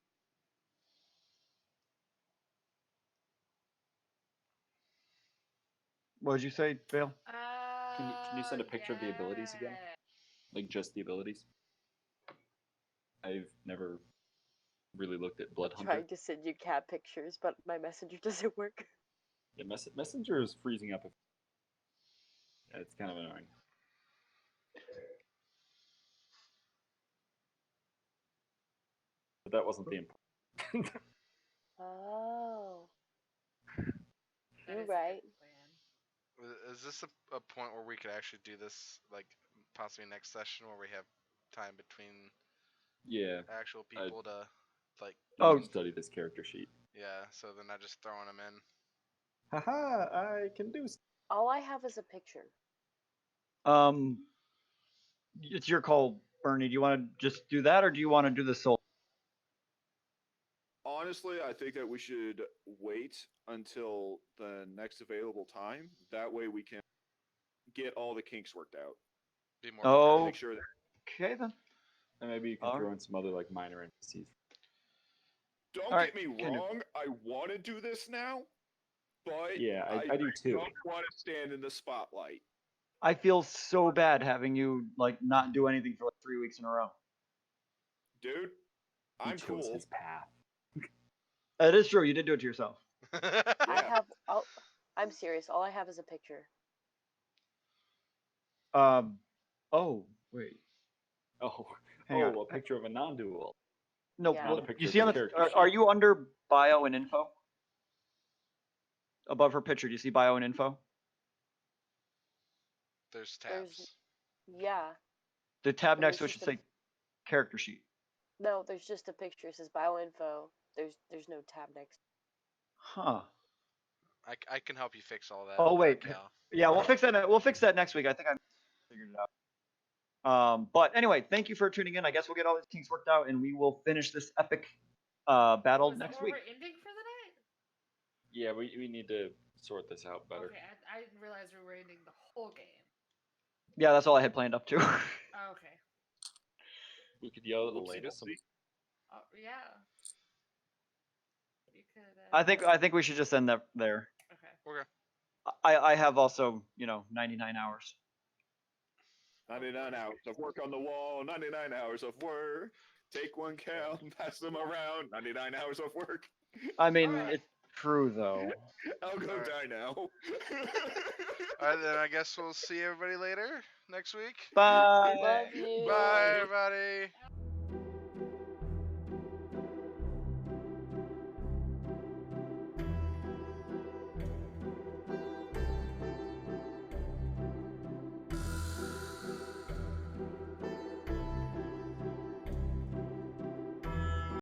what did you say, Vale? Can you send a picture of the abilities again? Like just the abilities? I've never really looked at Blood I'm Hunter. trying to send you cat pictures, but my messenger doesn't work. Yeah, Messenger is freezing up. Yeah, it's kind of annoying. But that wasn't the important. Oh. That You're is a right. good plan. Is this a point where we could actually do this, like possibly next session, where we have time between Yeah. actual people to, like, Oh. Study this character sheet. yeah, so they're not just throwing them in. Haha, I can do. All I have is a picture. It's your call, Bernie. Do you want to just do that, or do you want to do the soul? Honestly, I think that we should wait until the next available time. That way we can get all the kinks worked out. Be more. Oh, Make sure that okay then. And maybe you can All throw right. in some other like minor NPCs. Don't All right, get me can you- wrong. I want to do this now, but Yeah, I do too. don't want to stand in the spotlight. I feel so bad having you like not do anything for like 3 weeks in a row. Dude, He I'm chose cool. his path. It is true. You did do it to yourself. I Yeah. have. Oh, I'm serious. All I have is a picture. Oh wait. Oh, Hang on. a picture of a non-dual. No. Yeah. Well, Not a picture you of see the on the character are sheet. you under bio and info? Above her picture, do you see bio and info? There's There's- tabs. Yeah. The tab And next to it there's should just a- say character sheet. No, there's just a picture. It says bioinfo. There's no tab next. Huh. I can help you fix all that. Oh wait. Cal. Yeah, we'll fix that. We'll fix that next week. I think I figured it out. But anyway, thank you for tuning in. I guess we'll get all these kinks worked out, and we will finish this epic battle Was that next where week. we're ending for the night? Yeah, we need to sort this out better. Okay, I didn't realize we were ending the whole game. Yeah, that's all I had planned up to. Oh, okay. We could yell at Whoopsie Elena some. doopsie. Oh, yeah. You could. I think we should just end that there. Okay. Okay. I have also 99 hours. 99 hours of work on the wall, 99 hours of work. Take one, Cal, pass them around. 99 hours of work. I mean, Alright. it's true though. I'll go Alright. die now. All right, then I guess we'll see everybody later next week. Bye. Love you. Bye, everybody.